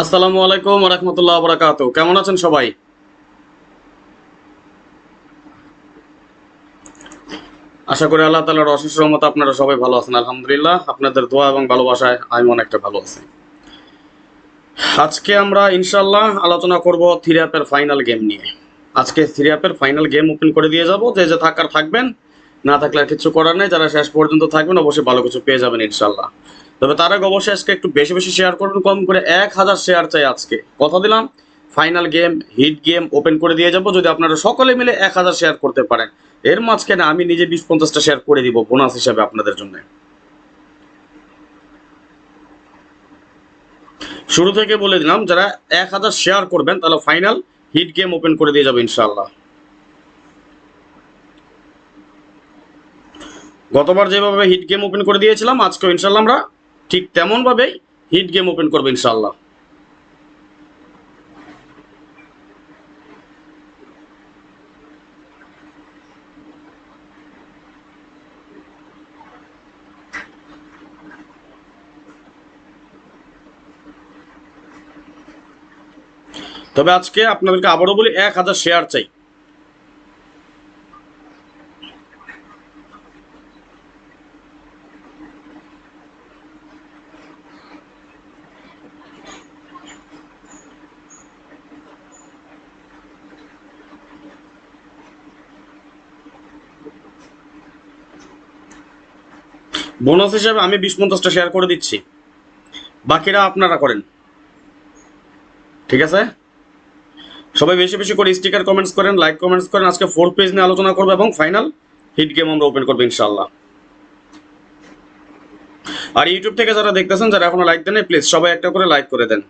আসসালামু আলাইকুম ওয়া রাহমাতুল্লাহি ওয়া বারাকাতুহু। কেমন আছেন সবাই? আশা করি আল্লাহ তাআলার অশেষ রহমতে আপনারা সবাই ভালো আছেন। আলহামদুলিল্লাহ, আপনাদের দোয়া এবং ভালোবাসায় আমি অনেকটা ভালো আছি। আজকে আমরা ইনশাআল্লাহ আলোচনা করব থ্রি অ্যাপের ফাইনাল গেম নিয়ে। আজকে থ্রি অ্যাপের ফাইনাল গেম ওপেন করে দিয়ে যাব। যে থাকার থাকবেন, না থাকলে আর কিছু করার নেই। যারা শেষ পর্যন্ত থাকবেন অবশ্যই ভালো কিছু পেয়ে যাবেন ইনশাআল্লাহ। তবে তার আগে অবশ্যই আজকে একটু বেশি বেশি শেয়ার করবেন, কম করে 1000 শেয়ার চাই আজকে। কথা দিলাম, final game hit game open করে দিয়ে যাব যদি আপনারা সকলে মিলে 1000 শেয়ার করতে পারেন। এর মাঝখানে আমি নিজে 20-50টা শেয়ার করে দিব বোনাস হিসাবে আপনাদের জন্য। শুরু থেকে বলে দিলাম, যারা 1000 শেয়ার করবেন তাহলে ফাইনাল হিট গেম ওপেন করে দিয়ে যাবে ইনশাআল্লাহ। গতবার যেভাবে হিট গেম ওপেন করে দিয়েছিলাম, আজকেও ইনশাআল্লাহ আমরা ঠিক তেমন ভাবেই হিট গেম ওপেন করবো ইনশাআল্লাহ। তবে আজকে আপনাদেরকে আবারও বলি, 1000 শেয়ার চাই। বোনাস হিসাবে আমি 20-50টা শেয়ার করে দিচ্ছি, বাকিরা আপনারা করেন। ঠিক আছে, সবাই বেশি বেশি করে স্টিকার কমেন্টস করেন, লাইক কমেন্টস করেন। আজকে 4 পেজ নিয়ে আলোচনা করবো এবং ফাইনাল হিট গেম আমরা ওপেন করবো ইনশাআল্লাহ। আর ইউটিউব থেকে যারা দেখতেছেন, যারা এখনো লাইক দেন, প্লিজ সবাই একটা করে লাইক করে দেন।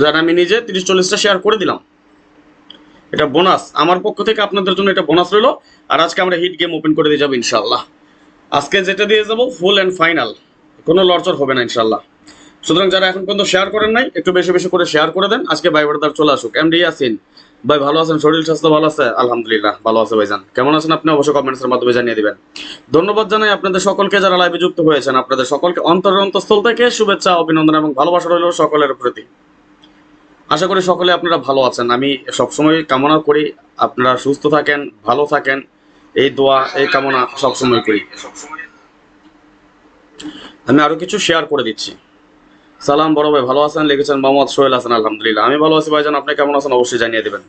যারা আমি নিজে 30-40টা শেয়ার করে দিলাম, এটা বোনাস আমার পক্ষ থেকে আপনাদের জন্য, এটা বোনাস রইলো। আর আজকে আমরা হিট গেম ওপেন করে দিয়ে যাবো ইনশাআল্লাহ। আজকে যেটা দিয়ে যাবো ফুল অ্যান্ড ফাইনাল, কোনো লড়চড় হবে না ইনশাআল্লাহ। সুতরাং যারা এখন পর্যন্ত শেয়ার করেন নাই, একটু বেশি বেশি করে শেয়ার করে দেন। আজকে ভাই ব্রাদার চলে আসুক। এমডি ইয়াসিন ভাই, ভালো আছেন? শরীর স্বাস্থ্য ভালো আছে? আলহামদুলিল্লাহ ভালো আছে ভাইজান। কেমন আছেন আপনি? অবশ্যই কমেন্টসের মাধ্যমে জানিয়ে দিবেন। ধন্যবাদ জানাই আপনাদের সকলকে যারা লাইভে যুক্ত হয়েছেন। আপনাদের সকলকে অন্তরের অন্তঃস্থল থেকে শুভেচ্ছা, অভিনন্দন এবং ভালোবাসা রইল সকলের প্রতি। আশা করি সকলে আপনারা ভালো আছেন। আমি সবসময় কামনা করি আপনারা সুস্থ থাকেন, ভালো থাকেন। এই দোয়া, এই কামনা সবসময় করি। আমি আরো কিছু শেয়ার করে দিচ্ছি। সালাম বড় ভাই, ভালো আছেন? লিখেছেন মোহাম্মদ সোহেল হাসান। আলহামদুলিল্লাহ আমি ভালো আছি ভাইজান, আপনি কেমন আছেন অবশ্যই জানিয়ে দেবেন।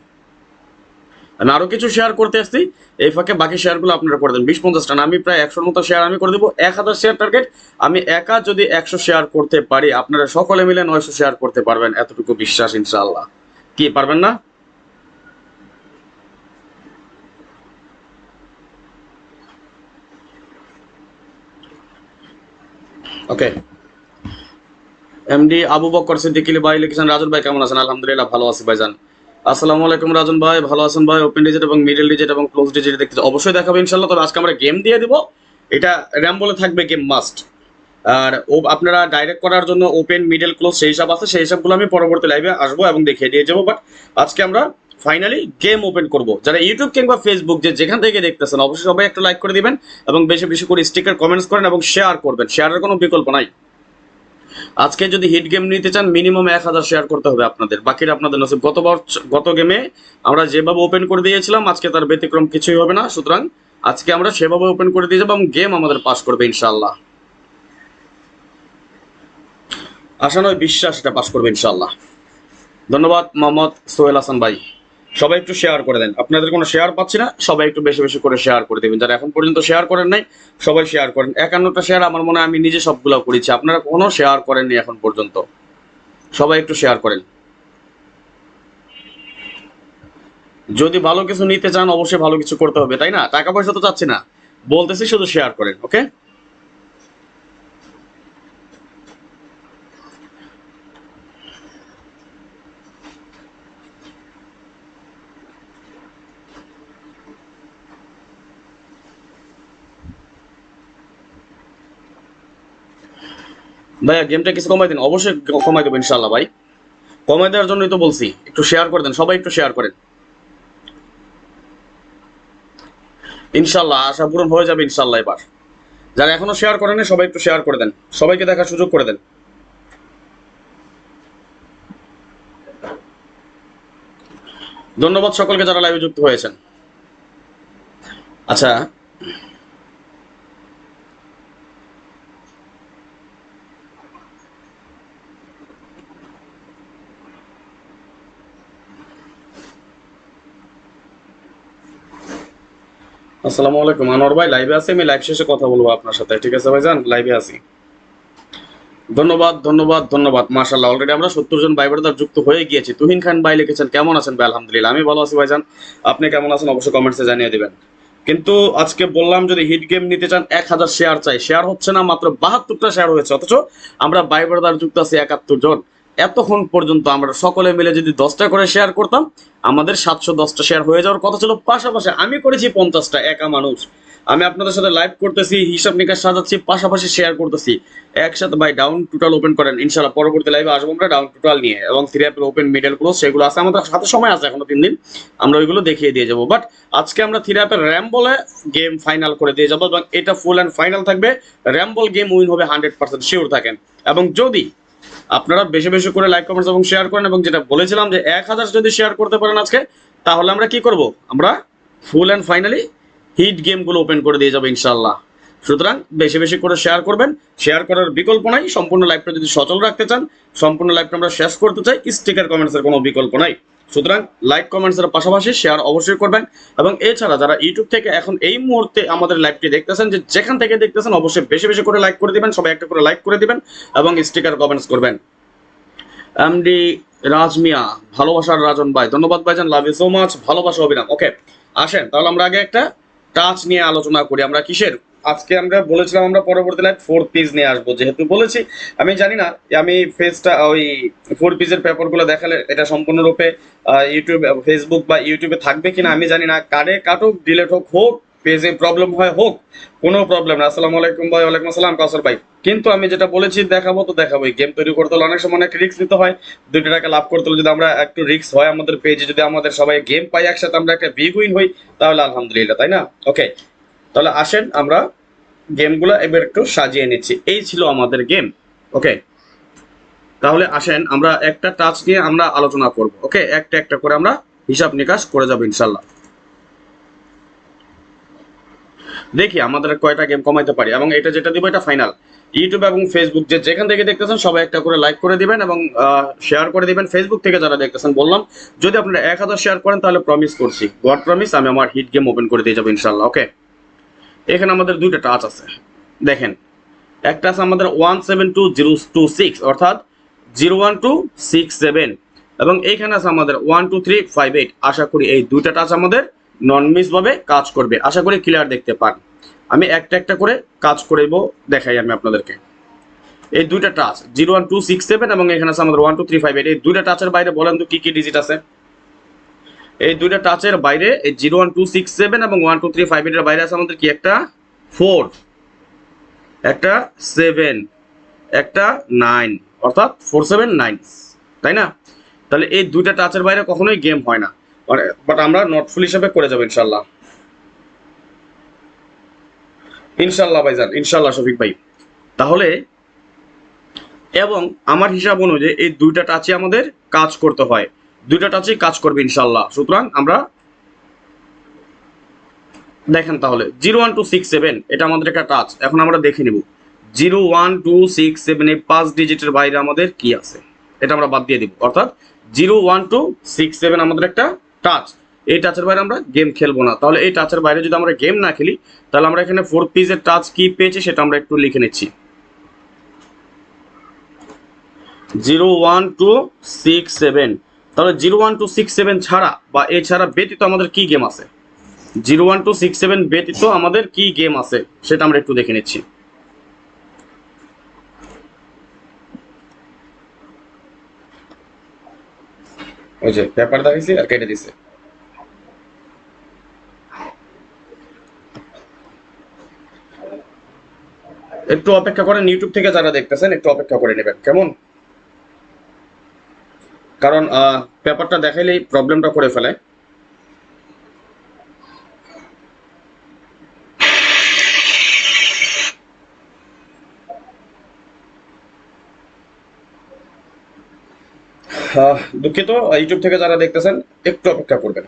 আমি আরো কিছু শেয়ার করতে আসছি, এই ফাঁকে বাকি শেয়ারগুলো আপনারা করে দেন। 20-50টা না, আমি প্রায় 100-র মতো শেয়ার আমি করে দেবো। 1000 শেয়ার টার্গেট। আমি একা যদি 100 শেয়ার করতে পারি, আপনারা সকলে মিলে 900 শেয়ার করতে পারবেন, এতটুকু বিশ্বাস ইনশাআল্লাহ। কি পারবেন না? ওকে, এমডি আবু বকর সিদ্দিকী ভাই লিখেছেন, রাজন ভাই কেমন আছেন? আলহামদুলিল্লাহ ভালো আছি ভাইজান। আসসালামু আলাইকুম রাজন ভাই, ভালো আছেন ভাই? ওপেন ডিজিট এবং মিডল ডিজিট এবং ক্লোজ ডিজিট দেখতে অবশ্যই দেখাবো ইনশাআল্লাহ। তবে আজকে আমরা গেম দিয়ে দিব, এটা র্যাম বলে থাকবে, গেম মাস্ট। আর আপনারা ডাইরেক্ট করার জন্য ওপেন মিডল ক্লোজ সেই হিসাব আছে, সেই হিসাবগুলো আমি পরবর্তী লাইভে আসবো এবং দেখিয়ে দিয়ে যাবো। বাট আজকে আমরা ফাইনালি গেম ওপেন করব। যারা ইউটিউব কিংবা ফেসবুক যেখান থেকে দেখতেছেন, অবশ্যই সবাই একটা লাইক করে দিবেন এবং বেশি বেশি করে স্টিকার কমেন্টস করেন এবং শেয়ার করবেন। শেয়ারের কোনো বিকল্প নাই। আজকে যদি হিট গেম নিতে চান, মিনিমাম 1000 শেয়ার করতে হবে আপনাদের, বাকিরা আপনাদের নসিব। গত গেমে আমরা যেভাবে ওপেন করে দিয়েছিলাম, আজকে তার ব্যতিক্রম কিছুই হবে না। সুতরাং আজকে আমরা সেভাবে ওপেন করে দিয়ে যাবো এবং গেম আমাদের পাস করবে ইনশাআল্লাহ। আশা নয় বিশ্বাস, এটা পাস করবে ইনশাআল্লাহ। ধন্যবাদ মোহাম্মদ সোহেল হাসান ভাই। সবাই একটু শেয়ার করে দেন, আপনাদের কোনো শেয়ার পাচ্ছি না। সবাই একটু বেশি বেশি করে শেয়ার করে দেবেন। যারা এখন পর্যন্ত শেয়ার করেন নাই, সবাই শেয়ার করেন। 51টা শেয়ার আমার মনে হয় আমি নিজে সবগুলো করেছি, আপনারা কোনো শেয়ার করেননি এখন পর্যন্ত। সবাই একটু শেয়ার করেন। যদি ভালো কিছু নিতে চান, অবশ্যই ভালো কিছু করতে হবে, তাই না? টাকা পয়সা তো চাচ্ছি না, বলতেছি শুধু শেয়ার করেন। ওকে ভাইয়া, গেমটা কিছু কমাই দিন। অবশ্যই কমাই দেবো ইনশাল্লাহ ভাই। কমাই দেওয়ার জন্যই তো বলছি, একটু শেয়ার করে দেন, সবাই একটু শেয়ার করেন। ইনশাল্লাহ আশা পূরণ হয়ে যাবে ইনশাল্লাহ এবার। যারা এখনো শেয়ার করেনি সবাই একটু শেয়ার করে দেন, সবাইকে দেখার সুযোগ করে দেন। ধন্যবাদ সকলকে যারা লাইভে যুক্ত হয়েছেন। আচ্ছা, আসসালামু আলাইকুম আনোয়ার ভাই, লাইভে আছি, আমি লাইভ শেষে কথা বলবো আপনার সাথে, ঠিক আছে ভাইজান? লাইভে আছি। ধন্যবাদ ধন্যবাদ ধন্যবাদ, মাশাআল্লাহ অলরেডি আমরা 70 জন ভাই ব্রাদার যুক্ত হয়ে গিয়েছি। তুহিন খান ভাই লিখেছেন কেমন আছেন ভাই? আলহামদুলিল্লাহ আমি ভালো আছি ভাইজান, আপনি কেমন আছেন অবশ্যই কমেন্টসে জানিয়ে দিবেন। কিন্তু আজকে বললাম যদি হিট গেম নিতে চান 1000 শেয়ার চাই, শেয়ার হচ্ছে না, মাত্র 72টা শেয়ার হয়েছে, অথচ আমরা ভাই ব্রাদার যুক্ত আছি 71 জন। এতক্ষণ পর্যন্ত আমরা সকলে মিলে যদি 10টা করে শেয়ার করতাম আমাদের 710টা শেয়ার হয়ে যাওয়ার কথা ছিল। পাশাপাশি আমি করেছি 50টা, একা মানুষ। আমি আপনাদের সাথে লাইভ করতেছি, হিসাব নিকাশ সাজাচ্ছি, পাশাপাশি শেয়ার করতেছি। একসাথে ভাই ডাউন টোটাল ওপেন করেন, ইনশাআল্লাহ পরবর্তী লাইভে আসবো আমরা ডাউন টোটাল নিয়ে, এবং 3 অ্যাপের ওপেন মিডল ক্লোজ সেগুলো আছে আমাদের হাতে, সময় আছে এখনো 3 দিন, আমরা ওইগুলো দেখিয়ে দিয়ে যাবো। বাট আজকে আমরা 3 অ্যাপের র্যাম বলে গেম ফাইনাল করে দিয়ে যাবো, এবং এটা ফুল অ্যান্ড ফাইনাল থাকবে। র্যাম বল গেম উইন হবে 100% শিওর থাকেন। এবং যদি আপনারা বেশি বেশি করে লাইক কমেন্টস এবং শেয়ার করেন, এবং যেটা বলেছিলাম যে 1000 যদি শেয়ার করতে পারেন আজকে, তাহলে আমরা কি করব, আমরা ফুল অ্যান্ড ফাইনালি হিট গেমগুলো ওপেন করে দিয়ে যাবো ইনশাল্লাহ। সুতরাং বেশি বেশি করে শেয়ার করবেন, শেয়ার করার বিকল্প নাই। সম্পূর্ণ লাইভটা যদি সচল রাখতে চান, সম্পূর্ণ লাইভটা আমরা শেষ করতে চাই, স্টিকার কমেন্টসের কোনো বিকল্প নাই। সুতরাং লাইক কমেন্টসের পাশাপাশি শেয়ার অবশ্যই করবেন। এবং এছাড়া যারা ইউটিউব থেকে এখন এই মুহূর্তে আমাদের লাইভটি দেখতেছেন, যে যেখান থেকে দেখতেছেন অবশ্যই বেশি বেশি করে লাইক করে দিবেন, সবাই একটা করে লাইক করে দিবেন এবং স্টিকার কমেন্টস করবেন। এমডি রাজমিয়া, ভালোবাসার রাজন ভাই, ধন্যবাদ ভাইজান, লাভ ইউ সো মাচ, ভালোবাসা অবিরাম। ওকে, আসেন তাহলে আমরা আগে একটা টাচ নিয়ে আলোচনা করি। আমরা কিসের আজকে আমরা বলেছিলাম আমরা পরবর্তী লাইভ 4 পিস নিয়ে আসবো, যেহেতু বলেছি আমি জানি না আমি ফেসটা ওই 4 পিসের পেপারগুলো দেখালে এটা সম্পূর্ণরূপে ইউটিউব ফেসবুক বা ইউটিউবে থাকবে কিনা আমি জানি না। কাটে কাটুক, ডিলেট হোক, পেজে প্রবলেম হয় হোক, কোনো প্রবলেম না। আসসালামু আলাইকুম ভাই। ওয়ালাইকুম আসসালাম কাউসার ভাই। কিন্তু আমি যেটা বলেছি দেখাবো তো দেখাবোই। গেম তৈরি করতে হলে অনেক সময় অনেক রিস্ক নিতে হয়। 2 টাকা লাভ করতে হলে যদি আমরা একটু রিস্ক হয় আমাদের পেজে, যদি আমাদের সবাই গেম পাই একসাথে, আমরা একটা বিগ উইন হই, তাহলে আলহামদুলিল্লাহ, তাই না? ওকে, তাহলে আসেন আমরা গেমগুলো এবার একটু সাজিয়ে নিচ্ছি। এই ছিল আমাদের গেম। ওকে, তাহলে আসেন আমরা একটা টাচ নিয়ে আমরা আলোচনা করব। ওকে, একটা একটা করে আমরা হিসাব নিকাশ করে যাবো ইনশাল্লাহ। দেখি আমাদের কয়টা গেম কমাইতে পারি, এবং এটা যেটা দিব এটা ফাইনাল। ইউটিউব এবং ফেসবুক যে যেখান থেকে দেখতেছেন সবাই একটা করে লাইক করে দিবেন এবং শেয়ার করে দিবেন। ফেসবুক থেকে যারা দেখতেছেন বললাম যদি আপনারা 1000 শেয়ার করেন তাহলে প্রমিস করছি, গড প্রমিস, আমি আমার হিট গেম ওপেন করে দিয়ে যাবো ইনশাল্লাহ। ওকে, এখানে আমাদের 2টা টাচ আছে, দেখেন। একটা আছে আমাদের 172026 অর্থাৎ 01267, এবং এইখানে আছে আমাদের 12358। আশা করি এই 2টা টাচ আমাদের নন মিস ভাবে কাজ করবে, আশা করি ক্লিয়ার দেখতে পান। আমি একটা একটা করে কাজ করব, দেখাই আমি আপনাদেরকে। এই 2টা টাচ 01267 এবং এখানে আছে আমাদের 12358। এই 2টা টাচের বাইরে বলেন তো কি কি ডিজিট আছে? এই 2টা টাচের বাইরে এই 01267 এবং 12358 এর বাইরে আছে আমাদের কি? একটা 4, একটা 7, একটা 9, অর্থাৎ 479, তাই না? তাহলে এই 2টা টাচের বাইরে কখনোই গেম হয় না, বাট আমরা নটফুল হিসাবে করে যাবো ইনশাল্লাহ। ইনশাল্লাহ ভাইজান, ইনশাল্লাহ শফিক ভাই। তাহলে এবং আমার হিসাব অনুযায়ী এই 2টা টাচই আমাদের কাজ করতে হয়, 2টা টাচই কাজ করবে ইনশাল্লাহ। সুতরাং আমরা দেখেন তাহলে 01267 এটা আমাদের একটা টাচ। এখন আমরা দেখে নিব 01267 এই 5 ডিজিটের বাইরে আমাদের কি আছে, এটা আমরা বাদ দিয়ে দিব। অর্থাৎ 01267 আমাদের একটা টাচ, এই টাচের বাইরে আমরা গেম খেলবো না। তাহলে এই টাচের বাইরে যদি আমরা গেম না খেলি তাহলে আমরা এখানে 4 পিসের টাচ কি পেয়েছি সেটা আমরা একটু লিখে নিচ্ছি। 01267, তাহলে 01267 ছাড়া বা এছাড়া ব্যতীত আমাদের কি গেম আছে? 01267 ব্যতীত আমাদের কি গেম আছে সেটা আমরা একটু দেখে নিচ্ছি। ওই যে পেপার দেখাইছি আর কেটে দিছে। একটু অপেক্ষা করেন, ইউটিউব থেকে যারা দেখতেছেন একটু অপেক্ষা করে নেবেন কেমন, কারণ পেপারটা দেখাইলেই প্রবলেমটা করে ফেলে। দুঃখিত, ইউটিউব থেকে যারা দেখতেছেন একটু অপেক্ষা করবেন।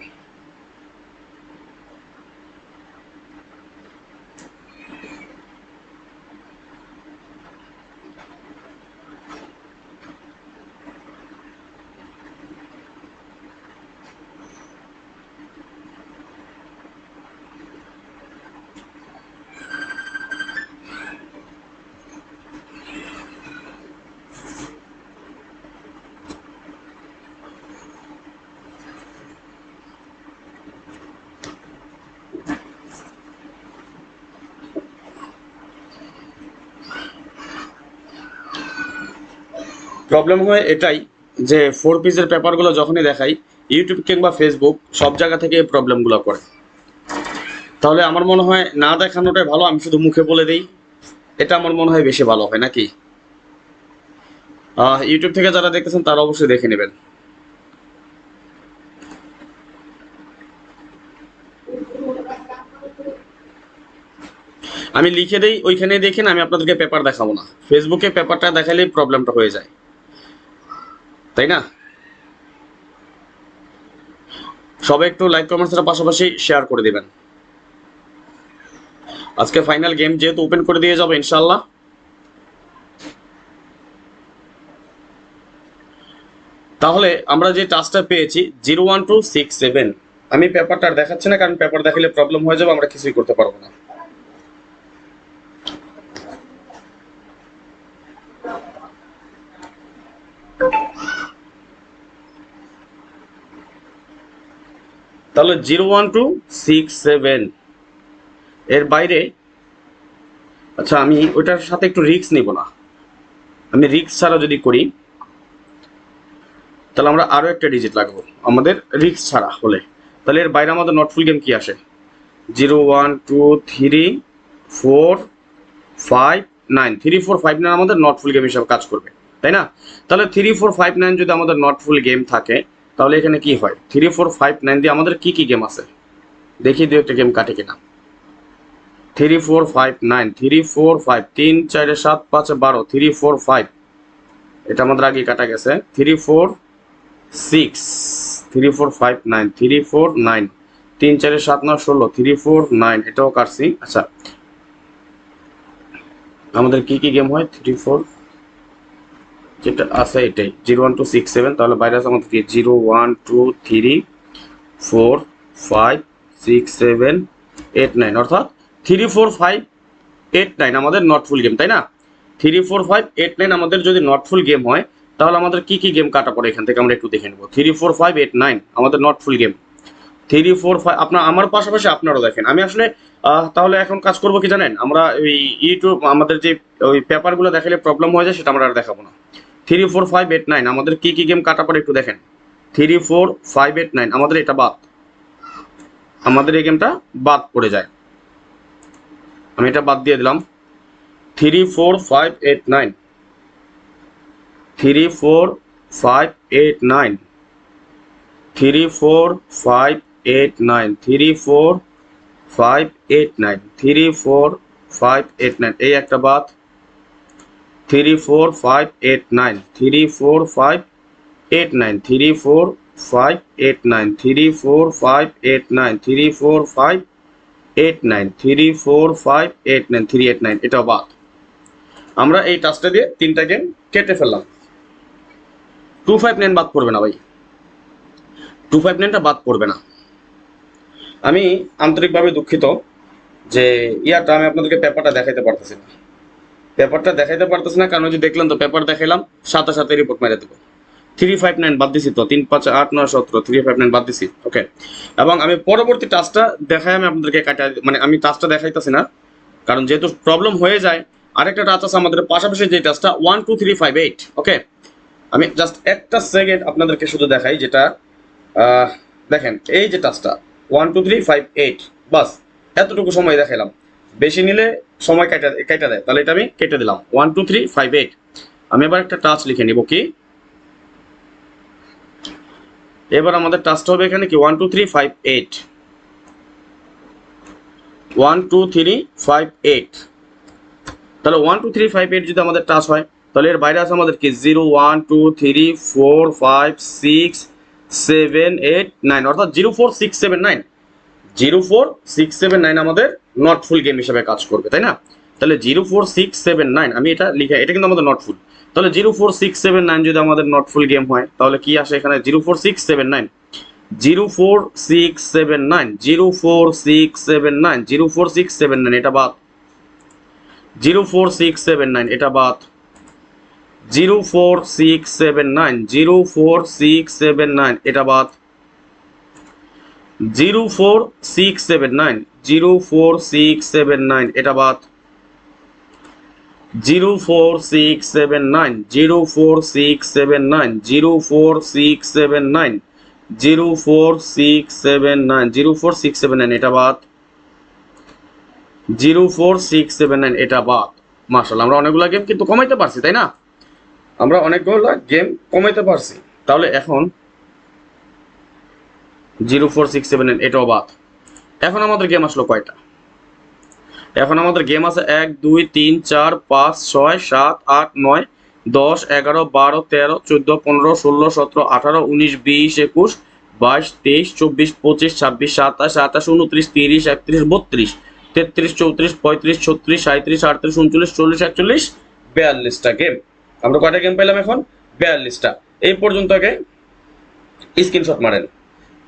প্রবলেম হয় এটাই যে 4 পিসের পেপারগুলো যখনই দেখাই ইউটিউব কিংবা ফেসবুক সব জায়গা থেকে এই প্রবলেমগুলো করে। তাহলে আমার মনে হয় না দেখানোটাই ভালো, আমি শুধু মুখে বলে দিই, এটা আমার মনে হয় বেশি ভালো হয় নাকি। ইউটিউব থেকে যারা দেখতেছেন তারা অবশ্যই দেখে নেবেন। আমি লিখে দেই, ওইখানে দেখেন, আমি আপনাদেরকে পেপার দেখাবো না। ফেসবুকে পেপারটা দেখালেই প্রবলেমটা হয়ে যায়, তাই না? সবাই একটু লাইক কমেন্টসের পাশাপাশি শেয়ার করে দিবেন। আজকে ফাইনাল গেম যেহেতু ওপেন করে দিয়ে যাবো ইনশাল্লাহ। তাহলে আমরা যে টাস্কটা পেয়েছি 01267, আমি পেপারটা আর দেখাচ্ছি না, কারণ পেপার দেখালে প্রবলেম হয়ে যাবে, আমরা কিছুই করতে পারবো না। তাহলে 01267 এর বাইরে, আচ্ছা আমি ওইটার সাথে একটু রিস্ক নিব না, আমি রিস্ক ছাড়া যদি করি তাহলে আমরা আরো একটা ডিজিট লাগবো আমাদের রিস্ক ছাড়া হলে। তাহলে এর বাইরে আমাদের নট ফুল গেম কি আসে? 0123459, 3459 আমাদের নট ফুল গেম হিসাবে কাজ করবে, তাই না? তাহলে 3459 যদি আমাদের নট ফুল গেম থাকে তাহলে এখানে কি হয়? 3459 দিয়ে আমাদের কি কি গেম আছে দেখি, দু একটা গেম কাটে কিনা। 3459, 345, 3 4 7 5 12, 345 এটা আমাদের আগে কাটা গেছে। 346, 3459, 349, 3 4 7 9 16, 349 এটাও কাটছি। আচ্ছা আমাদের কি কি গেম হয়? 34 যেটা আছে এটাই 01267, তাহলে বাইরে আছে আমাদের কি 012345678 অর্থাৎ 34589 আমাদের নট ফুল গেম, তাই না? 34589 আমাদের যদি নট ফুল গেম হয় তাহলে আমাদের কি কি গেম কাটা পড়ে এখান থেকে আমরা একটু দেখে নেব। 34589 আমাদের নট ফুল গেম। 345 আপনার আমার পাশাপাশি আপনারাও দেখেন। আমি আসলে তাহলে এখন কাজ করব কি জানেন, আমরা ওই ইউটিউব আমাদের যে ওই পেপারগুলো দেখালে প্রবলেম হয়ে যায় সেটা আমরা আর দেখাবো না। 34589 আমাদের কি কি গেম কাটা পড়ে একটু দেখেন। 34589 আমাদের এটা বাদ, আমাদের এই গেমটা বাদ পড়ে যায়, আমি এটা বাদ দিয়ে দিলাম। 34589, 34589, 34589, 34589, 34589 এই একটা বাদ। 34589, 34589, 34589, 34589, 34589, 34589, 389 এটাও বাদ। আমরা এই টাস্কটা দিয়ে তিনটা গেম কেটে ফেললাম। 259 বাদ পড়বে না ভাই, 259টা বাদ পড়বে না। আমি আন্তরিকভাবে দুঃখিত যে ইয়াটা আমি আপনাদেরকে পেপারটা দেখাইতে পারতেছি না। পেপারটা দেখাইতে পারতেছি না কারণ যে দেখলেন তো পেপার দেখাইলাম, সাথে সাথে রিপোর্ট মেরে দেবো। 359 বাদ দিছি তো, 3 5 8 9 17, 359 বাদ দিছি, ওকে। এবং আমি পরবর্তী টাস্কটা দেখাই আমি আপনাদেরকে কাটা, মানে আমি টাস্কটা দেখাইতেছি না কারণ যেহেতু প্রবলেম হয়ে যায়। আরেকটা টাস্ক আছে আমাদের পাশাপাশি যে টাস্কটা 1 2 3 5 8, ওকে। আমি জাস্ট একটা সেকেন্ড আপনাদেরকে শুধু দেখাই, যেটা দেখেন এই যে টাস্কটা 1 2 3 5 8, বাস এতটুকু সময় দেখাইলাম। বেশি নিলে সময় কেটে দেয়, তাহলে এটা আমি কেটে দিলাম 1 2 3 5 8। আমি এবার একটা টাস্ক লিখে নিব কি, এবার আমাদের টাস্কটা হবে এখানে কি 1 2 3 5 8, 1 2 3 5 8। তাহলে 1 2 3 5 8 যদি আমাদের টাস্ক হয় তাহলে এর বাইরে আছে আমাদের কি 0 1 2 3 4 5 6 7 8 9, অর্থাৎ 04679 04679 আমাদের নট ফুল গেম হিসেবে কাজ করবে, তাই না? তাহলে 04679 আমি এটা লিখে, এটা কিন্তু আমাদের নট ফুল। তাহলে 04679 যদি আমাদের নট ফুল গেম হয় তাহলে কি আসে এখানে 04679 04679 04679 04679 এটা বাদ, 04679 এটা বাদ, 04679 04679 এটা বাদ, 04679 04679 এটা বাদ, 04679 04679 04679 04679 04679 এটা বাদ, 04679 এটা বাদ। মাশাআল্লাহ, আমরা অনেকগুলো গেম কিন্তু কমাইতে পারছি, তাই না? আমরা অনেকগুলো গেম কমাইতে পারছি। তাহলে এখন 04679 এটাও বাদ। এখন আমাদের গেম আসলো কয়টা? এখন আমাদের গেম আছে 1 2 3 4 5 6 7 8 9 10 11 12 13 14 15 16 17 18 19 20 21 22 23 24 25 26 27 28 29 30 31 32 33 34 35 36 37 38 39 40 41 42টা গেম। আমরা কয়টা গেম পেলাম এখন? 42টা। এই পর্যন্ত আগে স্ক্রিনশট মারেন,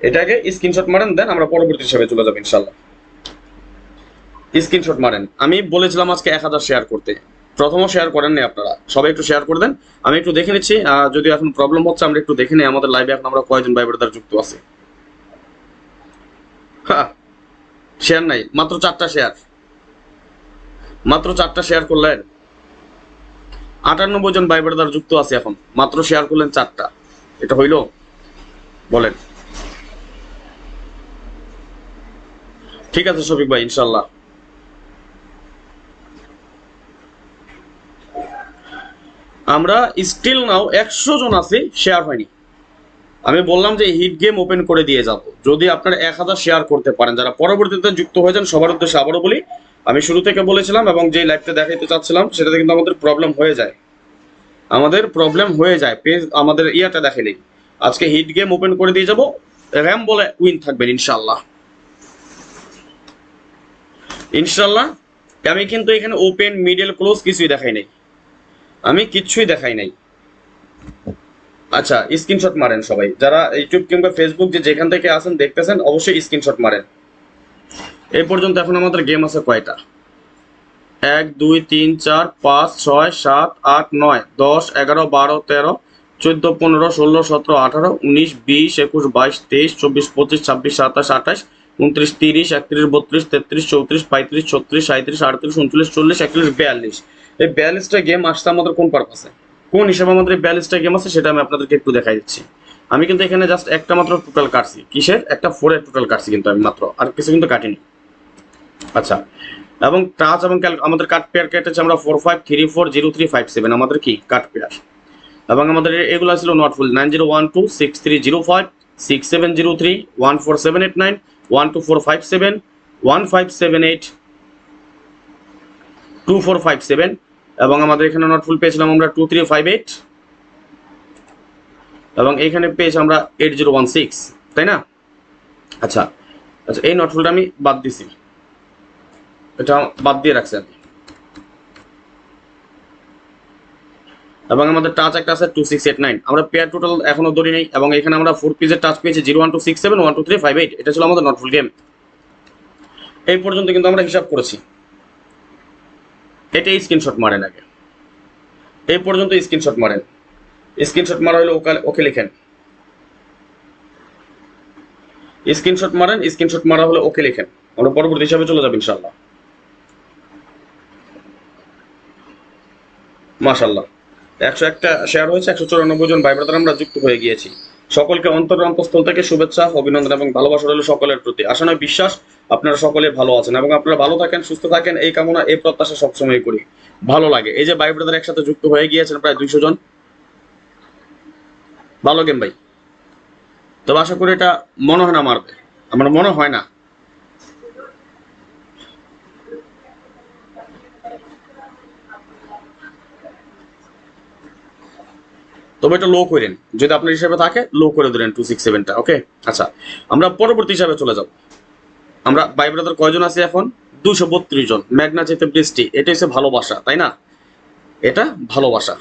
এটাকে স্ক্রিনশট মারেন, দেন আমরা পরবর্তী হিসাবে চলে যাবো ইনশাল্লাহ। স্ক্রিনশট মারেন। আমি বলেছিলাম আজকে 1000 শেয়ার করতে, প্রথমও শেয়ার করেন নি আপনারা, সবাই একটু শেয়ার করে দেন। আমি একটু দেখে নিচ্ছি, যদি এখন প্রবলেম হচ্ছে আমরা একটু দেখে নিই আমাদের লাইভে এখন আমরা কয়জন ভাই ব্রাদার যুক্ত আছে। হ্যাঁ, শেয়ার নাই, মাত্র 4টা শেয়ার, মাত্র 4টা শেয়ার করলেন। 98 জন ভাই ব্রাদার যুক্ত আছে এখন, মাত্র শেয়ার করলেন 4টা। এটা হইলো? বলেন। ঠিক আছে শফিক ভাই, ইনশাল্লাহ। আমরা স্টিল নাও 100 জন আছি, শেয়ার হয়নি। আমি বললাম যে হিট গেম ওপেন করে দিয়ে যাব যদি আপনারা 1000 শেয়ার করতে পারেন। যারা পরবর্তীতে যুক্ত হয়ে যান সবার উদ্দেশ্যে আবারও বলি, আমি শুরু থেকে বলেছিলাম এবং যে লাইভটা দেখাইতে চাচ্ছিলাম সেটাতে কিন্তু আমাদের প্রবলেম হয়ে যায়, আমাদের প্রবলেম হয়ে যায়, পেজ আমাদের ইয়াটা দেখেনি। আজকে হিট গেম ওপেন করে দিয়ে যাব, র্যাম বলে উইন থাকবেন ইনশাল্লাহ, ইনশাল্লাহ। আমি কিন্তু এখানে ওপেন মিডল ক্লোজ কিছুই দেখাই নাই, আমি কিচ্ছুই দেখাই নাই। আচ্ছা, স্ক্রিনশট মারেন সবাই, যারা ইউটিউব কিংবা ফেসবুক যে যেখান থেকে আসেন দেখতেছেন অবশ্যই স্ক্রিনশট মারেন। এই পর্যন্ত এখন আমাদের গেম আছে কয়টা? 1 2 3 4 5 6 7 8 9 10 11 12 13 14 15 16 17 18 19 20 21 22 23 24 25 26 27 28 29 30 31 32 33 34 35 36 37 38 39 40 41 42। এই 42টা গেম আসছে আমাদের কোন পারপাসে, কোন হিসাবে আমাদের এই 42টা গেম আছে সেটা আমি আপনাদেরকে একটু দেখাই দিচ্ছি। আমি কিন্তু এখানে জাস্ট একটা মাত্র টোটাল কাটছি, কিসের একটা 4 এর টোটাল কাটছি কিন্তু আমি মাত্র, আর কিছু কিন্তু কাটিনি। আচ্ছা, এবং টাচ এবং আমাদের কাট পেয়ার কেটেছে আমরা 45340357 আমাদের কি কাট পেয়ার। এবং আমাদের এগুলো ছিল নট ফুল 90126305 6703 14789 12457 1578 2457। এবং আমাদের এখানে নট ফুল পেয়েছিলাম আমরা 2358, এবং এখানে পেয়েছি আমরা 8016, তাই না? আচ্ছা আচ্ছা, এই নট ফুলটা আমি বাদ দিছি, এটা বাদ দিয়ে রাখছি আমি। এবং আমাদের টাচ একটা আছে 2689, আমরা পেয়ার টোটাল এখনো ধরি নেই। এবং এখানে আমরা 4 পিসের টাচ পেয়েছি 01267 12358, এটা ছিল আমাদের নট ফুল গেম। এই পর্যন্ত কিন্তু আমরা হিসাব করেছি, এটাই স্ক্রিনশট মারেন আগে, এই পর্যন্ত স্ক্রিনশট মারেন। স্ক্রিনশট মারা হলে ওকে লিখেন, স্ক্রিনশট মারেন, স্ক্রিনশট মারা হলে ওকে লিখেন, আমরা পরবর্তী হিসাবে চলে যাবো ইনশাল্লাহ। মাশাল্লাহ, 101টা শেয়ার হয়েছে, 194 জন ভাই ব্রাদার আমরা যুক্ত হয়ে গিয়েছি। সকলকে অন্তঃস্থল থেকে শুভেচ্ছা, অভিনন্দন এবং ভালোবাসা রইল সকলের প্রতি। আশা নয় বিশ্বাস আপনারা সকলে ভালো আছেন এবং আপনারা ভালো থাকেন, সুস্থ থাকেন, এই কামনা এই প্রত্যাশা সবসময় করি। ভালো লাগে এই যে ভাই ব্রাদার একসাথে যুক্ত হয়ে গিয়েছেন প্রায় 200 জন। ভালো গেম ভাই, তবে আশা করি এটা মনে হয় না মারবে, আমার মনে হয় না। তবে এটা লো করেন, যদি আপনার হিসাবে থাকে লো করে দিলেন 267টা। ওকে, আচ্ছা আমরা পরবর্তী হিসাবে চলে যাব। আমরা ভাই ব্রাদার কয়জন আছি এখন? 232 জন। মেঘনা যেতে বৃষ্টি, এটা হচ্ছে ভালোবাসা, তাই না? এটা ভালোবাসা।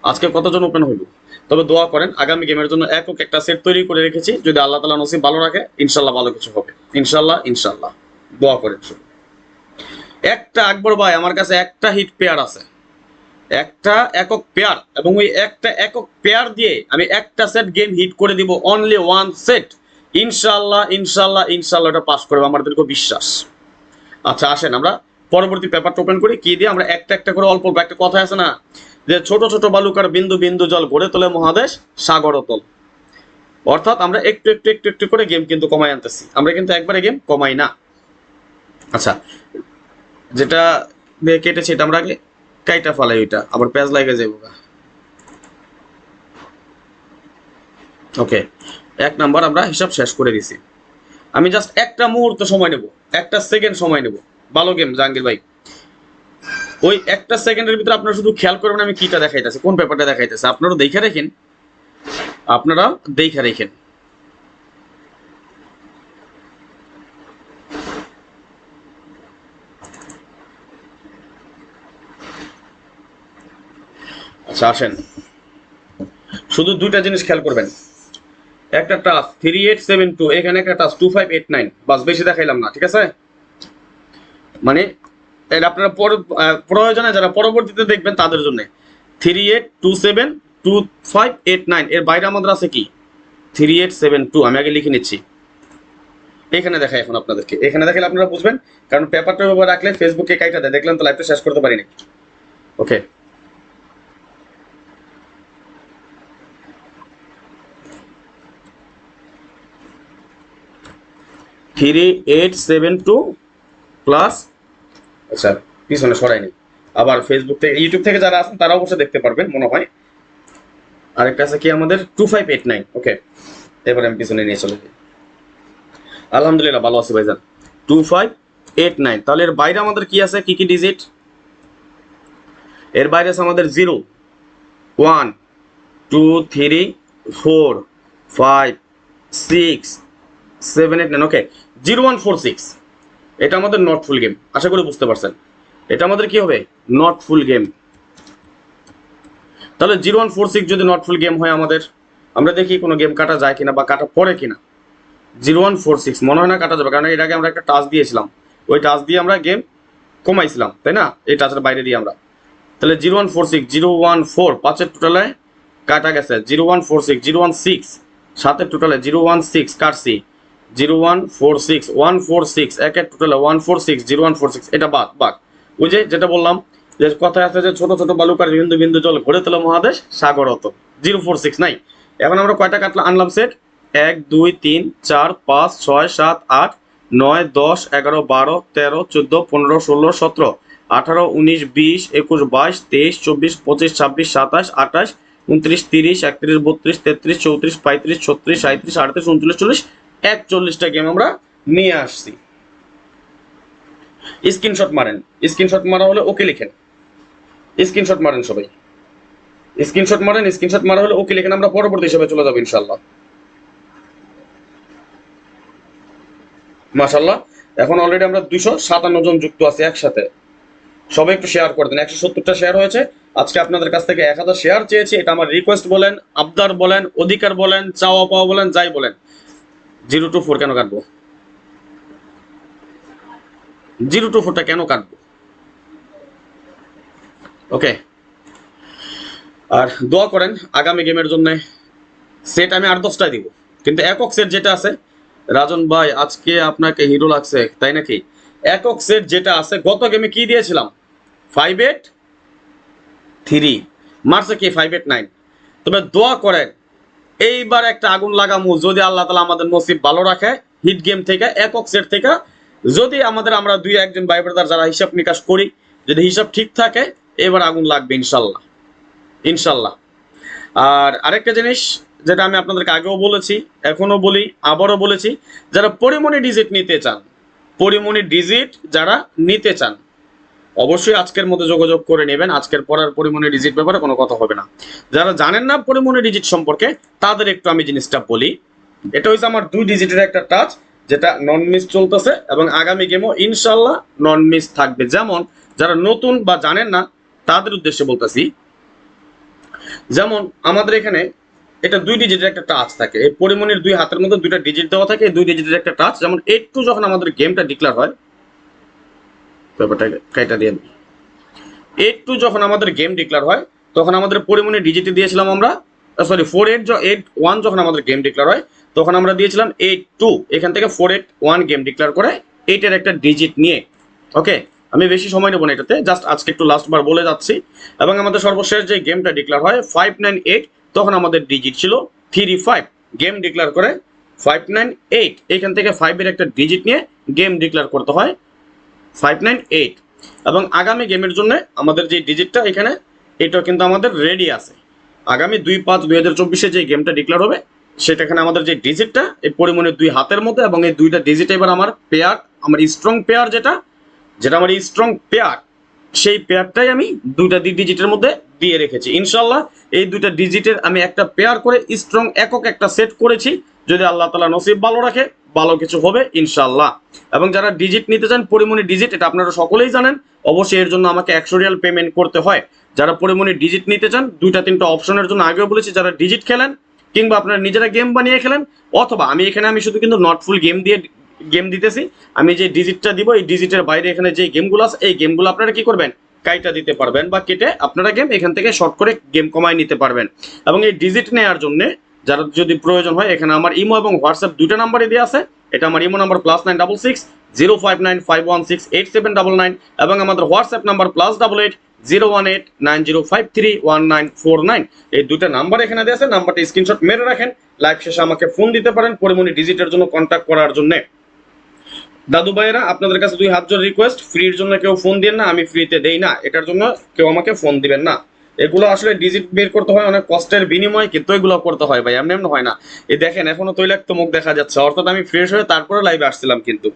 আজকে কতজন ওপেন হইল? তবে দোয়া করেন, আগামী গেমের জন্য একক একটা সেট তৈরি করে রেখেছি, যদি আল্লাহ তাআলা নসিব ভালো রাখে ইনশাল্লাহ ভালো কিছু হবে, ইনশাল্লাহ ইনশাল্লাহ। দোয়া করেন শুধু। একটা আকবর ভাই আমার কাছে একটা হিট পেয়ার আছে, একটা একক পেয়ার, এবং ওই একটা একক পেয়ার দিয়ে আমি একটা সেট গেম হিট করে দিব, অনলি ওয়ান সেট। ইনশাল্লাহ ইনশাল্লাহ ইনশাল্লাহ এটা পাস করবে, আমার দীর্ঘ বিশ্বাস। আচ্ছা আসেন আমরা পরবর্তী পেপারটা ওপেন করি। কি দিয়ে? আমরা একটা একটা করে অল্প অল্প, একটা কথা আছে না যে ছোট ছোট বালুকার বিন্দু বিন্দু জল গড়ে তোলে মহাদেশ সাগরতল। অর্থাৎ আমরা একটু একটু একটু একটু করে গেম কিন্তু কমাই আনতেছি, আমরা কিন্তু একবারে গেম কমাই না। আচ্ছা, যেটা দিয়ে কেটেছে এটা আমরা আগে কাইটা ফালাই, ওইটা আবার পেঁয়াজ লাগে যাবো। ওকে, এক নাম্বার আমরা হিসাব শেষ করে দিছি। আমি জাস্ট একটা মুহূর্ত সময় নেব, একটা সেকেন্ড সময় নেব। ভালো গেম জাহাঙ্গীর ভাই। ওই একটা সেকেন্ডের ভিতরে আপনারা শুধু খেয়াল করবেন আমি কিটা দেখাইতেছি, কোন পেপারটা দেখাইতেছে। আপনারা দেখে রেখেন, আপনারা দেখে রেখেন। আচ্ছা আসেন, শুধু দুইটা জিনিস খেয়াল করবেন। একটা টাস 3872, এখানে একটা টাস 2589, বাস বেশি দেখাইলাম না, ঠিক আছে? মানে এটা আপনারা প্রয়োজনে যারা পরবর্তীতে দেখবেন তাদের জন্য। 38272589, এর বাইরে আমাদের আছে কি 3872। আমি আগে লিখে নিচ্ছি, এখানে দেখাই এখন আপনাদেরকে। এখানে দেখালে আপনারা বুঝবেন, কারণ পেপারটা ব্যবহার রাখলে ফেসবুকে কাইটা দেয়, দেখলেন তো লাইভটা শেষ করতে পারিনি। Okay, three eight seven two plus, আচ্ছা পিছনে সরাইনি, আবার ফেসবুক থেকে ইউটিউব থেকে যারা আছেন তারা অবশ্যই দেখতে পারবেন মনে হয়। আরেকটা আছে কি আমাদের 2589। ওকে, এবার আমি পিছনে নিয়ে চলে যাই। আলহামদুলিল্লাহ ভালো আছি ভাইজান। 2589, তাহলে এর বাইরে আমাদের কি আছে, কি কি ডিজিট? এর বাইরে আছে আমাদের 0 1 2 3 4 5 6 7 8 9। ওকে, 0146, এটা আমাদের নট ফুল গেম, আশা করি বুঝতে পারছেন। এটা আমাদের কি হবে? Not full game. তাহলে 0146 যদি নট ফুল গেম হয় আমাদের, আমরা দেখি কোনো গেম কাটা যায় কিনা বা কাটা পড়ে কিনা। 0146 মনে হয় না কাটা যাবে, কারণ এর আগে আমরা একটা টাচ দিয়েছিলাম, ওই টাচ দিয়ে আমরা গেম কমাইছিলাম, তাই না? এই টাচের বাইরে দিয়ে আমরা, তাহলে 0146 014 পাঁচের টোটালে কাটা গেছে, 0146 016 সাতের টোটালে 016 কাটছি, 0146 146 একের টোটালে 146 0146, এটা বাদ বাদ। ওই যে যেটা বললাম যে কথা আছে যে ছোট ছোট বালুকার বিন্দু বিন্দু জল গড়ে তোলা মহাদেশ সাগরত, 046 নাই। এখন আমরা কয়টা কাটলা আনলাম সেট? 1 2 3 4 5 6 7 8 9 10 11 12 13 14 15 16 17 18 19 20 21 22 23 24 25 26 27 28 29 30 31 32 33 34 35 36 37 38 39 40 41টা গেম আমরা নিয়ে আসছি। স্ক্রিনশট মারেন, স্ক্রিনশট মারা হলে ওকে লিখেন, স্ক্রিনশট মারেন সবাই, স্ক্রিনশট মারেন, স্ক্রিনশট মারা হলে ওকে লিখেন। আমরা পরবর্তী হিসেবে চলে যাবো ইনশাল্লাহ। মাশাল্লাহ, এখন অলরেডি আমরা 257 জন যুক্ত আছি একসাথে। সবাই একটু শেয়ার করে দেন, 170টা শেয়ার হয়েছে। আজকে আপনাদের কাছ থেকে 1000 শেয়ার চেয়েছি, এটা আমার রিকোয়েস্ট বলেন, আবদার বলেন, অধিকার বলেন, চাওয়া পাওয়া বলেন, যাই বলেন। 024 কেন কাটবো? 024টা কেন কাটবো? ওকে, আর দোয়া করেন আগামী গেমের জন্য। সেট আমি 8-10টাই দিব, কিন্তু একক সেট যেটা আছে, রাজন ভাই আজকে আপনাকে হিরো লাগছে তাই নাকি? একক সেট যেটা আছে গত গেমে কি দিয়েছিলাম? 583 মারছে কি 589। তবে দোয়া করেন এইবার একটা আগুন লাগামু, যদি আল্লাহ তাআলা আমাদের নসিব ভালো রাখে, হিট গেম থেকে একক সেট থেকে যদি আমাদের আমরা 2-1 ভাই ব্রাদার যারা হিসাব নিকাশ করি, যদি হিসাব ঠিক থাকে এবার আগুন লাগবে ইনশাল্লাহ ইনশাল্লাহ। আর আরেকটা জিনিস যেটা আমি আপনাদেরকে আগেও বলেছি, এখনো বলি, আবারও বলেছি, যারা পরিমণি ডিজিট নিতে চান, পরিমণি ডিজিট যারা নিতে চান, অবশ্যই আজকের মধ্যে যোগাযোগ করে নেবেন। আজকের পড়ার পরিমণি ডিজিট ব্যাপারে কোনো কথা হবে না। যারা জানেন না পরিমণি ডিজিট সম্পর্কে তাদের একটু আমি জিনিসটা বলি। এটা হচ্ছে আমার 2 ডিজিটের একটা টাচ, যেটা নন মিস চলতেছে এবং আগামী গেমও ইনশাল্লাহ নন মিস থাকবে। যেমন যারা নতুন বা জানেন না তাদের উদ্দেশ্যে বলতেছি, যেমন আমাদের এখানে এটা 2 ডিজিটের একটা টাচ থাকে। এই পরিমণির 2 হাতের মধ্যে 2টা ডিজিট দেওয়া থাকে, 2 ডিজিটের একটা টাচ। যেমন 8 যখন আমাদের গেমটা ডিক্লেয়ার হয়, ব্যাপারটা কাইটা দিয়ে 8 যখন আমাদের গেম ডিক্লেয়ার হয় তখন আমাদের পরিমণি ডিজিট দিয়েছিলাম আমরা, সরি 481 যখন আমাদের গেম ডিক্লেয়ার হয় তখন আমরা দিয়েছিলাম 82। এখান থেকে 481 গেম ডিক্লেয়ার করে 8 এর একটা ডিজিট নিয়ে। ওকে, আমি বেশি সময় নেব না এটাতে, জাস্ট আজকে একটু লাস্ট বার বলে যাচ্ছি। এবং আমাদের সর্বশেষ যে গেমটা ডিক্লেয়ার হয় 598, তখন আমাদের ডিজিট ছিল 35। গেম ডিক্লেয়ার করে 598, এখান থেকে 5 এর একটা ডিজিট নিয়ে গেম ডিক্লেয়ার করতে হয় 598। এবং আগামী গেমের জন্য আমাদের যে ডিজিটটা এখানে, এটা কিন্তু আমাদের রেডি আছে। আগামী 2/5/2024 যে গেমটা ডিক্লেয়ার হবে সেটা এখানে আমাদের যে ডিজিটটা এই পরিমাণে 2 হাতের মধ্যে, এবং এই 2টা ডিজিট এবার আমার পেয়ার, আমার স্ট্রং পেয়ার যেটা আমার স্ট্রং পেয়ার, সেই পেয়ারটাই আমি 2টা ডিজিটের মধ্যে দিয়ে রেখেছি। ইনশাল্লাহ এই 2টা ডিজিটের আমি একটা পেয়ার করে স্ট্রং একক একটা সেট করেছি। যদি আল্লাহ তাআলা নসিব ভালো রাখে ভালো কিছু হবে ইনশাল্লাহ। এবং যারা ডিজিট নিতে চান পরিমণি ডিজিট, এটা আপনারা সকলেই জানেন, অবশ্যই এর জন্য আমাকে 100 রিয়াল পেমেন্ট করতে হয়। যারা পরিমণি ডিজিট নিতে চান 2-3টা অপশনের জন্য আগেও বলেছি, যারা ডিজিট খেলেন কিংবা আপনারা নিজেরা গেম বানিয়ে খেলেন, অথবা আমি শুধু কিন্তু নট ফুল গেম দিতেছি। আমি যে ডিজিটটা দিব এই ডিজিটের বাইরে এখানে যে গেমগুলো আছে এই গেমগুলো আপনারা কি করবেন, কাইটা দিতে পারবেন বা কেটে আপনারা গেম এখান থেকে শর্ট করে গেম কমায় নিতে পারবেন। এবং এই ডিজিট নেওয়ার জন্য যারা যদি প্রয়োজন হয় এখানে আমার ইমো এবং হোয়াটসঅ্যাপ 2টা নাম্বারই দেওয়া আছে। এটা আমার ইমো নাম্বার +966 059 516 8799, এবং আমাদের হোয়াটসঅ্যাপ নাম্বার +88 018 9053 1949। এই 2টা নাম্বার এখানে দেওয়া আছে, নাম্বারটা স্ক্রিনশট মেরে রাখেন। লাইভ শেষে আমাকে ফোন দিতে পারেন পরিমণি ডিজিটের জন্য কন্ট্যাক্ট করার জন্য। দাদু ভাইয়েরা আপনাদের কাছে 2 হাত জোড় রিকোয়েস্ট, ফ্রির জন্য কেউ ফোন দিন না, আমি ফ্রিতে দেই না, এটার জন্য কেউ আমাকে ফোন দিবেন না। এগুলো আসলে ডিজিট বের করতে হয় অনেক কষ্টের বিনিময়ে, কিন্তু এগুলো করতে হয় ভাই, এমনি এমনি হয় না। এই দেখেন এখনো তৈলাক্ত মুখ দেখা যাচ্ছে, অর্থাৎ আমি ফ্রেশ হয়ে তারপরে লাইভে আসছিলাম, কিন্তু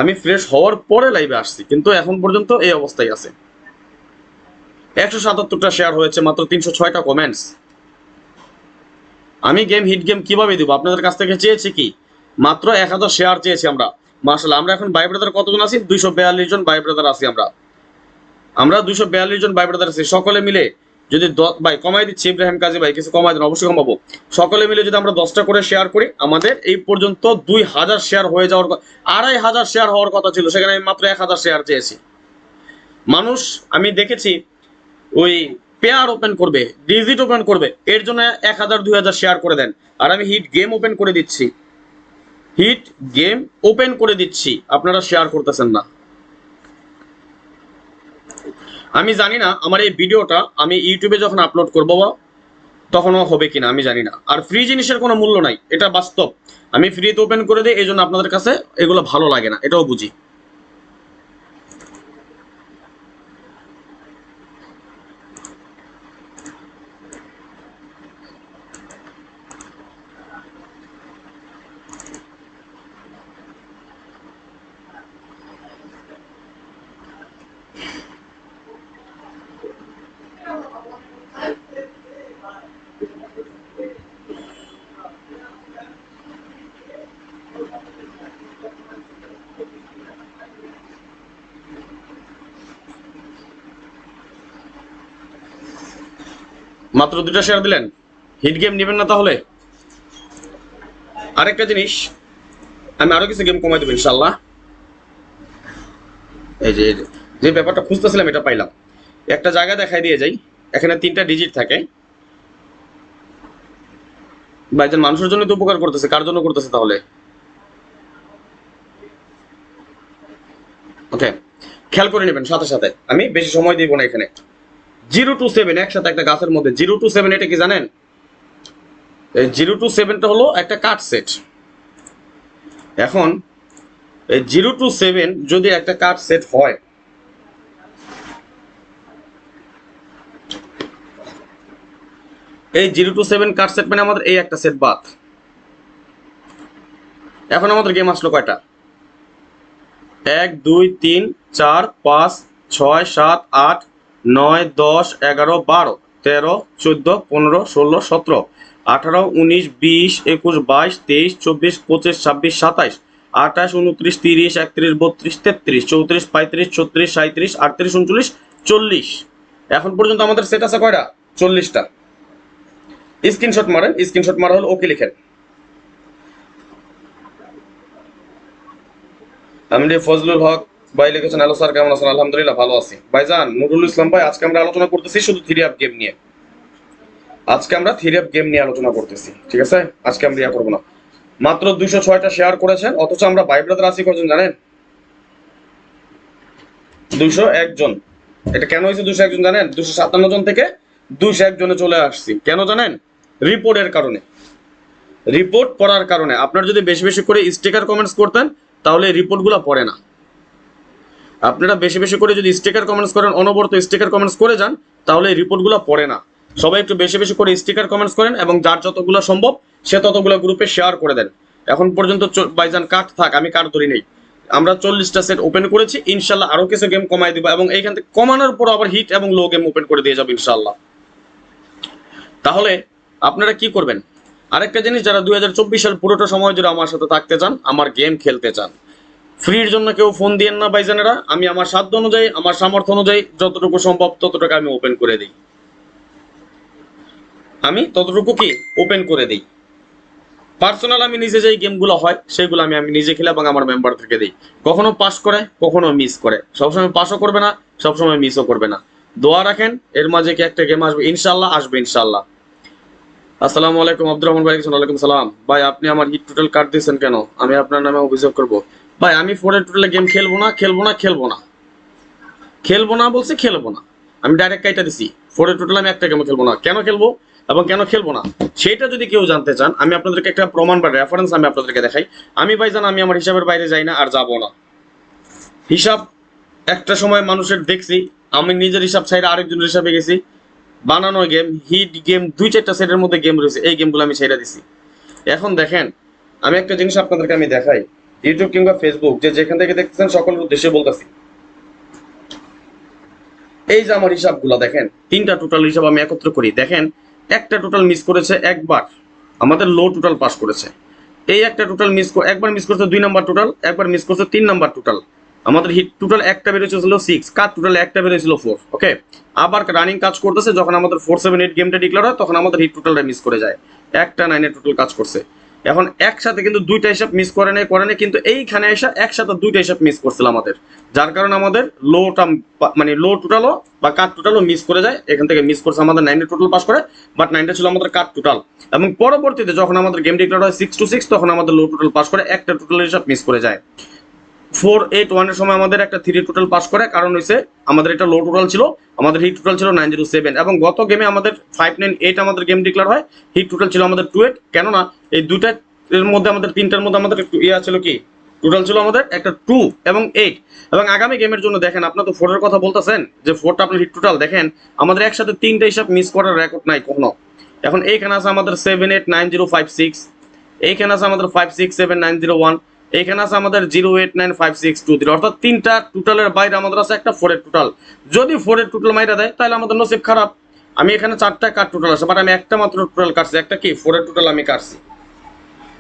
আমি ফ্রেশ হওয়ার পরে লাইভে আসছি, কিন্তু এখন পর্যন্ত এই অবস্থায় আছে। 177টা শেয়ার হয়েছে, মাত্র 306টা কমেন্টস। আমি গেম হিট গেম কিভাবে দিব? আপনাদের কাছ থেকে চেয়েছি কি মাত্র 1000 শেয়ার চেয়েছি আমরা। মাশাআল্লাহ, আমরা এখন ভাই ব্রাদার কতজন আছি? 242 জন ভাই ব্রাদার আছি আমরা 242 জন ভাই ব্রাদার আছি। সকলে মিলে যদি ভাই কমাই দিচ্ছি, ইব্রাহিম কাজী ভাই কিছু কমাই দেন, অবশ্যই কমাবো। সকলে মিলে যদি আমরা 10টা করে শেয়ার করি, আমাদের এই পর্যন্ত 2000 শেয়ার হয়ে যাওয়ার, 2500 শেয়ার হওয়ার কথা ছিল, সেখানে আমি মাত্র 1000 শেয়ার চেয়েছি। মানুষ আমি দেখেছি ওই পেয়ার ওপেন করবে, ডিজিট ওপেন করবে, এর জন্য 1000-2000 শেয়ার করে দেন। আর আমি হিট গেম ওপেন করে দিচ্ছি, আপনারা শেয়ার করতেছেন না। আমি জানি না আমার এই ভিডিওটা আমি ইউটিউবে যখন আপলোড করবো তখনও হবে কিনা আমি জানি না। আর ফ্রি জিনিসের কোনো মূল্য নাই, এটা বাস্তব। আমি ফ্রিতে ওপেন করে দিই, এই জন্য আপনাদের কাছে এগুলো ভালো লাগে না, এটাও বুঝি। মাত্র 2টা শেয়ার দিলেন, হিট গেম নেবেন না তাহলে? আরেকটা জিনিস, আমি আরো কিছু গেম কমাই দেবো ইনশাল্লাহ। এই যে যে ব্যাপারটা খুঁজতেছিলাম এটা পাইলাম। একটা জায়গা দেখাই দিয়ে যাই, এখানে 3টা ডিজিট থাকে। ভাইজান মানুষের জন্য তো উপকার করতেছে, কার জন্য করতেছে তাহলে? ওকে, খেয়াল করে নেবেন সাথে সাথে, আমি বেশি সময় দিব না। এখানে 027 একসাথে একটা গাছের মধ্যে 027, এটা কি জানেন? এই 027টা হলো একটা কার্ড সেট। এখন এই 027 যদি একটা কার্ড সেট হয়, এই 027 কার্ড সেট মানে আমাদের এই একটা সেট বাদ। এখন আমাদের গেম আসলো কয়টা? 1 2 3 4 5 6 7 8 9 10 11 12 13 14 15 16 17 18 19 20 21 22 23 24 25 26 27 28 29 30 31 32 33 34 35 36 37 38 39 40। এখন পর্যন্ত আমাদের সেট আছে কয়টা? 40টা। স্ক্রিনশট মারেন, স্ক্রিনশট মারা হলো ওকে লিখেন। আমি ফজলুল হক ভাই লিখেছেন, হ্যালো স্যার কেমন আছেন? আলহামদুলিল্লাহ ভালো আছি। ভাইজান নুরুল ইসলাম ভাই, আজকে আমরা আলোচনা করতেছি শুধু থ্রি আপ গেম নিয়ে। আজকে আমরা থ্রি আপ গেম নিয়ে আলোচনা করতেছি, ঠিক আছে? আজকে আমরা ইয়া করবো না। মাত্র 206টা শেয়ার করেছেন, অথচ আমরা ভাই ব্রাদার আছি কজন জানেন? 201 জন। এটা কেন হয়েছে 201 জন জানেন? 257 জন থেকে 201 জনে চলে আসছি। কেন জানেন? রিপোর্টের কারণে। রিপোর্ট পড়ার কারণে। আপনার যদি বেশি বেশি করে স্টিকার কমেন্টস করতেন তাহলে রিপোর্টগুলো পড়ে না। আপনারা বেশি বেশি করে যদি স্টিকার কমেন্টস করেন, অনবরত স্টিকার কমেন্টস করে যান, তাহলে এই রিপোর্টগুলো পড়ে না। সবাই একটু বেশি বেশি করে স্টিকার কমেন্টস করেন এবং যার যতগুলো সম্ভব সে ততগুলো গ্রুপে শেয়ার করে দেন। এখন পর্যন্ত ভাইজান কাট থাক, আমি কাট ধরি নেই। আমরা 40টা সেট ওপেন করেছি, ইনশাল্লাহ আরো কিছু গেম কমাই দিব এবং এইখান থেকে কমানোর পর আবার হিট এবং লো গেম ওপেন করে দিয়ে যাবো ইনশাল্লাহ। তাহলে আপনারা কি করবেন? আরেকটা জিনিস, যারা 2024 সাল পুরোটা সময় জুড়ে আমার সাথে থাকতে চান, আমার গেম খেলতে চান, ফ্রির জন্য কেউ ফোন দিয়েন না ভাইজানেরা। আমি আমার সাধ্য অনুযায়ী, আমার সামর্থ্য অনুযায়ী যতটুকু সম্ভব ততটুকু আমি ওপেন করে দিই। আমি ততটুকু কি ওপেন করে দিই। পার্সোনাল আমি নিজে যেই গেমগুলো হয় সেগুলো আমি নিজে খেলে এবং আমার মেম্বার থেকে দিই। কখনো পাস করে, কখনো মিস করে। সবসময় পাসও করবে না, সবসময় মিসও করবে না। দোয়া রাখেন, এর মাঝে কি একটা গেম আসবে ইনশাল্লাহ, আসবে ইনশাল্লাহ। আসসালামু আলাইকুম আব্দুর রহমান ভাই। ওয়ালাইকুম সালাম ভাই, আপনি আমার হিট টোটাল কার্ড দিয়েছেন কেন? আমি আপনার নামে অভিযোগ করব। ভাই আমি 4 টোটালে গেম খেলবো না, খেলবো না, খেলবো না, খেলবো না বলছি, খেলবো না। আমি ডাইরেক্ট কাইটা দিছি, 4 টোটাল আমি একটা গেম খেলবো না। কেন খেলবো এবং কেন খেলবো না সেটা যদি কেউ জানতে চান, আমি আপনাদেরকে একটা প্রমাণ বা রেফারেন্স আমি আপনাদেরকে দেখাই। আমি ভাইজান আমি আমার হিসাবের বাইরে যাই না আর যাবো না। হিসাব একটা সময় মানুষের দেখছি, আমি নিজের হিসাব ছাইরা আরেকজনের হিসাবে গেছি। বানানো গেম, হিট গেম, 2-4টা সেটের মধ্যে গেম রয়েছে, এই গেমগুলো আমি ছেড়ে দিছি। এখন দেখেন, আমি একটা জিনিস আপনাদেরকে আমি দেখাই, ইউটিউব কিংবা ফেসবুক যে যেখান থেকে দেখতেছেন সকলের উদ্দেশ্যে বলতেছি। এই যে আমার হিসাবগুলো দেখেন, 3টা টোটাল হিসাব আমি একত্র করি। দেখেন, একটা টোটাল মিস করেছে একবার, আমাদের লো টোটাল পাস করেছে। এই একটা টোটাল একবার মিস করছে 2 নাম্বার টোটাল, একবার মিস করছে 3 নাম্বার টোটাল। আমাদের হিট টোটাল একটা বেরিয়েছিল 6, কাট টোটাল একটা বেরিয়েছিল 4। ওকে, আবার রানিং কাজ করতেছে। যখন আমাদের 4-7-8 গেমটা ডিক্লেয়ার হয় তখন আমাদের হিট টোটালটা মিস করে যায়। একটা 9-এর টোটাল কাজ করছে। এখন একসাথে কিন্তু 2টা হিসাব মিস করে নেই, কিন্তু এইখানে এসে একসাথে 2টা হিসাব মিস করছিল আমাদের, যার কারণে আমাদের লোটা মানে লো টোটালও বা কাট টোটালও মিস করে যায়। এখান থেকে মিস করছে আমাদের 9-এর টোটাল পাস করে, বাট 9টা ছিল আমাদের কাট টোটাল। এবং পরবর্তীতে যখন আমাদের গেম ডিক্লেয়ার হয় 6-6, তখন আমাদের লো টোটাল পাস করে, একটা টোটাল হিসাব মিস করে যায়। 4-8-1 এর সময় আমাদের একটা 3 টোটাল পাস করে, কারণ হইছে আমাদের এটা লো টোটাল ছিল, আমাদের হিট টোটাল ছিল 907। এবং গত গেমে আমাদের 5-9-8 আমাদের গেম ডিক্লেয়ার হয়, হিট টোটাল ছিল আমাদের 2-8। কেননা এই দুইটা এর মধ্যে আমাদের 3টার মধ্যে আমাদের একটু ইয়া ছিল, কি টোটাল ছিল আমাদের একটা 2 এবং 8। এবং আগামী গেমের জন্য দেখেন, আপনারা তো 4 এর কথা বলতেছেন যে 4টা আপনার হিট টোটাল, দেখেন আমাদের একসাথে 3টা হিসাব মিস করার রেকর্ড নাই কখনো। এখন এইখানে আছে আমাদের 7-8-9-0-5-6, এইখানে আছে আমাদের 5-6-7-9-0-1, এইখানে আছে আমাদের 0-8-9-5-6-2-0, অর্থাৎ 3টা টোটালের বাইরে আমাদের আছে একটা 4-এর টোটাল। যদি 4-এর টোটাল মাইরা দেয় তাহলে আমাদের নসিব খারাপ। আমি এখানে 4টা কাট টোটাল আছে, বাট আমি একটা মাত্র টোটাল কাটছি, একটা কি 4-এর টোটাল আমি কাটছি।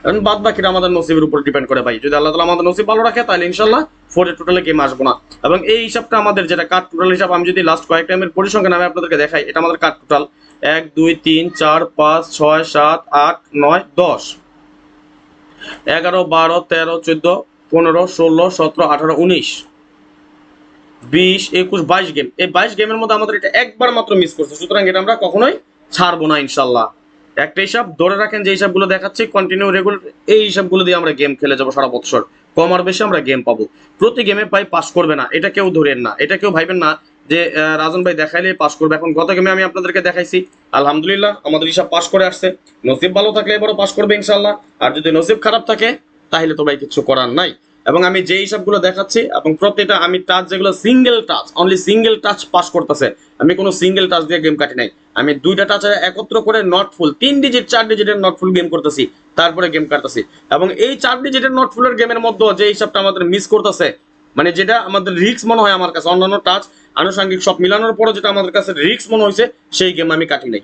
এখন বাদ বাকিটা আমাদের নসিবের উপর ডিপেন্ড করে ভাই। যদি আল্লাহ তাআলা আমাদের নসিব ভালো রাখে তাহলে ইনশাল্লাহ 4-এর টোটালে গেম আসবো না। এবং এই হিসাবটা আমাদের যেটা কাট টোটাল হিসাব, আমি যদি লাস্ট কয়েক টাইমের পরিসংখ্যান আমি আপনাদেরকে দেখাই, এটা আমাদের কাট টোটাল 1 2 3 4 5 6 7 8 9 10 11 12 13 14 15 16 17 18 19 20 21 22 গেম। এই 22 গেমের মধ্যে আমাদের এটা একবার মাত্র মিস করছে, সুতরাং এটা আমরা কখনোই ছাড়বো না ইনশাল্লাহ। একটা হিসাব ধরে রাখেন, যে হিসাবগুলো দেখাচ্ছি কন্টিনিউ রেগুলার, এই হিসাবগুলো দিয়ে আমরা গেম খেলে যাবো সারা বছর। কম আর বেশি আমরা গেম পাবো। প্রতি গেমে পাই পাস করবে না, এটা কেউ ধরেন না, এটা কেউ ভাইবেন না যে রাজন ভাই দেখাইলে পাস করবে। এখন গত গেমে আমি আপনাদেরকে দেখাইছি, আলহামদুলিল্লাহ আমাদের হিসাব পাস করে আসছে। নসিব ভালো থাকলে এবারও পাস করবে ইনশাল্লাহ, আর যদি নসিব খারাপ থাকে তাহলে তো ভাই কিছু করার নাই। এবং আমি যে হিসাবগুলো দেখাচ্ছি এবং প্রত্যেকটা আমি টাচ যেগুলো single touch, only single touch pass করতেছে, আমি কোনো সিঙ্গেল টাচ দিয়ে গেম কাটি নাই। আমি 2টা টাচ একত্র করে নট ফুল 3 ডিজিট 4 ডিজিটের নট ফুল গেম করতেছি, তারপরে গেম কাটতেছি। এবং এই 4 ডিজিটের নট ফুলের গেমের মধ্যে যে হিসাবটা আমাদের মিস করতেছে, মানে যেটা আমাদের রিস্ক মনে হয় আমার কাছে, অন্যান্য টাচ আনুষঙ্গিক সব মিলানোর পরে যেটা আমাদের কাছে রিস্ক মনে হয়েছে সেই গেম আমি কাটি নাই,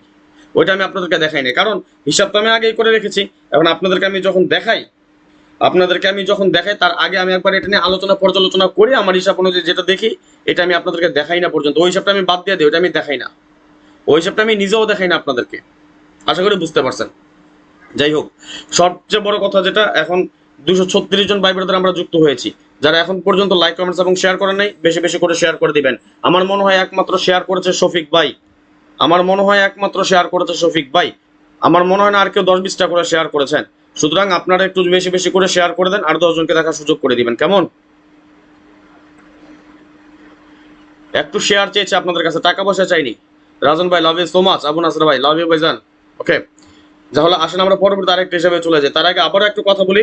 ওইটা আমি আপনাদেরকে দেখাই নাই, কারণ হিসাব তো আমি আগেই করে রেখেছি। এখন আপনাদেরকে আমি যখন দেখাই তার আগে আমি একবার এটা নিয়ে আলোচনা পর্যালোচনা করি, আমার হিসাব অনুযায়ী যেটা দেখি এটা আমি আপনাদেরকে দেখাই না পর্যন্ত, ওই হিসাবটা আমি বাদ দিয়ে দিই, ওইটা আমি দেখাই না, ওই হিসাবটা আমি নিজেও দেখাই না আপনাদেরকে। আশা করি বুঝতে পারছেন। যাই হোক, সবচেয়ে বড় কথা যেটা, এখন 236 জন ভাই ব্রাদার আমরা যুক্ত হয়েছি, যারা এখন পর্যন্ত লাইক কমেন্টস এবং শেয়ার করেন নাই, বেশি বেশি করে শেয়ার করে দিবেন। আমার মনে হয় একমাত্র শেয়ার করেছে শফিক ভাই, আমার মনে হয় একমাত্র শেয়ার করেছে শফিক ভাই, আমার মনে হয় না আর কেউ 10-20টা করে শেয়ার করেছেন। সুতরাং আপনারা একটু বেশি বেশি করে শেয়ার করে দেন, আর 10 জনকে দেখার সুযোগ করে দিবেন, কেমন? একটু শেয়ার চেয়েছে আপনাদের কাছে, টাকা পয়সা চাইনি। রাজন ভাই love you so much, Abu Nasr ভাই লাভ ইউ ভাইজান। ওকে, তাহলে আসেন আমরা পরবর্তী আরেকটা হিসাবে চলে যাই। তার আগে আবারও একটু কথা বলি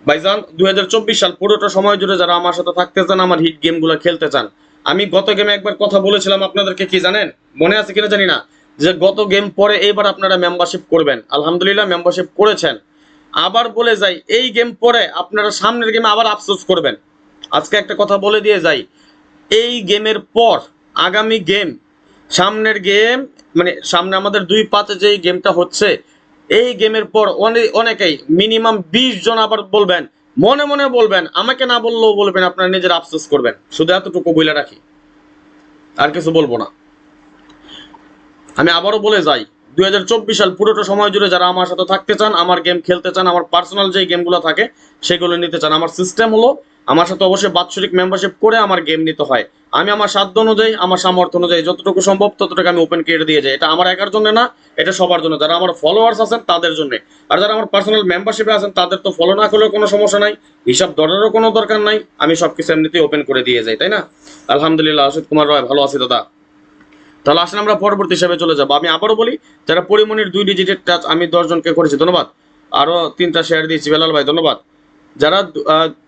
ভাইজান, 2024 সাল পুরোটা সময় জুড়ে যারা আমার সাথে থাকতে চান, আমার হিট গেমগুলো খেলতে চান, আমি গত গেমে একবার কথা বলেছিলাম আপনাদেরকে, কি জানেন, মনে আছে কিনা জানি না, যে গত গেম পরে এইবার আপনারা মেম্বারশিপ করবেন। আলহামদুলিল্লাহ মেম্বারশিপ করেছেন। আবার বলে যাই, এই গেম পরে আপনারা সামনের গেমে আবার আফসোস করবেন। আজকে একটা কথা বলে দিয়ে যাই, এই গেমের পর আগামী গেম, সামনের গেম, মানে সামনে আমাদের 2-5 যে গেমটা হচ্ছে, এই গেমের পর অনেকেই মিনিমাম 20 জন আবার বলবেন, মনে মনে বলবেন, আমাকে না বললেও বলবেন, আপনারা নিজের আফসোস করবেন। শুধু এতটুকু বলে রাখি, আর কিছু বলবো না। আমি আবারও বলে যাই, 2024 সাল পুরোটা সময় জুড়ে যারা আমার সাথে থাকতে চান, আমার গেম খেলতে চান, আমার পার্সোনাল যে গেমগুলো থাকে সেগুলো নিতে চান, আমার সিস্টেম হলো আমার সাথে অবশ্যই বাৎসরিক মেম্বারশিপ করে আমার গেম নিতে হয়। আমি আমার সাধ্য অনুযায়ী, আমার সামর্থ্য অনুযায়ী যতটুকু সম্ভব ততটুকু আমি ওপেন কেটে দিয়ে যাই। এটা আমার একার জন্য না, এটা সবার জন্য, যারা আমার ফলোয়ার্স আছেন তাদের জন্য। আর যারা আমার পার্সোনাল মেম্বারশিপে আছেন তাদের তো ফলো না করলেও কোনো সমস্যা নাই, হিসাব ধরারও কোনো দরকার নাই, আমি সবকিছু এমনিতেই ওপেন করে দিয়ে যাই, তাই না? আলহামদুলিল্লাহ, অসিত কুমার রয় ভালো আছি দাদা। তাহলে আসলে আমরা পরবর্তী হিসাবে চলে যাবো। আমি আবারও বলি, যারা পরিমণির 2 ডিজিটের টাচ আমি 10 জনকে করেছি, ধন্যবাদ। আরো 3টা শেয়ার দিয়েছি, বেলাল ভাই ধন্যবাদ। যারা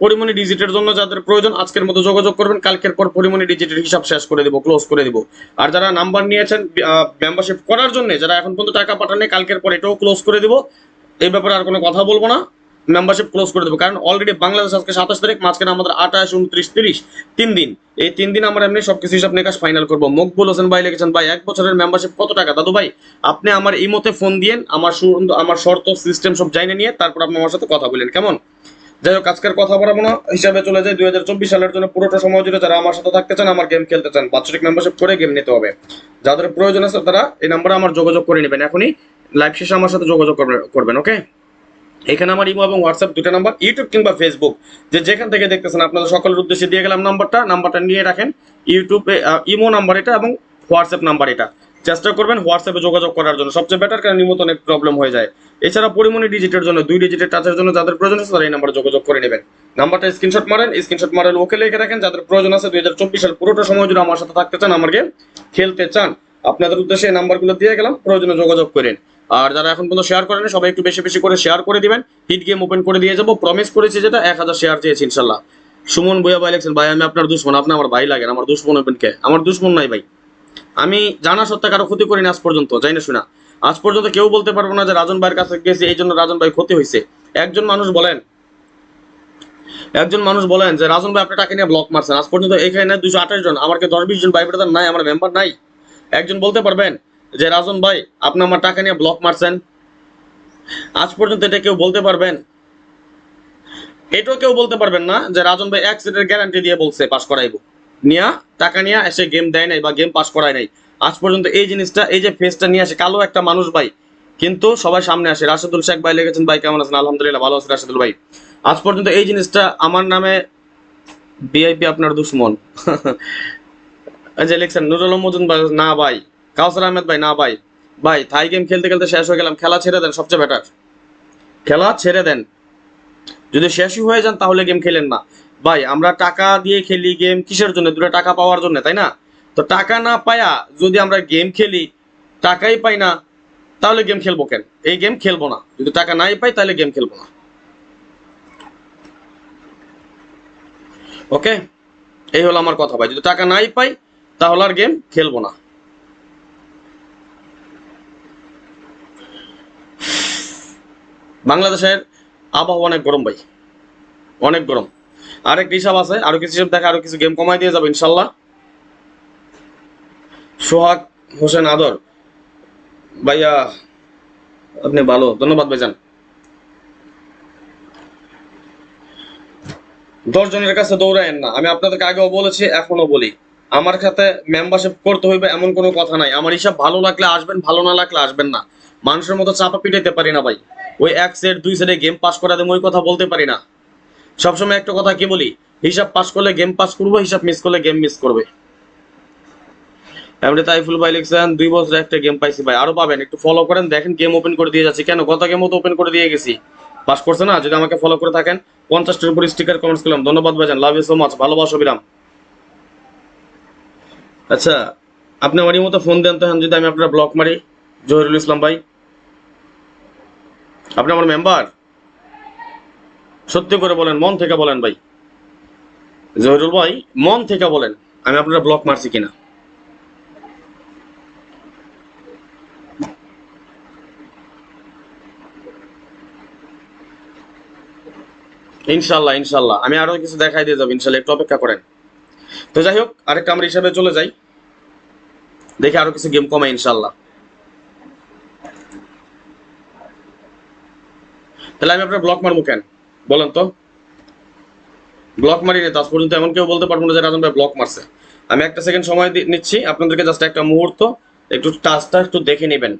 পরিমণি ডিজিটের জন্য যাদের প্রয়োজন আজকের মতো যোগাযোগ করবেন, কালকের পর পরিমণি ডিজিটের হিসাব শেষ করে দিব, ক্লোজ করে দিব। আর যারা নাম্বার নিয়েছেন মেম্বারশিপ করার জন্য, যারা এখন পর্যন্ত টাকা পাঠাননি, কালকের পর এটাও ক্লোজ করে দিব। এই ব্যাপারে আর কোনো কথা বলবো না, মেম্বারশিপ ক্লোজ করে দেবো। কারণ অলরেডি বাংলাদেশ আজকে 27 তারিখ, মাঝখানে আমাদের 28, 29, 30 3 দিন, এই 3 দিন আমরা এমনি সবকিছু হিসাব নিকাশ ফাইনাল করবো। মকবুল হোসেন ভাই লিখেছেন, ভাই 1 বছরের মেম্বারশিপ কত টাকা? দাদু ভাই আপনি আমার ইমোতে ফোন দিয়েন, আমার শর্ত সিস্টেম সব জানিয়ে নিয়ে তারপর আপনি আমার সাথে কথা বলেন, কেমন? যাই হোক, আজকের কথা বাড়াবো না, হিসাবে চলে যায়। 2024 সালের জন্য পুরোটা সময় জুড়ে যারা আমার সাথে থাকতে চান, আমার গেম খেলতে চান, বাৎসরিক মেম্বারশিপ করে গেম নিতে হবে। যাদের প্রয়োজন আছে তারা এই নাম্বারে আমার যোগাযোগ করে নেবেন, এখনই লাইভ শেষে আমার সাথে যোগাযোগ করবেন। ওকে, এখানে আমার ইমো এবং হোয়াটসঅ্যাপ দুটো নাম্বার, ইউটিউব কিংবা ফেসবুক যেখান থেকে দেখতেছেন আপনাদের সকলের উদ্দেশ্যে দিয়ে গেলাম নাম্বারটা নিয়ে রাখেন। ইউটিউবে ইমো নাম্বার এটা এবং হোয়াটসঅ্যাপ নাম্বার এটা, চেষ্টা করবেন হোয়াটসঅ্যাপে যোগাযোগ করার জন্য, সবচেয়ে বেটার, কারণ ইমোতে অনেক প্রবলেম হয়ে যায়। এছাড়া পরিমণি ডিজিটের জন্য 2 ডিজিটের টাচের জন্য যাদের প্রয়োজন আছে তারা এই নাম্বারে যোগাযোগ করে নেবেন। নাম্বারটা স্ক্রিনশট মারেন, ওকে লিখে রাখেন। যাদের প্রয়োজন আছে 2024 সাল পুরোটা সময় জুড়ে আমার সাথে থাকতে চান, আমার গেম খেলতে চান, আপনাদের উদ্দেশ্যে এই নাম্বারগুলো দিয়ে গেলাম, প্রয়োজনে যোগাযোগ করেন। আর যারা এখন পর্যন্ত শেয়ার করেন সবাই একটু বেশি বেশি করে শেয়ার করে দিবেন, হিট গেম ওপেন করে দিয়ে যাবো, প্রমিস করেছি, যেটা 1000 শেয়ার চেয়েছি ইনশাল্লাহ। সুমন ভুইয়া ভাই লিখছেন, ভাই আমি আপনার দুশ্মন, আপনি আমার ভাই লাগেন, আমার দুশ্মন হবেন কে? আমার দুশ্মন নাই ভাই, আমি জানা সত্ত্বে কারো ক্ষতি করিনি আজ পর্যন্ত, যাই না শোনা। আজ পর্যন্ত কেউ বলতে পারবো না যে রাজন ভাইয়ের কাছে গেছি এই জন্য রাজন ভাই ক্ষতি হয়েছে। একজন মানুষ বলেন যে রাজন ভাই আপনি টাকা নিয়ে ব্লক মারছেন, আজ পর্যন্ত এখানে 228 জন, আমার 10-20 জন ভাই ব্রাদার নাই, আমার মেম্বার নাই। একজন বলতে পারবেন যে রাজন ভাই আপনি আমার টাকা নিয়ে ব্লক মারছেন? আজ পর্যন্ত এটা কেউ বলতে পারবেন? এটাও কেউ বলতে পারবেন না যে রাজন ভাই 1 সেটের গ্যারান্টি দিয়ে বলছে পাস করাইবো, নিয়া টাকা নিয়ে এসে গেম দেয় নাই বা গেম পাস করায় নাই। আজ পর্যন্ত এই জিনিসটা, এই যে ফেসটা নিয়ে আসে কালো একটা মানুষ ভাই, কিন্তু সবাই সামনে আসে। রাশেদুল শেখ ভাই লিখেছেন, ভাই কেমন আছেন? আলহামদুলিল্লাহ ভালো আছি রাশেদুল ভাই। আজ পর্যন্ত এই জিনিসটা আমার নামে ভিআইপি আপনার দুশ্মন যে লিখছেন নুরুল মজুমদার, না ভাই। কাউসার আহমেদ ভাই, না ভাই। ভাই থাই গেম খেলতে খেলতে শেষ হয়ে গেলাম, খেলা ছেড়ে দেন, সবচেয়ে বেটার, খেলা ছেড়ে দেন। যদি শেষই হয়ে যান তাহলে গেম খেলেন না ভাই। আমরা টাকা দিয়ে খেলি গেম কিসের জন্য? দুটো টাকা পাওয়ার জন্য, তাই না? তো টাকা না পায়া যদি আমরা গেম খেলি, টাকাই পাই না, তাহলে গেম খেলবো কেন? এই গেম খেলবো না, যদি টাকা নাই পাই তাহলে গেম খেলবো না। ওকে, এই হলো আমার কথা ভাই, যদি টাকা নাই পাই তাহলে আর গেম খেলবো না। বাংলাদেশের আবহাওয়া অনেক গরম ভাই, অনেক গরম। আরেক হিসাব আছে, আরো কিছু হিসাব দেখে আরো কিছু গেম কমাই দিয়ে যাবে ইনশাল্লাহ। সোহাগ হোসেন আদর ভাইয়া, আপনি ভালো, ধন্যবাদ ভাইজান। 10 জনের কাছে দৌড়ায়েন না, আমি আপনাদেরকে আগেও বলেছি এখনো বলি, আমার খাতে মেম্বারশিপ করতে হইবে এমন কোনো কথা নাই। আমার হিসাব ভালো লাগলে আসবেন, ভালো না লাগলে আসবেন না। মানুষের মতো চাপা পিটাইতে পারি না ভাই, ওই এক সেট দুই সেটে গেম পাস করা দেবো ওই কথা বলতে পারি না। সবসময় একটা কথা কি বলি, হিসাব পাস করলে গেম পাস করবো, হিসাব মিস করলে গেম মিস করবে। এমনি তাইফুল ভাই লিখছেন 2 বছর একটা গেম পাইছি ভাই, আরো পাবেন, একটু ফলো করেন, দেখেন গেম ওপেন করে দিয়ে যাচ্ছি। কেন, গত গেমও তো ওপেন করে দিয়ে গেছি, পাস করছে না? যদি আমাকে ফলো করে থাকেন, 50টার উপর স্টিকার কমেন্টস করলাম, ধন্যবাদ ভাইজান, লাভ ইউ সো মাচ, ভালোবাসো বিরাম। আচ্ছা, আপনি আমার মতো ফোন দেন তো যদি আমি আপনার ব্লক মারি। জহিরুল ইসলাম ভাই, আপনি আমার মেম্বার? সত্যি করে বলেন, মন থেকে বলেন ভাই। জহিরুল ভাই, মন থেকে বলেন আমি আপনারা ব্লক মারছি কিনা। ইনশাল্লাহ ইনশাল্লাহ আমি আরো কিছু দেখাই দিয়ে যাবো ইনশাল্লাহ, একটু অপেক্ষা করেন। তো যাই হোক, আরেকটা আমার হিসাবে চলে যাই, দেখি আরো কিছু গেম কমাই ইনশাল্লাহ। তাহলে আমি আপনার ব্লক মারবো কেন বলেন তো? ব্লক মারি না, আজ পর্যন্ত এমন কেউ বলতে পারবো না যে রাজন ভাই ব্লক মারছে। আমি একটা সেকেন্ড সময় নিচ্ছি আপনাদেরকে, জাস্ট একটা মুহূর্ত, একটু টাচটা একটু দেখে নেবেন।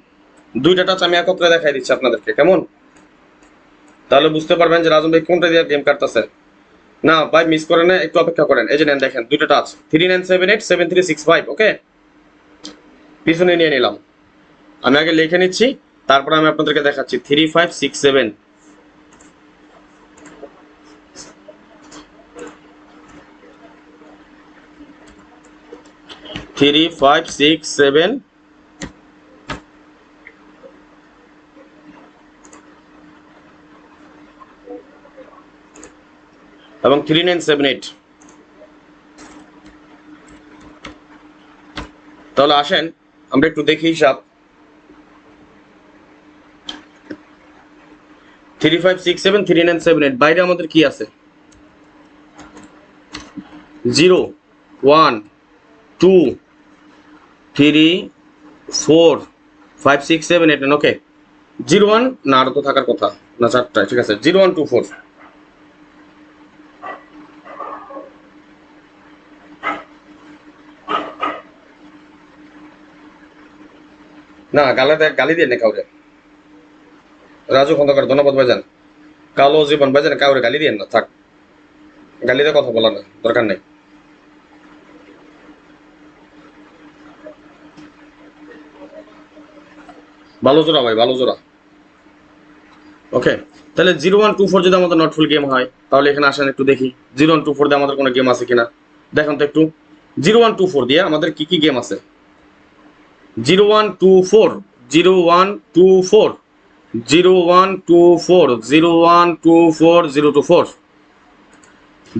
2টা টাচ আমি একত্রে দেখাই দিচ্ছি আপনাদেরকে, কেমন? তাহলে বুঝতে পারবেন যে রাজন ভাই কোনটা দিয়ে গেম কাটতেছে। না ভাই মিস করেন না, একটু অপেক্ষা করেন। এই যে নেন, দেখেন 2টা টাচ, 39787365। ওকে, পিছনে নিয়ে নিলাম। আমি আগে লিখে নিচ্ছি, তারপর আমি আপনাদেরকে দেখাচ্ছি। 3567, 3567, এবং 3978। তাহলে আসেন আমরা একটু দেখি হিসাব। 3567, 3978, বাইরে আমাদের কি আছে? 0 1 2 3 4 5 6 7 8 9। ওকে, 01 না, আরো তো থাকার কথা না, 4টা, ঠিক আছে। 0124, না গালাতে গালি দিয়ে নে কাউরে। রাজু খন্দকার, ধন্যবাদ ভাইজান। কালো জীবন ভাইজান, কাউরে গালি দিয়ে না, থাক, গালিতে কথা বলা না, দরকার নেই। ভালো জোড়া ভাই, ভালো জোড়া। ওকে, তাহলে 0124 যদি আমাদের নট ফুল গেম হয়, তাহলে এখানে আসেন একটু দেখি 0124 দিয়ে আমাদের কোনো গেম আছে কিনা। দেখুন তো একটু 0124 দিয়ে আমাদের কি কি গেম আছে। 0124, 0124, 0124, 0124, 024,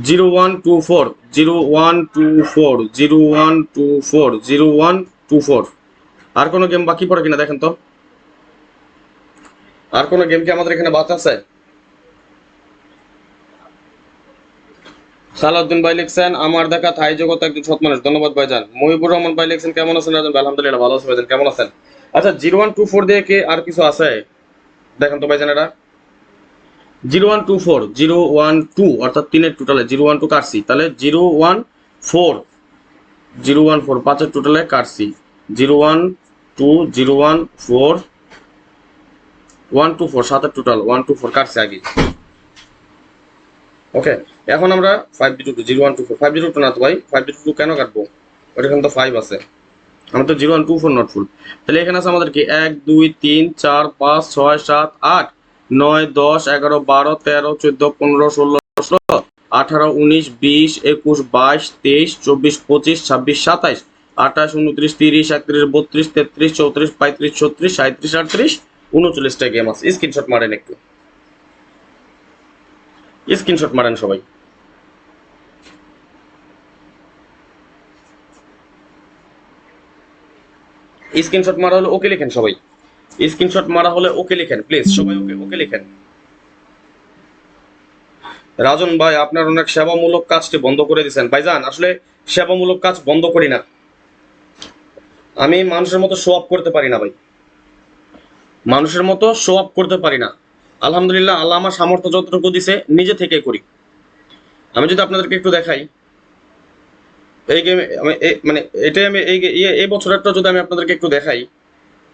0124, 0124, 0124, 0124। আর কোনো গেম বাকি পড়ে কিনা দেখেন তো, আর কোনো গেম কি আমাদের এখানে বাদ আছে? সালাউদ্দিন ভাই লিখছেন আমার দেখা থাই জগৎ একজন সৎ মানুষ, ধন্যবাদ ভাইজান। মহিবুর রহমান ভাই লিখছেন কেমন আছেন রাজন ভাই? আলহামদুলিল্লাহ ভালো আছি ভাইজান, কেমন আছেন? আচ্ছা, 0124 দিয়ে কি আর কিছু আছে দেখেন তো ভাইজান। এটা 0124, 012, অর্থাৎ 3-এর টোটালে 012 কাটছি, তাহলে 014, 014 5-এর টোটালে কাটছি, 012, 014, 124 7-এর টোটাল 124 কাটছে আগে। ওকে, এখন আমরা 502, 0124, 502 না তো ভাই, 502 কেন কাটবো? ওটা এখানে তো 5 আছে, আমরা তো 0124 নট ফুল। তাহলে এখানে আছে আমাদের কি 1 2 3 4 5 6 7 8 9 10 11 12 13 14 15 16 17 18 19 20 21 22 23 24 25 26 27 28 29 30 31 32 33 34 35 36 37 38 39টা গেম আছে। স্ক্রিনশট মারেন একটু, স্ক্রিনশট মারেন সবাই। স্ক্রিনশট মারা হলে ওকে লিখেন সবাই, স্ক্রিনশট মারা হলে ওকে লিখেন প্লিজ সবাই, ওকে ওকে লিখেন। রাজন ভাই আপনার অনেক সেবামূলক কাজটি বন্ধ করে দিয়েছেন ভাইজান। আসলে সেবামূলক কাজ বন্ধ করি না, আমি মানুষের মতো শো অফ করতে পারি না ভাই, মানুষের মতো শো অফ করতে পারি না। আলহামদুলিল্লাহ, আল্লাহ আমার সামর্থ্য যতটুকু দিছে নিজে থেকে করি। আমি যদি আপনাদেরকে একটু দেখাই এই গেমে মানে এটাই আমি এই বছরেরটা যদি আমি আপনাদেরকে একটু দেখাই,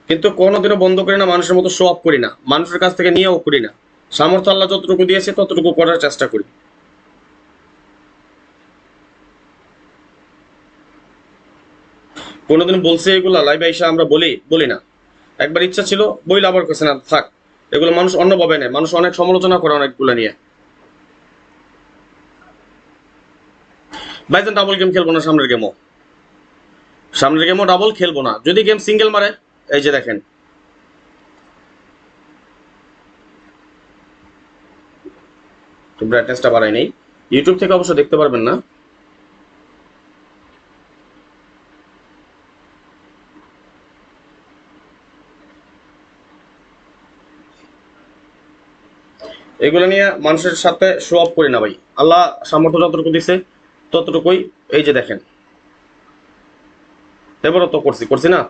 কিন্তু কোনোদিনও বন্ধ করি না, মানুষের মতো শো অফ করি না, মানুষের কাছ থেকে নিয়েও করি না। সামর্থ্য আল্লাহ যতটুকু দিয়েছে ততটুকু করার চেষ্টা করি। কোনোদিন বলছে এগুলা লাইভে এসে আমরা বলি না। একবার ইচ্ছা ছিল বইলে আবার কেছে না থাক, এগুলো মানুষ অন্যভাবে নেয়, মানুষ অনেক সমালোচনা করে অনেকগুলো নিয়ে। ভাইজান ডাবল গেম খেলবো না, সামনের গেমও ডাবল খেলবো না। যদি গেম সিঙ্গেল মারে, এই যে দেখেন ব্রাইটনেসটা বাড়াই নেই, ইউটিউব থেকে অবশ্য দেখতে পারবেন না। এগুলো নিয়ে মানুষের সাথে শো অফ করি না ভাই, আল্লাহ সামর্থ্য যতটুকু দিছে ততটুকুই। এই যে দেখেন এবারও তো করছি না,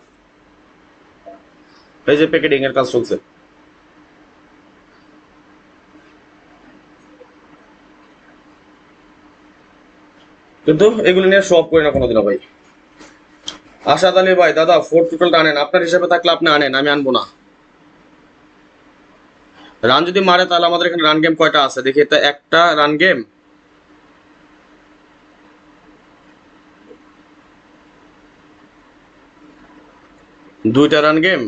এই যে প্যাকেটিং এর কাজ চলছে। কিন্তু এগুলো নিয়ে শো অফ করি না কোনোদিনও ভাই। আশাদ আলী ভাই, দাদা ফোর টোটালটা আনেন, আপনার হিসাবে থাকলে আপনি আনেন, আমি আনবো না। রান যদি মারে তাহলে আমাদের এখানে রান গেম কয়টা আছে দেখি, এটা একটা রান গেম, দুইটা রান গেম,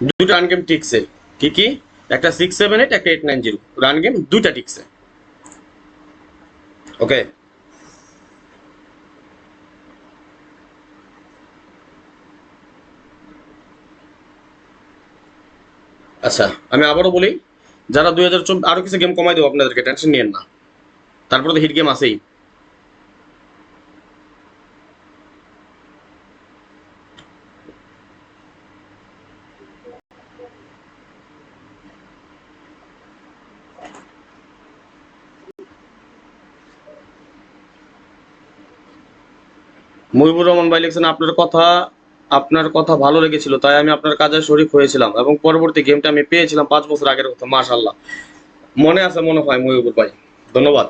দুইটা রান গেম টিকছে। কি কি? একটা 678, একটা 890 রান গেম, দুইটা টিকছে। ওকে, আচ্ছা আমি আবারও বলি, যারা 2024 আরো কিছু গেম কমাই দেবো আপনাদেরকে, টেনশন নিয়েন না। তারপরে তো হিট গেম আছেই। মুহিবুর রহমান ভাই লিখছেন, আপনার কথা ভালো লেগেছিল তাই আমি আপনার কাজে শরিক হয়েছিলাম এবং পরবর্তী গেমটা আমি পেয়েছিলাম 5 বছর আগের কথা। মাশাআল্লাহ, মনে আছে মনে হয় মুহিবুর ভাই, ধন্যবাদ।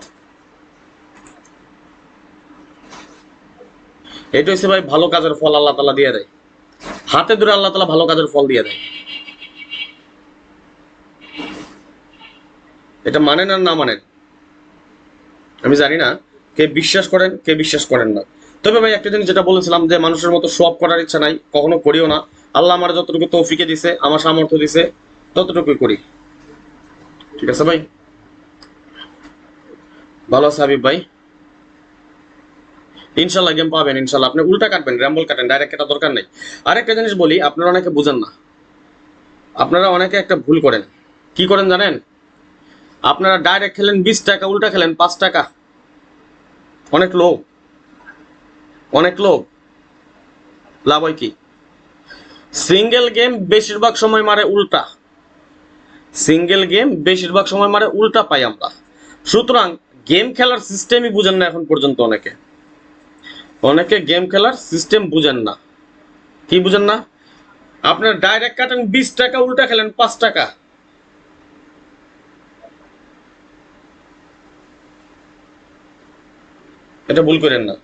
এটা হচ্ছে ভাই ভালো কাজের ফল আল্লাহ তালা দিয়ে দেয়, হাতে ধরে আল্লাহ তালা ভালো কাজের ফল দিয়ে দেয়। এটা মানেন আর না মানেন আমি জানি না, কে বিশ্বাস করেন কে বিশ্বাস করেন না। তবে ভাই একটা জিনিস যেটা বলেছিলাম, যে মানুষের মতো সব করার ইচ্ছা নাই, কখনো করিও না। আল্লাহ আমার যতটুকু তৌফিকে দিছে, আমার সামর্থ্য দিছে, ততটুকুই করি। ঠিক আছে ভাই, ভালো আছে হাবিব ভাই। ইনশাল্লাহ গেম পাবেন, ইনশাল্লাহ। আপনি উল্টা কাটবেন, র্যাম্বল কাটেন, ডাইরেক্ট কাটা দরকার নেই। আরেকটা জিনিস বলি, আপনারা অনেকে বুঝেন না, আপনারা অনেকে একটা ভুল করেন। কি করেন জানেন? আপনারা ডাইরেক্ট খেলেন 20 টাকা, উল্টা খেলেন 5 টাকা। অনেক লোক, অনেক লোক লাভ হয় কি? সিঙ্গেল গেম বেশিরভাগ সময় মারে উল্টা, সিঙ্গেল গেম বেশিরভাগ সময় মারে উল্টা পাই আমরা। সুতরাং গেম খেলার সিস্টেমই বুঝেন না এখন পর্যন্ত। অনেকে গেম খেলার সিস্টেম বুঝেন না। কি বুঝেন না? আপনার ডাইরেক্ট কাটেন 20 টাকা, উল্টা খেলেন 5 টাকা। এটা ভুল করেন না,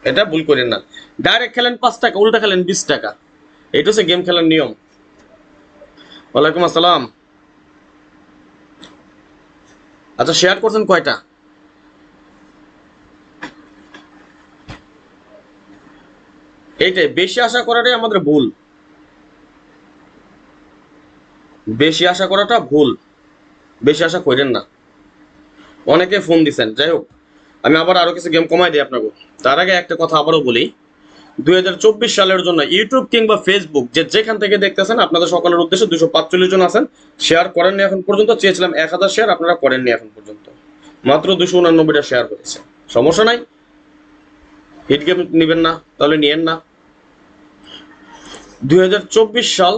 এটা ভুল করেন না। ডাইরেক্ট খেলেন 5 টাকা, উল্টা খেলেন 20 টাকা। এটা হচ্ছে গেম খেলার নিয়ম। ওয়ালাইকুম আসসালাম। আচ্ছা শেয়ার করছেন কয়টা? এইটাই বেশি আশা করাটাই আমাদের ভুল, বেশি আশা করাটা ভুল, বেশি আশা করেন না। অনেকে ফোন দিচ্ছেন, যাই হোক আমি আবার আরো কিছু গেম কমাই দিই আপনাকে। তার আগে একটা কথা আবারও বলি, 2024 সালের জন্য ইউটিউব কিংবা ফেসবুক যেখান থেকে দেখতেছেন, আপনাদের সকলের উদ্দেশ্যে 245 জন আছেন, শেয়ার করেননি এখন পর্যন্ত। চেয়েছিলাম 1000 শেয়ার, আপনারা করেননি এখন পর্যন্ত, মাত্র 289টা শেয়ার হয়েছে। সমস্যা নাই, হিট গেম নিবেন না তাহলে নিয়েন না। 2024 সাল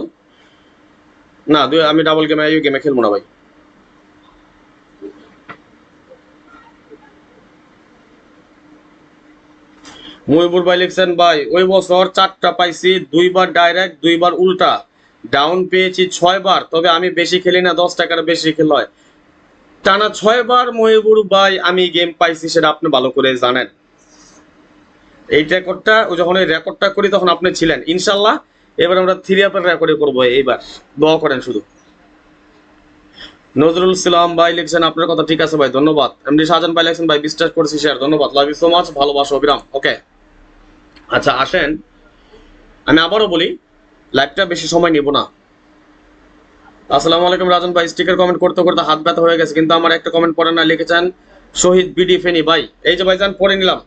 না, আমি ডাবল গেমে গেমে খেলবো না ভাই। মহিবুর ভাই লিখছেন ভাই ওই বছর 4টা পাইছি, 2বার ডাইরেক্ট 2বার উল্টা, ডাউন পেয়েছি 6বার, তবে আমি বেশি খেলি না, 10 টাকার বেশি খেল হয়। টানা 6বার মহিবুর ভাই আমি গেম পাইছি, সেটা আপনি ভালো করে জানেন। এই রেকর্ডটা যখন এই রেকর্ডটা করি তখন আপনি ছিলেন ইনশাল্লাহ। এবার আমরা 3 আপের রেকর্ডে করবো, এইবার দোয়া করেন শুধু। নজরুল ইসলাম ভাই লিখছেন আপনার কথা ঠিক আছে ভাই, ধন্যবাদ। এমডি শাহজাহান ভাই লিখছেন ভাই 20টা করেছি শেয়ার, ধন্যবাদ, লাভ ইউ সো মাচ, ভালোবাসা অবিরাম। ওকে, আচ্ছা আসেন, আমি আবারও বলি লাইভটা বেশি সময় নিব না। আসসালামু আলাইকুম রাজন ভাই, স্টিকার কমেন্ট করতে করতে হাত ব্যথা হয়ে গেছে, কিন্তু আমার একটা কমেন্ট পড়েন না, লিখেছেন শহীদ বিডি ফেনি ভাই। এই যে ভাইজান পড়ে নিলাম।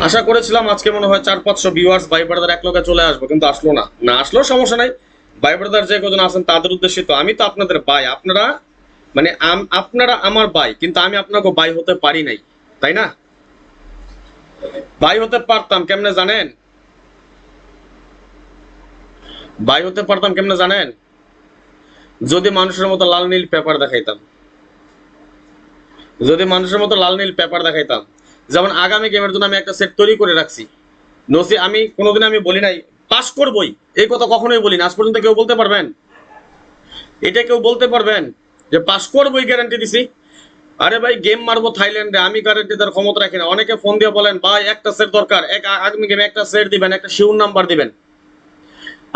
আশা করেছিলাম আজকে মনে হয় 400-500 ভিউয়ার্স ভাই ব্রাদার এক লগে চলে আসবো, কিন্তু আসলো না। না আসলেও সমস্যা নাই, ভাই ব্রাদার যে কজন আছেন তাদের উদ্দেশ্যে তো। আমি তো আপনাদের ভাই, আপনারা মানে আপনারা আমার ভাই, কিন্তু আমি আপনাকে ভাই হতে পারি নাই, তাই না? ভাই হতে পারতাম কেমনে জানেন? ভাই হতে পারতাম কেমনে জানেন? যদি মানুষের মতো লাল নীল পেপার দেখাইতাম, যদি মানুষের মতো লাল নীল পেপার দেখাইতাম। যেমন আগামী গেমের জন্য আমি একটা সেট তৈরি করে রাখছি। নসি আমি কোনোদিন আমি বলি নাই পাস করবই, এই কথা কখনোই বলি না। আজ পর্যন্ত কেউ বলতে পারবেন? এটা কেউ বলতে পারবেন যে পাস করবই গ্যারান্টি দিছি? আরে ভাই গেম মারবো থাইল্যান্ডে, আমি গ্যারান্টি দেওয়ার ক্ষমতা রাখি না। অনেকে ফোন দিয়ে বলেন ভাই একটা সেট দরকার, আগামী গেমে একটা সেট দিবেন, একটা শিউর নাম্বার দিবেন।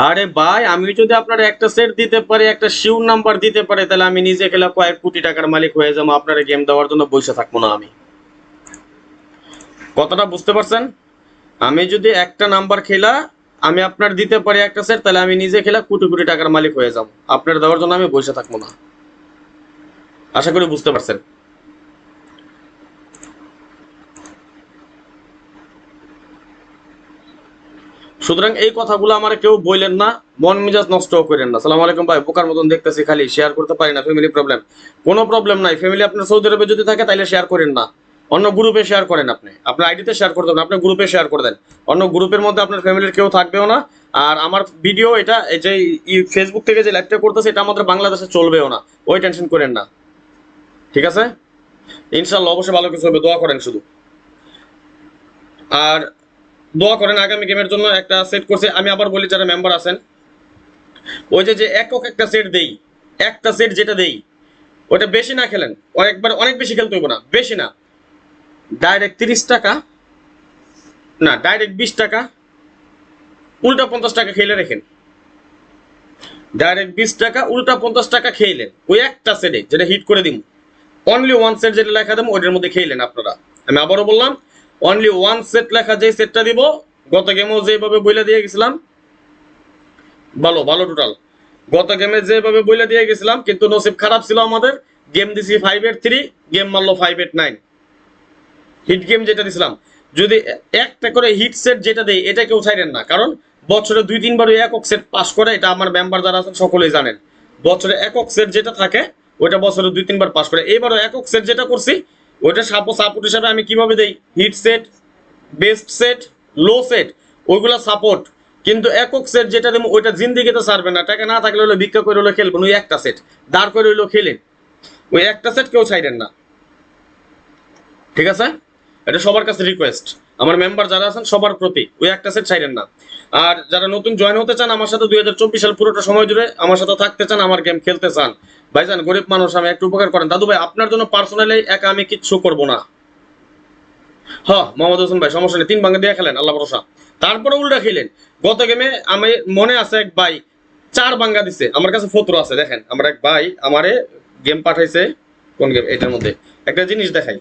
আরে ভাই আমি যদি আপনার একটা সেট দিতে পারি, একটা শিউর নাম্বার দিতে পারি, তাহলে আমি নিজে খেলা কয়েক কোটি টাকার মালিক হয়ে যাবো, আপনার গেম দেওয়ার জন্য বসে থাকবো না আমি। কথাটা বুঝতে পারছেন? আমি যদি একটা নাম্বার খেলা আমি আপনার দিতে পারি একটা সেট, তাহলে আমি নিজে খেলা কোটি কোটি টাকার মালিক হয়ে যাবো, আপনার দেওয়ার জন্য আমি বসে থাকবো না। আশা করি বুঝতে পারছেন। সুতরাং এই কথাগুলো আমার কেউ বললেন না, মন মেজাজ নষ্ট করেন না। সালাম আলাইকুম ভাই, বোকার মতন দেখতেছি খালি, শেয়ার করতে পারি না, ফ্যামিলি প্রবলেম। কোনো প্রবলেম নাই, ফ্যামিলি আপনার সৌদি আরবে যদি থাকে তাহলে শেয়ার করেন না, অন্য গ্রুপে শেয়ার করেন। আপনি আপনার আইডিতে শেয়ার করে দেবেন, আপনার গ্রুপে শেয়ার করে দেন। অন্য গ্রুপের মধ্যে আপনার ফ্যামিলির কেউ থাকবেও না। আর আমার ভিডিও এটা এই যে ফেসবুক থেকে যে লাইভটা করতেছে, এটা আমাদের বাংলাদেশে চলবেও না, ওই টেনশন করেন না, ঠিক আছে? ইনশাল্লাহ অবশ্যই ভালো কিছু হবে, দোয়া করেন শুধু। আর দোয়া করেন আগামী গেমের জন্য একটা সেট করছে। আমি আবার বলি যারা মেম্বার আছেন, ওই যে একক একটা সেট দেই, একটা সেট যেটা দেই ওটা বেশি না খেলেন, একবার অনেক বেশি খেলতে হইব না, বেশি না, ডাইরেক্ট 30 টাকা, না ডাইরেক্ট 20 টাকা, উল্টা 50 টাকা খেলে রেখেন। ডাইরেক্ট 20 টাকা উল্টা 50 টাকা খেলেন ওই একটা সেটে, যেটা হিট করে দিন। অনলি ওয়ান সেট যেটা লেখা দেবো ওইটার মধ্যে খেলেন আপনারা। আমি আবারও বললাম, অনলি ওয়ান সেট লেখা যে সেটটা দিব, গত গেমেও যেভাবে বইলা দিয়ে গেছিলাম, ভালো ভালো টোটাল, গত গেমে যেভাবে বইলা দিয়ে গেছিলাম, কিন্তু নসিব খারাপ ছিল আমাদের। গেম দিছি 5-8-3, গেম মারলো 5-8-9। হিট গেম যেটা দিছিলাম, যদি একটা করে হিট সেট যেটা দেয় এটা কেউ ছাইরেন না, কারণ বছরে 2-3বার ওই একক সেট পাস করে, এটা আমার মেম্বার যারা আছেন সকলেই জানেন। বছরে একক সেট যেটা থাকে ওইটা বছরে 2-3বার পাস করে। এবারও একক সেট যেটা করছি ওইটা সাপোর্ট হিসাবে আমি কিভাবে দেই, হিট সেট, বেস্ট সেট, লো সেট, ওইগুলা সাপোর্ট। কিন্তু একক সেট যেটা দেবো ওইটা জিন্দিগিতে ছাড়বে না, টাকা না থাকলে হলো ভিক্ষা করে হলো খেলবেন, ওই একটা সেট দাঁড় করে হইলো খেলেন, ওই একটা সেট কেউ ছাইরেন না, ঠিক আছে? এটা সবার কাছে রিকোয়েস্ট, আমার মেম্বার যারা আছেন সবার প্রতি, ওই একটা সেট ছাইরেন না। আর যারা নতুন জয়েন হতে চান আমার সাথে 2024 সাল পুরোটা সময় জুড়ে আমার সাথে থাকতে চান, আমার গেম খেলতে চান, ভাইজান গরিব মানুষ আমি একটু উপকার করেন। দাদু ভাই আপনার জন্য পার্সোনালি একা আমি কিচ্ছু করবো না। হ্যাঁ মোহাম্মদ হোসেন ভাই সমস্যা নেই, 3 ভাঙা দিয়ে খেলেন, আল্লাহ ভরসা। তারপরে উল্টা খেলেন। গত গেমে আমি মনে আছে এক ভাই 4 ভাঙ্গা দিছে, আমার কাছে ফতর আছে, দেখেন আমার এক ভাই আমারে গেম পাঠাইছে, কোন গেম এটার মধ্যে একটা জিনিস দেখাই,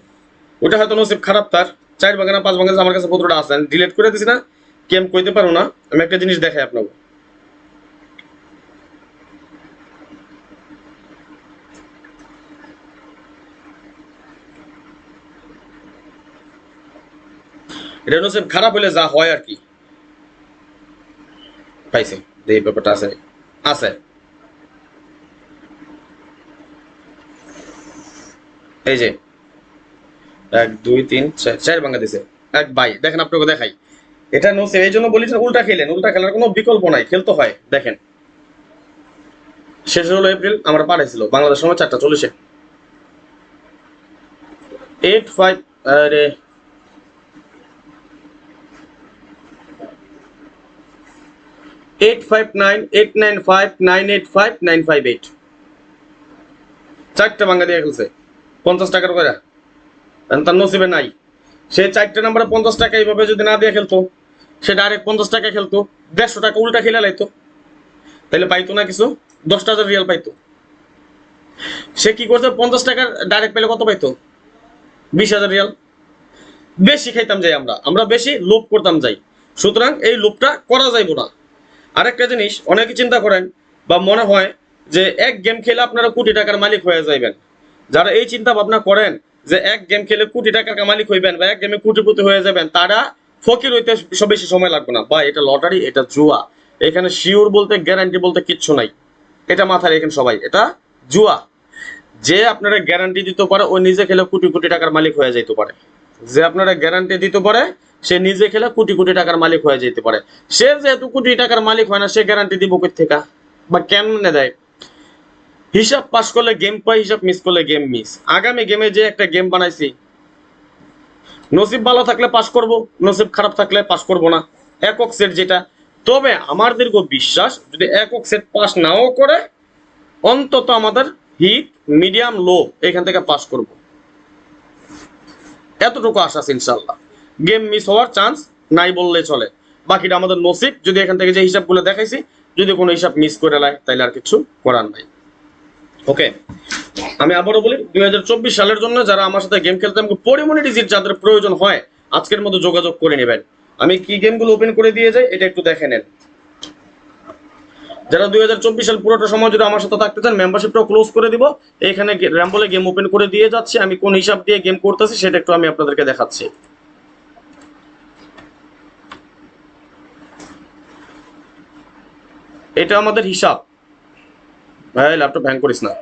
ওটা হয়তো নসিব খারাপ তার, 4 ভাঙা না 5 ভাঙা আমার কাছে ফতরটা আছে, আমি ডিলিট করে দিছি না, গেম কইতে পারো না। আমি একটা জিনিস দেখাই আপনাকে, এটা নসিব খারাপ হলে যা হয় আর কি। পাইছে, এই ব্যাপারটা আছে, আছে এই যে 1 2 3 4 ভাঙা দিছে এক ভাই, দেখেন আপনাকে দেখাই, এটা নসিব। এই জন্য বলি যে উল্টা খেলেন, উল্টা খেলার কোনো বিকল্প নাই, খেলতে হয়। দেখেন শেষ হলো এপ্রিল, আমরা পাঠাইছিল বাংলাদেশ সময় 4টা 40-এ 8-5, আরে 85989595958 চারটা ভাঙ্গা দিয়ে ফেলছে 50 টাকার করে, তার নসিবে নাই। সে 4টে নাম্বারে 50 টাকা এইভাবে যদি না দিয়ে খেলতো, সে ডাইরেক্ট 50 টাকা খেলতো, 150 টাকা উল্টা খেলে লাইতো, তাহলে পাইতো না কিছু, 10,000 রিয়াল পাইতো। সে কি করছে, 50 টাকার ডাইরেক্ট পেলে কত পাইতো, 20,000 রিয়াল। বেশি খাইতাম যাই, আমরা বেশি লোভ করতাম যাই, সুতরাং এই লোভটা করা যাইব না। আরেকটা জিনিস অনেকে চিন্তা করেন বা মনে হয় যে এক গেম খেলে আপনারা কোটি টাকার মালিক হয়ে যাইবেন। যারা এই চিন্তা ভাবনা করেন যে এক গেম খেলে কোটি টাকার মালিক হইবেন বা এক গেমে কোটিপতি হয়ে যাবেন, তারা ফকির হইতে বেশি সময় লাগবে না। বা এটা লটারি, এটা জুয়া, এখানে শিওর বলতে গ্যারান্টি বলতে কিচ্ছু নাই, এটা মাথায় রেখেন সবাই, এটা জুয়া। যে আপনারা গ্যারান্টি দিতে পারে ও নিজে খেলে কোটি কোটি টাকার মালিক হয়ে যাইতে পারে, যে আপনারা গ্যারান্টি দিতে পারে সে নিজে খেলে কোটি কোটি টাকার মালিক হয়ে যেতে পারে। সে যেহেতু কোটি টাকার মালিক হয় না, সে গ্যারান্টি দিব কই থেকে বা কেমনে দেয়? হিসাব পাস করলে গেম পাই, হিসাব মিস করলে গেম মিস। আগামী গেমে যে একটা গেম বানাইছি, নসিব ভালো থাকলে পাস করব, নসিব খারাপ থাকলে পাস করব না, একক সেট যেটা। তবে আমার দীর্ঘ বিশ্বাস যদি একক সেট পাস নাও করে, অন্তত আমাদের হিট মিডিয়াম লো এখান থেকে পাস করব, এতটুকু আশা আছে ইনশাল্লাহ। গেম মিস হওয়ার চান্স নাই বললে চলে। বাকিটা আমাদের নসিব, যদি এখান থেকে যে হিসাবগুলো দেখাইছি যদি কোনো হিসাব মিস করে লাই তাহলে আর কিছু করার নাই। ওকে, আমি আবারও বলি 2024 সালের জন্য যারা আমার সাথে গেম খেলতে আমাকে পরিমণি ডিজিট যাদের প্রয়োজন হয় আজকের মতো যোগাযোগ করে নেবেন। আমি কি গেমগুলো ওপেন করে দিয়ে যাই এটা একটু দেখে নেন। যারা 2024 সাল পুরোটা সময় যদি আমার সাথে থাকতে চান, মেম্বারশিপটাও ক্লোজ করে দিব। এখানে র্যাম্বলে গেম ওপেন করে দিয়ে যাচ্ছি, আমি কোন হিসাব দিয়ে গেম করতেছি সেটা একটু আমি আপনাদেরকে দেখাচ্ছি। এটা আমাদের হিসাব। ভাই ল্যাপটপ হ্যাং করিস না।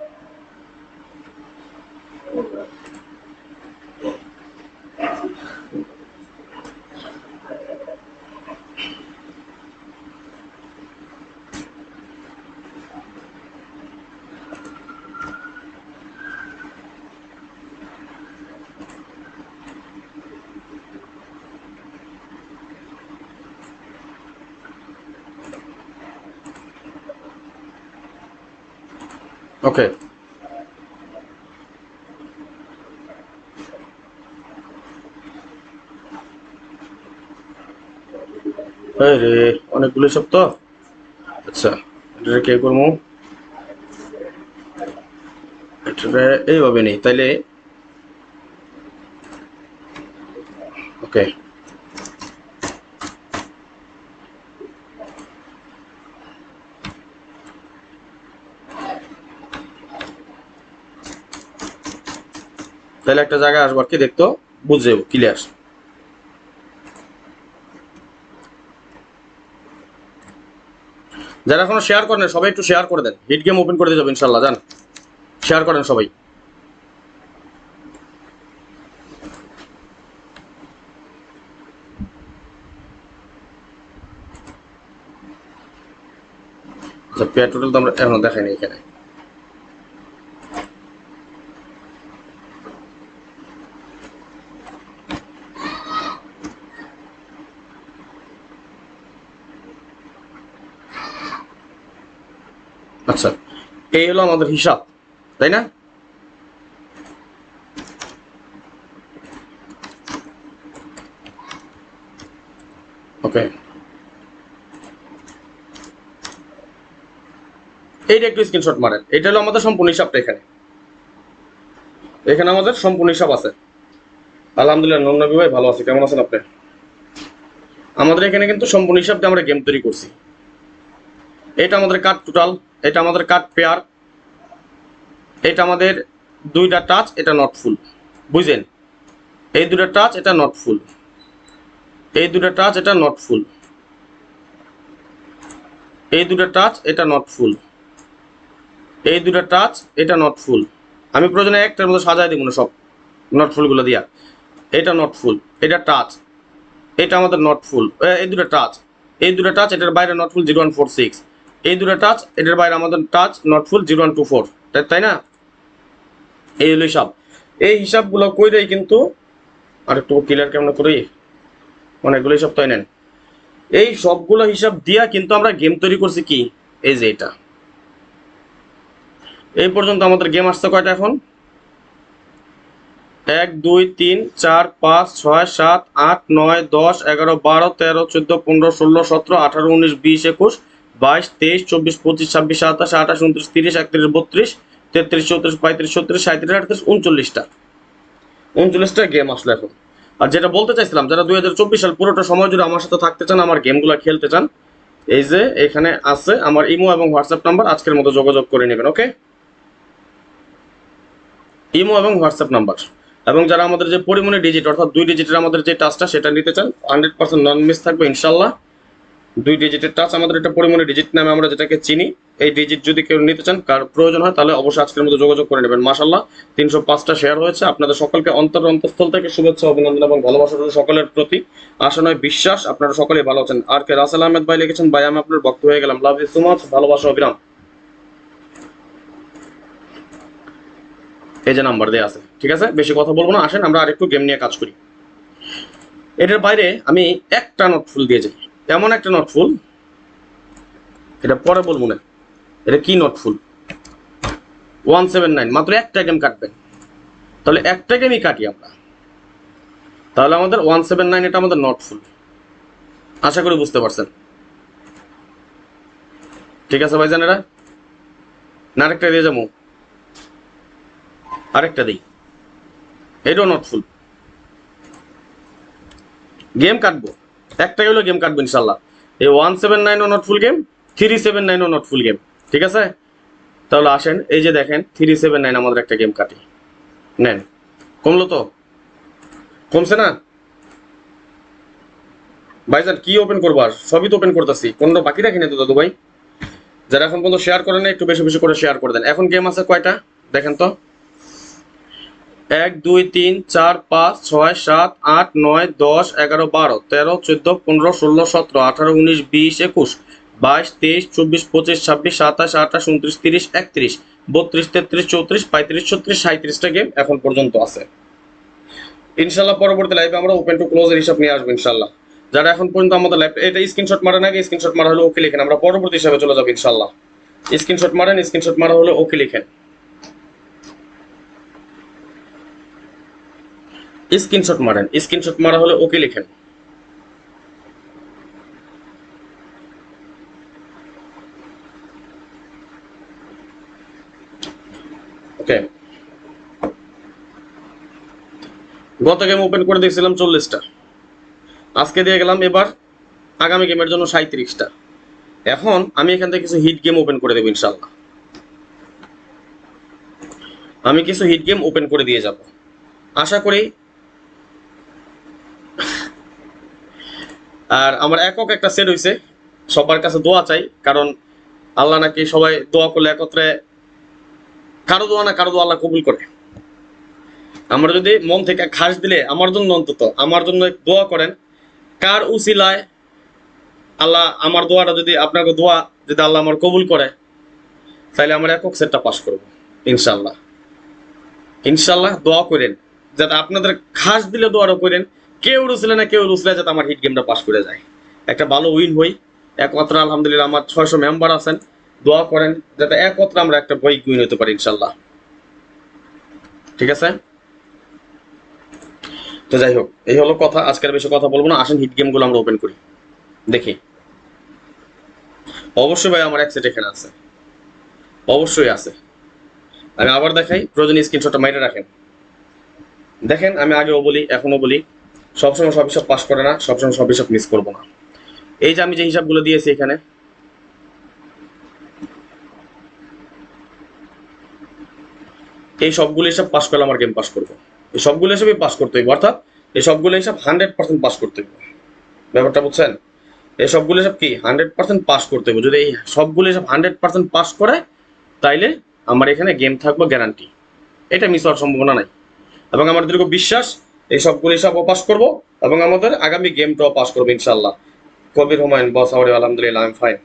ওকে, রে অনেকগুলো সব তো। আচ্ছা, এটা কে করবো, এটা এইভাবে নেই তাইলে। ওকে, তাহলে একটা জায়গায় আসবার কি দেখতো বুঝে ক্লিয়ার। যারা এখনো শেয়ার করেন সবাই একটু শেয়ার করে দেন, হিট গেম ওপেন করে দিয়ে যাবো ইনশাল্লাহ। যান শেয়ার করেন সবাই। আচ্ছা, পেয়ার টোটাল তো আমরা এখনো দেখাইনি এখানে। আচ্ছা, এই হলো আমাদের হিসাব, তাই না? ওকে, এইটা একটু স্ক্রিনশট মারেন। এটা হলো আমাদের সম্পূর্ণ হিসাবটা। এখানে এখানে আমাদের সম্পূর্ণ হিসাব আছে। আলহামদুলিল্লাহ নবী ভাই ভালো আছে, কেমন আছেন আপনি? আমাদের এখানে কিন্তু সম্পূর্ণ হিসাবটা আমরা গেম তৈরি করছি। এটা আমাদের কার্ড টোটাল, এটা আমাদের কার্ড পেয়ার, এটা আমাদের দুইটা টাচ, এটা নট ফুল, বুঝলেন? এই দুটা টাচ, এটা নট ফুল, এই দুটা টাচ, এটা নট ফুল, এই দুটা টাচ, এটা নট ফুল, এই দুটা টাচ, এটা নট ফুল। আমি প্রয়োজনে একটার মধ্যে সাজাই দিব না সব নট ফুলগুলো দিয়া। এটা নট ফুল, এটা টাচ, এটা আমাদের নট ফুল, এই দুটো টাচ, এই দুটো টাচ, এটার বাইরে নট ফুল 0146, এই দুটো টাচ, এটার বাইরে আমাদের টাচ নট ফুল 0124, তাই না? এই হলো হিসাব। এই হিসাবগুলো কইরেই কিন্তু আর একটু ক্লিয়ার কেমন করি, অনেকগুলো হিসাব তাই নেন। এই সবগুলো হিসাব দিয়া কিন্তু আমরা গেম তৈরি করছি কি, এই যে এটা। এই পর্যন্ত আমাদের গেম আসছে কয়টা এখন? 1 2 3 4 5 6 7 8 9 10 11 12 13 14 15 16 17 18 19 20 21 22 23 24 25 26 27 28 29 30 31 32 33 34 35 36 37 38 39টা 39টা গেম আসলো এখন। আর যেটা বলতে চাইছিলাম, যারা 2024 সাল পুরোটা সময় জুড়ে আমার সাথে থাকতে চান, আমার গেমগুলো খেলতে চান, এই যে এখানে আছে আমার ইমো এবং হোয়াটসঅ্যাপ নাম্বার, আজকের মতো যোগাযোগ করে নেবেন। ওকে, ইমো এবং হোয়াটসঅ্যাপ নাম্বার। এবং যারা আমাদের যে পরিমণি ডিজিট অর্থাৎ 2 ডিজিটের আমাদের যে টাচটা সেটা নিতে চান, 100% নন মিস থাকবে ইনশাল্লাহ। 2 ডিজিটের টাচ আমাদের এটা পরিমণি ডিজিট নামে আমরা যেটাকে চিনি। এই ডিজিট যদি কেউ নিতে চান, কার প্রয়োজন হয়, তাহলে অবশ্যই আজকের মতো যোগাযোগ করে নেবেন। মাশাল্লাহ 305টা শেয়ার হয়েছে। আপনাদের সকলকে অন্তঃস্থল থেকে শুভেচ্ছা, অভিনন্দন এবং ভালোবাসা সকলের প্রতি। আশা নয় বিশ্বাস আপনারা সকলেই ভালো আছেন। আর কে রাসেল আহমেদ ভাই লিখেছেন, ভাই আমি আপনার ভক্ত হয়ে গেলাম, লাভ ইউ সো মাচ, ভালোবাসা অবিরাম। এই যে নাম্বার দেওয়া আছে, ঠিক আছে, বেশি কথা বলবো না, আসেন আমরা আরেকটু গেম নিয়ে কাজ করি। এটার বাইরে আমি একটা নট ফুল দিয়ে যাই, এমন একটা নট ফুল, এটা পরে বলবো না এটা কি নট ফুল। 179, মাত্র একটা গেম কাটবেন, তাহলে একটা গেমই কাটি আমরা, তাহলে আমাদের 179 এটা আমাদের নট ফুল। আশা করি বুঝতে পারছেন, ঠিক আছে ভাইজান। এরা না আরেকটা দিয়ে যাবো, আরেকটা দিই, এটাও নট ফুল। গেম কাটবো, একটা গেলেও গেম কাটবো ইনশাল্লাহ। এই 179ও নট ফুল গেম, 379ও নট ফুল গেম, ঠিক আছে। তাহলে আসেন, এই যে দেখেন 379 আমাদের একটা গেম কাটি, নেন। কমলো তো? কমছে না ভাইজান? কি ওপেন করবো, আর সবই তো ওপেন করতেছি, কোনটা বাকি রাখি না তো দাদু ভাই। যারা এখন পর্যন্ত শেয়ার করেন না, একটু বেশি বেশি করে শেয়ার করে দেন। এখন গেম আছে কয়টা দেখেন তো? 1 2 3 4 5 6 7 8 9 10 11 12 13 14 15 16 17 18 19 20 21 22 23 24 25 26 27 28 29 30 31 32 33 34 35 36 37টা গেম এখন পর্যন্ত আছে। ইনশাল্লাহ পরবর্তী লাইভে আমরা ওপেন টু ক্লোজের হিসাব নিয়ে আসবো ইনশাল্লাহ। যারা এখন পর্যন্ত আমাদের লাইভ, এটা স্ক্রিনশট মারেন, আগে স্ক্রিনশট মারা হলে ওকে লিখেন, আমরা পরবর্তী হিসাবে চলে যাবো ইনশাল্লাহ। স্ক্রিনশট মারেন, স্ক্রিনশট মারা হলে ওকে লিখেন, স্ক্রিনশট মারেন, স্ক্রিনশট মারা হলে ওকে লিখেন। ওকে, গত গেম ওপেন করে দিয়েছিলাম 40টা, আজকে দিয়ে গেলাম এবার আগামী গেমের জন্য 37টা। এখন আমি এখান থেকে কিছু হিট গেম ওপেন করে দেবো ইনশাল্লাহ, আমি কিছু হিট গেম ওপেন করে দিয়ে যাব আশা করি। আর আমার একক একটা সেট হয়েছে, সবার কাছে দোয়া চাই, কারণ আল্লাহ নাকি সবাই দোয়া করলে একত্রে, কারো দোয়া না কারো দোয়া আল্লাহ কবুল করে। আমরা যদি মন থেকে খাস দিলে আমার জন্য, অন্তত আমার জন্য দোয়া করেন, কার উসিলায় আল্লাহ আমার দোয়াটা যদি, আপনাকে দোয়া যদি আল্লাহ আমার কবুল করে, তাহলে আমার একক সেটটা পাস করবো ইনশাল্লাহ। ইনশাল্লাহ দোয়া করেন, যাতে আপনাদের খাস দিলে দোয়ারও করেন, কেউ রুসলে না কেউ রুসলে যাতে আমার হিট গেমটা পাস করে যায়, একটা ভালো উইন হই একমাত্র। আলহামদুলিল্লাহ আমার 600 মেম্বার আছেন, দোয়া করেন যাতে একত্র আমরা একটা বই উইন হতে পারি ইনশাল্লাহ, ঠিক আছে। তো যাই হোক, এই হলো কথা, আজকের বেশি কথা বলবো না, আসেন হিট গেমগুলো আমরা ওপেন করি দেখি। অবশ্যই ভাই আমার এক সেট এখানে আছে, অবশ্যই আছে। আমি আবার দেখাই, প্রয়োজনীয় স্ক্রিনশটটা মাইরে রাখেন। দেখেন আমি আগেও বলি এখনো বলি, সবসময় সব হিসাব পাস করে না, সবসময় সব হিসাব মিস করবো না। এই যে আমি যে হিসাবগুলো দিয়েছি এখানে, এই সবগুলো হিসাব পাস করলে আমার গেম পাস করবো, এই সবগুলো হিসাবে পাস করতে হইব, অর্থাৎ এই সবগুলো হিসাব 100% পাস করতে হইব, ব্যাপারটা বুঝছেন? এই সবগুলো হিসাব কি 100% পাস করতে হইব। যদি এই সবগুলো হিসাব 100% পাস করে, তাইলে আমার এখানে গেম থাকবো গ্যারান্টি, এটা মিস হওয়ার সম্ভাবনা নাই। এবং আমার দীর্ঘ বিশ্বাস এই সবগুলো হিসাবও পাস করবো, এবং আমাদের আগামী গেমটাও পাস করবো ইনশাল্লাহ। কবির হুমায়ুন বস, আলহামদুলিল্লাহ আই এম ফাইন।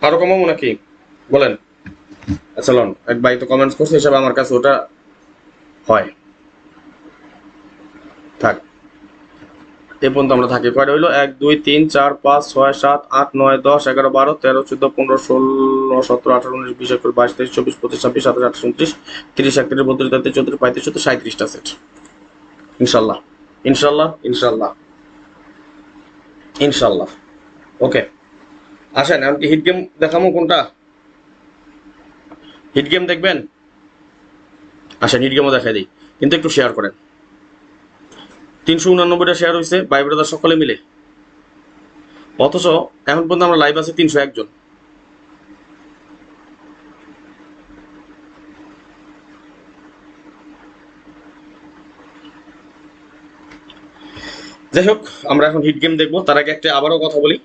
আরো কমাবো নাকি বলেন? আচ্ছা লন, এক ভাই তো কমেন্টস করছে হিসাবে আমার কাছে ওটা হয়। থাক, এ পর্যন্ত আমরা থাকি। কয়টা হইলো? 1 2 3 4 5 6 7 8 9 10 11 12 13 14 15 16 17 18 19 20 21 22 23 24 25 26 27 28 29 30 31 32 33 34 35 36 37টা সেট ইনশাল্লাহ। ইনশাল্লাহ ইনশাল্লাহ ইনশাল্লাহ। ওকে, আসেন এখন কি হিট গেম দেখাবো? কোনটা হিট গেম দেখবেন? আসেন হিট গেমও দেখাই দিই, কিন্তু একটু শেয়ার করেন। 389টা শেয়ার হয়েছে ভাই ব্রাদার সকলে মিলে, অথচ এখন পর্যন্ত আমরা লাইভ আছি 301 জন। যাই হোক, আমরা এখন হিট গেম দেখবো। তার আগে একটা আবারও কথা বলি,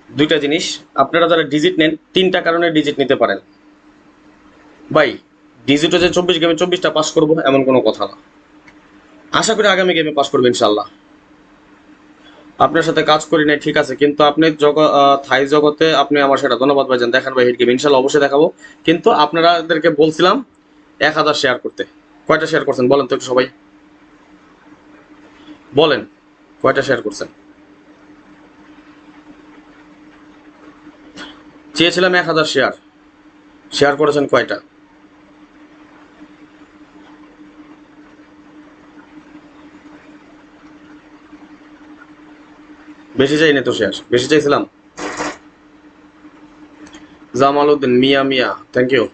দুইটা জিনিস। আপনারা যারা ডিজিট নেন, 3টা কারণে ডিজিট নিতে পারেন ভাই। ডিজিট হচ্ছে 24 গেমে 24টা পাস করবো এমন কোনো কথা না। আশা করি আগামী গেমে পাস করবো ইনশাল্লাহ। আপনার সাথে কাজ করি নাই ঠিক আছে, কিন্তু আপনি থাই জগতে আপনি আমার সেটা ধন্যবাদ ভাইজান। দেখান ভাই হিট গেম, ইনশাল্লাহ অবশ্যই দেখাবো। কিন্তু আপনাদেরকে বলছিলাম 1000 শেয়ার করতে। কয়টা শেয়ার করছেন বলেন তো একটু সবাই বলেন, কয়টা শেয়ার করছেন? চেয়েছিলাম 1000 শেয়ার, শেয়ার করেছেন কয়টা? বেশি চাইনি তো শেয়ার, বেশি চাইছিলাম। জামাল উদ্দিন মিয়া মিয়া, থ্যাংক ইউ।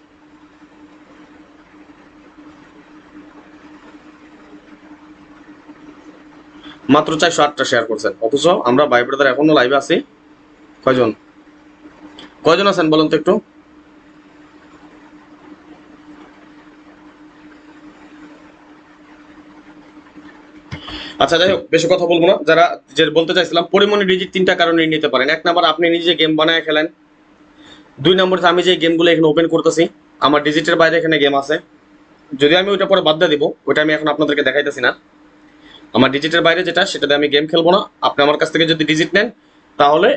মাত্র 408টা শেয়ার করছেন, অথচ আমরা ভাই ব্রাদার এখনো লাইভে আছি কয়জন? কয়জন আছেন বলুন তো একটু? আচ্ছা যাই হোক, বেশি কথা বলবো না। যারা যে বলতে চাইছিলাম, পরিমণি ডিজিট 3টা কারণে নিতে পারেন। 1 নাম্বার, আপনি নিজে গেম বানায় খেলেন। 2 নম্বর, আমি যে গেমগুলো এখানে ওপেন করতেছি আমার ডিজিটের বাইরে এখানে গেম আছে, যদি আমি ওইটা পরে বাদ দিয়ে দিব, ওইটা আমি এখন আপনাদেরকে দেখাইতেছি না। আমার ডিজিটের বাইরে যেটা, সেটাতে আমি গেম খেলবো না। আপনি আমার কাছ থেকে যদি ডিজিট নেন, তাহলে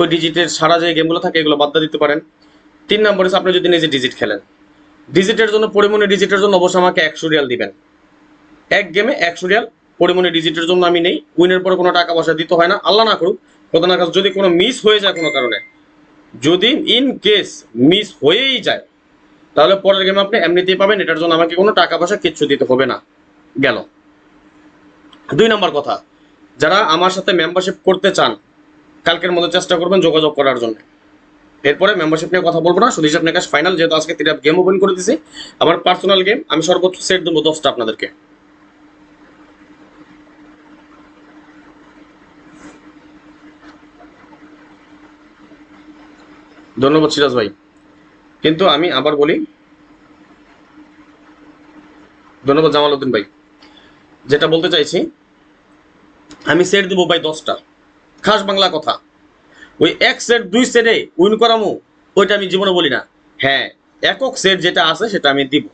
ওই ডিজিটের সারা যে গেমগুলো থাকে এগুলো বাদ দিয়ে দিতে পারেন। 3 নম্বর হচ্ছে আপনি যদি নিজে ডিজিট খেলেন, ডিজিটের জন্য পরিমণি ডিজিটের জন্য অবশ্যই আমাকে 100 রিয়াল দিবেন। এক গেমে 100 রিয়াল পরিমণি ডিজিটের জন্য আমি নেই। উইনের পরে কোনো টাকা পয়সা দিতে হয় না, আল্লাহ না করুক। কোথাও না যদি কোনো মিস হয়ে যায় কোনো কারণে, যদি ইন কেস মিস হয়েই যায়, তাহলে পরের গেমে আপনি এমনিতেই পাবেন। এটার জন্য আমাকে কোনো টাকা পয়সা কিচ্ছু দিতে হবে না। গেল 2 নম্বর কথা, যারা আমার সাথে মেম্বারশিপ করতে চান, কালকের মধ্যে চেষ্টা করবেন যোগাযোগ করার জন্য। এরপরে মেম্বারশিপ নিয়ে কথা বলবো না, শুধু হিসাব নিকাশ ফাইনাল। যেহেতু আজকে 3টা গেম ওপেন করে দিছি, আমার পার্সোনাল গেম, আমি সর্বোচ্চ সেট দেবো 10টা আপনাদেরকে। ধন্যবাদ সিরাজ ভাই। কিন্তু আমি আবার বলি, ধন্যবাদ জামাল উদ্দিন ভাই। যেটা বলতে চাইছি, আমি সেট দিব ভাই 10টা, খাস বাংলা কথা। ওই 1 সেট 2 সেটে উইন করামু, ওইটা আমি জীবনে বলি না। হ্যাঁ, একক সেট যেটা আছে সেটা আমি দিব।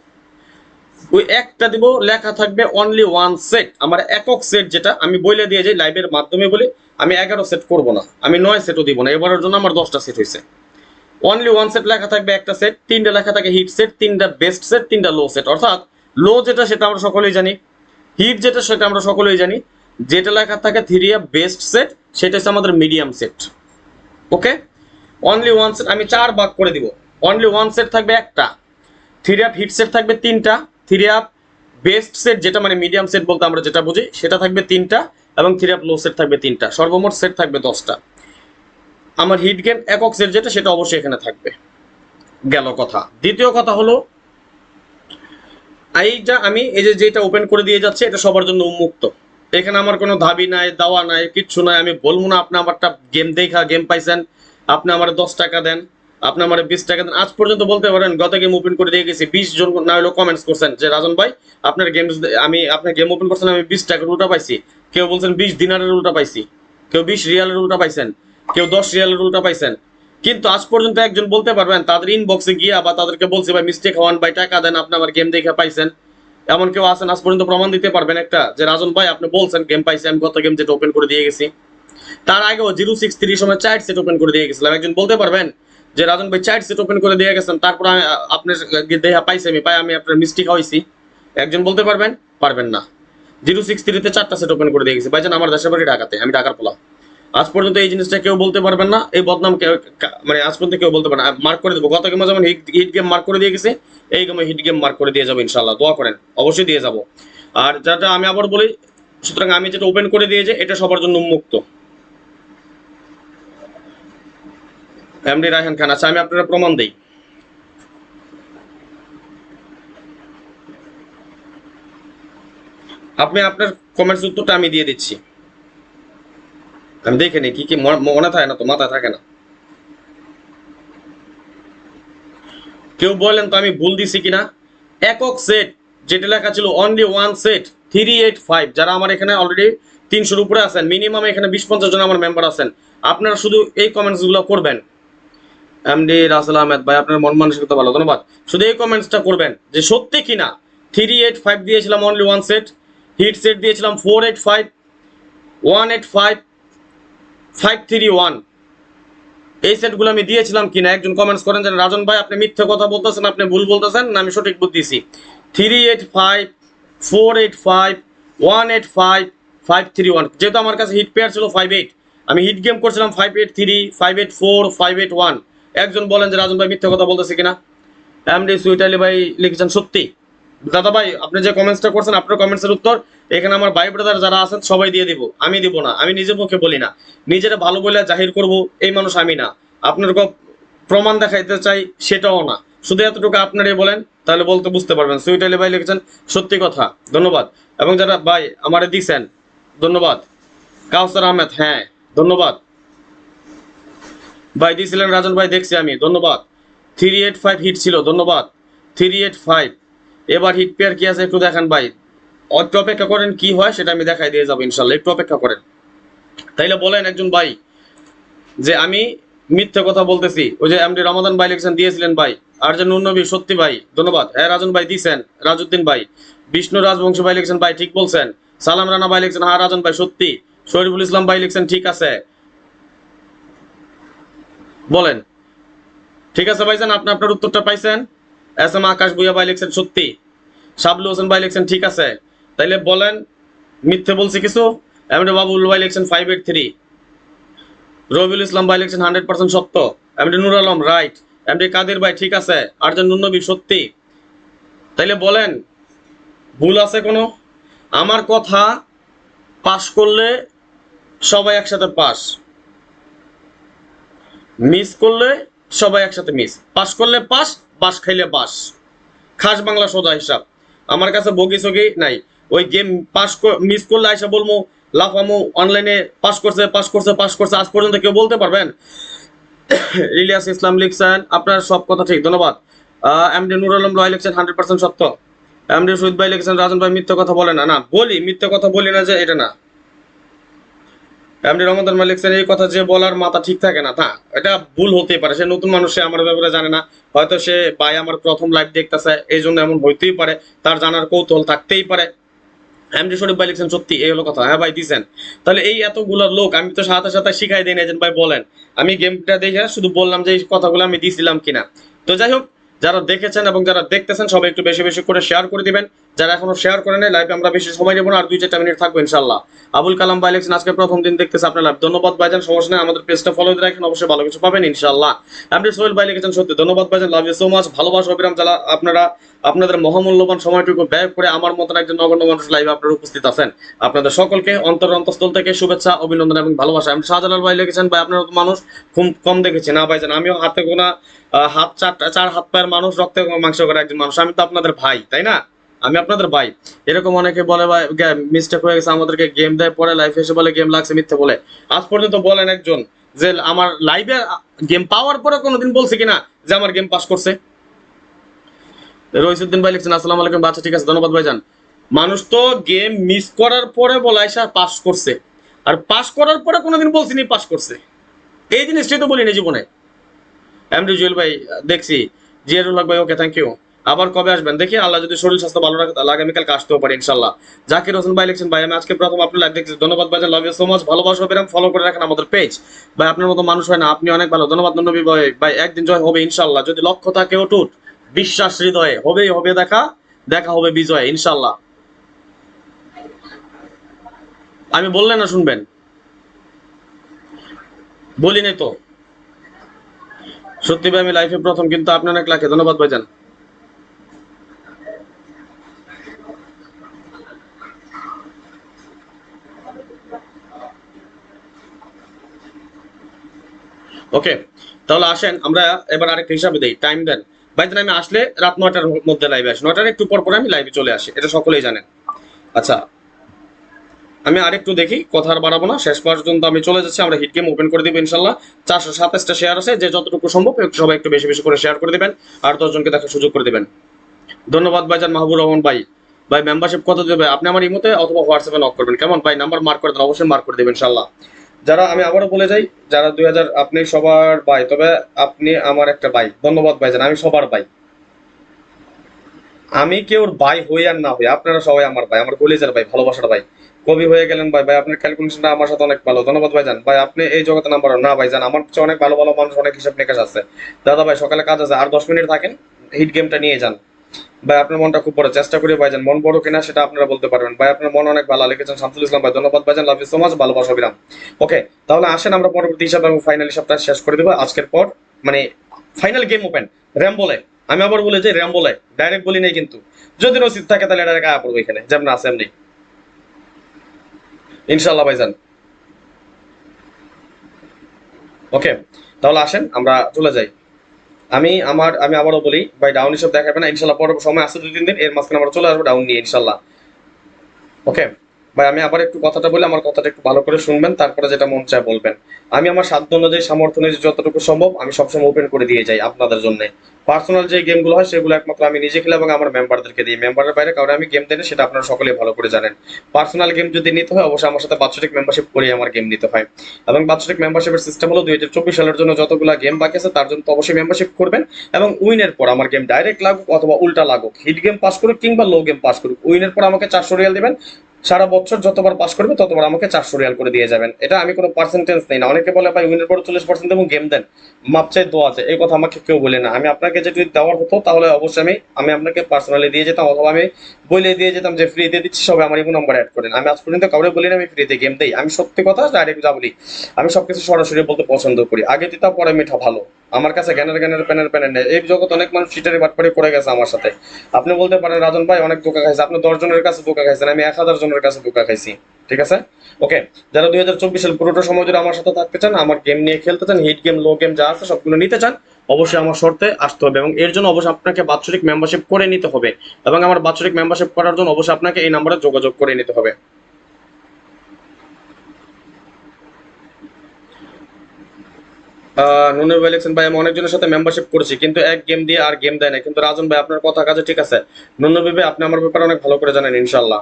ওই একটা দিব, লেখা থাকবে অনলি 1 সেট। আমার একক সেট যেটা আমি বলে দিয়ে যাই লাইভের মাধ্যমে বলি, আমি 11 সেট করব না, আমি 9 সেটও দিব না। এবারের জন্য আমার 10টা সেট হয়েছে। অনলি 1 সেট লেখা থাকবে, একটা সেট। 3টা লেখা থাকে হিট সেট, 3টা বেস্ট সেট, 3টা লো সেট। অর্থাৎ লো যেটা সেটা আমরা সকলেই জানি, হিট যেটা সেটা আমরা সকলেই জানি। যেটা লেখা থাকে 3 বেস্ট সেট, সেটা হচ্ছে আমাদের মিডিয়াম সেট। ওকে, অনলি 1 সেট আমি 4 ভাগ করে দিব। অনলি 1 সেট থাকবে একটা, 3 হিট সেট থাকবে 3টা, 3 বেস্ট সেট যেটা মানে মিডিয়াম সেট বলতে আমরা যেটা বুঝি সেটা থাকবে 3টা, এবং 3 লো সেট থাকবে 3টা। সর্বমোট সেট থাকবে 10টা। আমার হিট গেম একক সেট যেটা সেটা অবশ্যই এখানে থাকবে। গেল কথা। দ্বিতীয় কথা হলো, এইটা আমি এই যে যেটা ওপেন করে দিয়ে যাচ্ছে, এটা সবার জন্য উন্মুক্ত। এখানে আমার কোনো দাবি নাই, দাওয়া নাই, কিচ্ছু নাই। আমি বলবো না আপনি আমারটা গেম দেখা গেম পাইছেন, আপনি আমার 10 টাকা দেন, আপনি আমার 20 টাকা দেন। আজ পর্যন্ত বলতে পারেন গত গেম ওপেন করে দিয়ে গেছি 20 জন না হলেও কমেন্টস করছেন যে রাজন ভাই আপনার গেম, আমি আপনার গেম ওপেন করছেন, আমি 20 টাকার উল্টা পাইছি। কেউ বলছেন 20 দিনারের উল্টা পাইছি, কেউ 20 রিয়ালের উল্টা পাইছেন, কেউ 10 রিয়ালের উল্টা পাইছেন। কিন্তু আজ পর্যন্ত একজন বলতে পারবেন তাদের ইনবক্সে গিয়া বা তাদেরকে বলছি ভাই মিস্টেক হওয়ান ভাই টাকা দেন, আপনি আমার গেম দেখে পাইছেন, এমন কেউ আছেন আজ পর্যন্ত প্রমাণ দিতে পারবেন একটা যে রাজন ভাই আপনি বলছেন গেম পাইছি, আমি গত গেম যেটা ওপেন করে দিয়ে গেছি। তার আগেও 063 সময় 4 সেট ওপেন করে দিয়ে গেছিলাম। একজন বলতে পারবেন যে রাজন ভাই 4 সেট ওপেন করে দিয়ে গেছেন, তারপর আপনার দেহা পাইছি আমি আপনার মিস্টেক হয়েছি, একজন বলতে পারবেন? পারবেন না। 063-তে 4টা সেট ওপেন করে দিয়ে গেছি ভাইজান, আমার দেশের বাড়ি ঢাকাতে, আমি ঢাকার পোলা। আজ পর্যন্ত এই জিনিসটা কেউ বলতে পারবেন না, এই বদনাম কেউ মানে আজ পর্যন্ত কেউ বলতে পারে না। মার্ক করে দেবো, গত গেমে যেমন হিট গেম মার্ক করে দিয়ে গেছে, এই গেমে হিট গেম মার্ক করে দিয়ে যাবো ইনশাল্লাহ, দোয়া করেন, অবশ্যই দিয়ে যাবো। আর যেটা আমি আবার বলি, সুতরাং আমি যেটা ওপেন করে দিয়ে যাই এটা সবার জন্য উন্মুক্ত। এমডি রায়হান খান, আচ্ছা আমি আপনারা প্রমাণ দিই। আপনি আপনার কমেন্টস উত্তরটা আমি দিয়ে দিচ্ছি, আমি দেখে নিই কি কি মনে থাকে না তো, মাথায় থাকে না। কেউ বলেন তো আমি ভুল দিছি কিনা। একক সেট যেটা লেখা ছিল অনলি ওয়ান সেট 385, যারা আমার এখানে অলরেডি 300-র উপরে আছেন, মিনিমাম এখানে 20-50 জন আমার মেম্বার আছেন, আপনারা শুধু এই কমেন্টস গুলো করবেন। এমডি রাসেল আহমেদ ভাই, আপনার মন মানসিকতা ভালো, ধন্যবাদ। শুধু এই কমেন্টসটা করবেন যে সত্যি কিনা 385 দিয়েছিলাম only one set, hit set দিয়েছিলাম 485, 185, 531, এই সেটগুলো আমি দিয়েছিলাম কিনা একজন কমেন্টস করেন যে রাজন ভাই আপনি মিথ্যে কথা বলতেছেন, আপনি ভুল বলতেছেন না, আমি সঠিক বুঝতেছি। 385, 485, 185, 531, যেহেতু আমার কাছে হিট পেয়ার ছিল 58, আমি হিট গেম করছিলাম 583, 584, 581। একজন বলেন যে রাজন ভাই মিথ্যে কথা বলতেছে কিনা। এমডি সুইট আলী ভাই লিখেছেন সত্যি। দাদা ভাই আপনি যে কমেন্টসটা করছেন, আপনার কমেন্টসের উত্তর এখানে আমার ভাই ব্রাদার যারা আছেন সবাই দিয়ে দিব, আমি দিব না, আমি নিজের মুখে বলি না, নিজেরা ভালো বলে জাহির করব এই মানুষ আমি না। আপনার প্রমাণ দেখাইতে চাই সেটাও না, শুধু এতটুকু আপনারাই বলেন, তাহলে বলতে বুঝতে পারবেন। সুইট আলী ভাই লিখেছেন সত্যি কথা, ধন্যবাদ। এবং যারা ভাই আমারে দিছেন ধন্যবাদ। কাউসার আহমেদ, হ্যাঁ ধন্যবাদ ভাই, দিয়েছিলেন রাজন ভাই, দেখছি আমি, ধন্যবাদ। 385 হিট ছিল, ধন্যবাদ। 385, এবার হিট পেয়ার কি আছে একটু দেখান ভাই, একটু অপেক্ষা করেন, কি হয় সেটা আমি দেখাই দিয়ে যাবো ইনশাল্লাহ, একটু অপেক্ষা করেন। তাইলে বলেন একজন ভাই যে আমি মিথ্যে কথা বলতেছি। ওই যে এমডি রমাদান ভাই লিখেছেন দিয়েছিলেন ভাই। আর যে নুন নবী, সত্যি ভাই, ধন্যবাদ। হ্যাঁ রাজন ভাই দিয়েছেন। রাজউদ্দিন ভাই, বিষ্ণু রাজবংশ ভাই লিখেছেন ভাই ঠিক বলছেন। সালাম রানা ভাই লিখেছেন হ্যাঁ রাজন ভাই সত্যি। শরীফুল ইসলাম ভাই লিখেছেন ঠিক আছে। বলেন ঠিক আছে ভাইজান, আপনি আপনার উত্তরটা পাইছেন। এস এম আকাশ ভুইয়া ভাই লিখছেন সত্যি। শাবলু হোসেন ভাই লিখছেন ঠিক আছে। তাইলে বলেন মিথ্যে বলছি কিছু। এমডি বাবুল ভাই লিখছেন 583। রবিউল ইসলাম ভাই লিখছেন 100% সত্য। MD Nur Alam right. MD Kader ভাই ঠিক আছে। আরজন নুনবী সত্যি। তাইলে বলেন ভুল আছে কোনো। আমার কথা পাস করলে সবাই একসাথে পাস, মিস করলে সবাই একসাথে মিস, পাস করলে পাস, বাস খাইলে বাস, খাস বাংলা সোজা হিসাব। আমার কাছে বগি সগি নাই। ওই গেম পাস মিস করলে আইসা বলবো লাফামো অনলাইনে পাস করছে পাস করছে পাস করছে, আজ পর্যন্ত কেউ বলতে পারবেন? ইলিয়াস ইসলাম লিখছেন আপনার সব কথা ঠিক, ধন্যবাদ। এমডি নুর আলম রয় লিখছেন 100% সত্য। এমডি শহীদ ভাই লিখছেন রাজন ভাই মিথ্যে কথা বলে না। না বলি, মিথ্যে কথা বলি না যে এটা না। এমডি রহমতুল মালিক লিখছেন এই কথা যে বলার মাথা ঠিক থাকে না, না এটা ভুল হতেই পারে, সে নতুন মানুষ, সে আমার ব্যাপারে জানে না, হয়তো সে ভাই আমার প্রথম লাইভ দেখতেছে, এই জন্য এমন হইতেই পারে, তার জানার কৌতূহল থাকতেই পারে। এমডি শরীফ ভাই লিখছেন সত্যি, এই হলো কথা। হ্যাঁ ভাই দিছেন। তাহলে এই এতগুলো লোক আমি তো সাথে সাথে শিখাই দিই না যে ভাই বলেন, আমি গেমটা দেখে শুধু বললাম যে এই কথাগুলো আমি দিছিলাম কিনা। তো যাই হোক, যারা দেখেছেন এবং যারা দেখতেছেন সবাই একটু বেশি বেশি করে শেয়ার করে দিবেন। যারা এখনো শেয়ার করে নেই, লাইভে আমরা বেশি সময় নেব না, আর 2-4 মিনিট থাকবো ইনশাল্লাহ। আবুল কালাম ভাই লিখছেন আজকে প্রথম দিন দেখতেছে আপনার লাইভ, ধন্যবাদ ভাইজান, সমস্যা নেই, আমাদের পেজটা ফলো দিয়ে রাখেন, অবশ্যই ভালো কিছু পাবেন ইনশাল্লাহ। এমডি সোহেল ভাই লিখেছেন সত্যি, ধন্যবাদ ভাইজান, লাভ ইউ সো মাচ, ভালোবাসা অবিরাম। যারা আপনারা আপনাদের মহামূল্যবান সময়টুকু ব্যয় করে আমার মতন একজন নগণ্য মানুষ লাইভে আপনারা উপস্থিত আছেন, আপনাদের সকলকে অন্তরস্থল থেকে শুভেচ্ছা, অভিনন্দন এবং ভালোবাসা। আমি শাহজালাল ভাই লিখেছেন ভাই আপনার মানুষ খুব কম দেখেছি। না ভাইজান, আমিও হাতে গোনা হাত চার হাত পায়ের মানুষ, রক্তে মাংস করে একজন মানুষ, আমি তো আপনাদের ভাই, তাই না? আমি আপনাদের ভাই। এরকম অনেকে বলে ভাই মিস্টেক হয়ে গেছে, আমাদেরকে গেম দেয় পরে লাইফে এসে বলে গেম লাগছে, মিথ্যে বলে। আজ পর্যন্ত বলেন একজন যে আমার লাইভে গেম পাওয়ার পরে কোনোদিন বলছে কিনা যে আমার গেম পাস করছে। রইসুদ্দিন ভাই লিখছেন আসসালামু আলাইকুম, আচ্ছা ঠিক আছে, ধন্যবাদ ভাইজান। মানুষ তো গেম মিস করার পরে বলে আইসা পাস করছে, আর পাস করার পরে কোনোদিন বলছিনি পাস করছে, এই জিনিসটাই তো বলিনি জীবনে। এমডি জুয়েল ভাই দেখছি। জিয়ারুল হক ভাই ওকে থ্যাংক ইউ। আবার কবে আসবেন দেখি, আল্লাহ যদি শরীর স্বাস্থ্য ভালো রাখে তাহলে আগামীকালকে আসতেও পারি ইনশাল্লাহ। জাকির হোসেন ভাই লিখছেন, ভাই আমি আজকে প্রথম আপনার লাইভ দেখছি, ধন্যবাদ ভাই, লাভ ইউ সো মাচ, ভালোবাসা পেলাম, ফলো করে রাখেন আমাদের পেজ। ভাই আপনার মতো মানুষ হয় না, আপনি অনেক ভালো, ধন্যবাদ নবী ভাই। ভাই একদিন জয় হবে ইনশাল্লাহ, যদি লক্ষ্য থাকে অটুট, বিশ্বাস হৃদয়ে, হবেই হবে দেখা, দেখা হবে বিজয় ইনশাল্লাহ। আমি বললে না শুনবেন, বলি নাই তো। সত্যি ভাই আমি লাইফে প্রথম, কিন্তু আপনি অনেক লাখে, ধন্যবাদ ভাইজান। ওকে, তাহলে আসেন আমরা এবার আরেকটা হিসাবে দেই, টাইম দেন ভাইজান। আমি আসলে রাত 9টার মধ্যে লাইভে আসি, 9টার একটু পর পর আমি লাইভে চলে আসি, এটা সকলেই জানেন। আচ্ছা, আমি আরেকটু দেখি, কথা আর বাড়াবো না, শেষ পর্যন্ত আমি চলে যাচ্ছি। আমরা হিট গেম ওপেন করে দিব ইনশাল্লাহ। 427টা শেয়ার আছে, যে যতটুকু সম্ভব সবাই একটু বেশি বেশি করে শেয়ার করে দিবেন, আর 10 জনকে দেখার সুযোগ করে দিবেন। ধন্যবাদ ভাইজান মাহবুব রহমান ভাই। ভাই মেম্বারশিপ কত দেবে? আপনি আমার ইমোতে অথবা হোয়াটসঅ্যাপে নক করবেন, কেমন ভাই? নাম্বার মার্ক করে দেন, অবশ্যই মার্ক করে দেবেন ইনশাল্লাহ। যারা, আমি আবারও বলে যাই, যারা 2000, আপনি সবার ভাই, তবে আপনি আমার একটা ভাই, ধন্যবাদ ভাইজান, আমি সবার ভাই। আমি কেউর ভাই হই আর না হই, আপনারা সবাই আমার ভাই, আমার কলিজার ভাই, ভালোবাসার ভাই। কবি হয়ে গেলেন ভাই, ভাই আপনার ক্যালকুলেশনটা আমার সাথে অনেক ভালো, ধন্যবাদ ভাইজান। ভাই আপনি এই জগতে নাম্বার না ভাইজান, আমার কাছে অনেক ভালো ভালো মানুষ, অনেক হিসাব নিকাশ আছে। দাদা ভাই সকালে কাজ আছে, আর 10 মিনিট থাকেন, হিট গেমটা নিয়ে যান। ভাই আপনার মনটা খুব বড়, চেষ্টা করি ভাইজান, মন বড় কিনা সেটা আপনারা বলতে পারবেন। ভাই আপনার মন অনেক ভালো, লিখেছেন শামসুল ইসলাম ভাই, ধন্যবাদ ভাইজান, লাভ ইউ সো মাচ, ভালোবাসা বিরাম। ওকে, তাহলে আসেন আমরা পরবর্তী হিসাবে এবং ফাইনাল হিসাবটা শেষ করে দেবো আজকের পর, মানে ফাইনাল গেম ওপেন র্যাম্বোলে। আমি আবার বলে যে র্যাম্বোলে, ডাইরেক্ট বলি নাই কিন্তু, যদি নসিব থাকে তাহলে এটা গায়ে পড়বো এখানে, যেমন আছে এমনি ইনশাল্লাহ ভাইজান। ওকে, তাহলে আসেন আমরা চলে যাই। আমি আবারও বলি ভাই, ডাউন হিসাব দেখাবে না ইনশাল্লাহ, পরে সময় আছে 2-3 দিন, এর মাঝখানে আমরা চলে আসবো ডাউন নিয়ে ইনশাল্লাহ। ওকে ভাই, আমি আবার একটু কথাটা বলি, আমার কথাটা একটু ভালো করে শুনবেন, তারপরে যেটা মন চায় বলবেন। আমি আমার সাধ্য অনুযায়ী, সামর্থ্য অনুযায়ী যতটুকু সম্ভব আমি সবসময় ওপেন করে দিয়ে যাই আপনাদের জন্য। পার্সোনাল যে গেমগুলো হয় সেগুলো একমাত্র আমি নিজে খেলে এবং আমার মেম্বারদেরকে দিই, মেম্বারের বাইরে কারণে আমি গেম দিই না, সেটা আপনারা সকলেই ভালো করে জানেন। পার্সোনাল গেম যদি নিতে হয় অবশ্যই আমার সাথে বাৎসরিক মেম্বারশিপ করে আমার গেম নিতে হয়, এবং বাৎসরিক মেম্বারশিপের সিস্টেম হলো 2024 সালের জন্য যতগুলো গেম বাকি আছে তার জন্য তো অবশ্যই মেম্বারশিপ করবেন, এবং উইনের পর আমার গেম ডাইরেক্ট লাগুক অথবা উল্টা লাগুক, হিট গেম পাস করুক কিংবা লো গেম পাস করুক, উইনের পর আমাকে 400 রিয়াল দিবেন। সারা বছর যতবার পাস করবে ততবার আমাকে 400 রিয়াল করে দিয়ে যাবেন। এটা আমি কোনো পার্সেন্টেজ নেই না, অনেকে বলে ভাই উইনের পর 40% এবং গেম দেন, মাপ চাই দোয়া আছে, এই কথা আমাকে কেউ বলে না। আমি আপনাকে যেটা দেওয়ার হতো তাহলে অবশ্যই আমি আপনাকে পার্সোনালি দিয়ে যেতাম, অথবা আমি বলে দিয়ে যেতাম যে ফ্রি দিয়ে দিচ্ছি, সবাই আমার ইমো নাম্বার অ্যাড করেন। আমি আজ পর্যন্ত কাউরে বলি না আমি ফ্রিতে গেম দেই, আমি সত্যি কথা ডাইরেক্ট যা বলি, আমি সবকিছু সরাসরি বলতে পছন্দ করি, আগে দিতা পরে মিঠা ভালো। আমার কাছে জ্ঞানের জ্ঞানের প্যানের প্যানের নেই, এই জগৎ অনেক মানুষ চিটারি বাটপারি করে গেছে আমার সাথে। আপনি বলতে পারেন রাজন ভাই অনেক ধোকা খাইছে, আপনি 10 জনের কাছে ধোকা খাইছেন, আমি 1000 জনের কাছে ধোকা খাইছি, ঠিক আছে? ওকে, যারা 2024 সাল পুরোটা সময় যদি আমার সাথে থাকতে চান, আমার গেম নিয়ে খেলতে চান, হিট গেম লো গেম যা আছে সবগুলো নিতে চান, অবশ্যই আমার শর্তে আসতে হবে, এবং এর জন্য অবশ্যই আপনাকে বাৎসরিক মেম্বারশিপ করে নিতে হবে, এবং আমার বাৎসরিক মেম্বারশিপ করার জন্য অবশ্যই আপনাকে এই নাম্বারে যোগাযোগ করে নিতে হবে। নুনের ভাই লিখছেন, ভাই আমি অনেকজনের সাথে মেম্বারশিপ করেছি কিন্তু এক গেম দিয়ে আর গেম দেয় না, কিন্তু রাজন ভাই আপনার কথা কাজে ঠিক আছে। নুনের ভাই আপনি আমার ব্যাপারে অনেক ভালো করে জানেন ইনশাল্লাহ।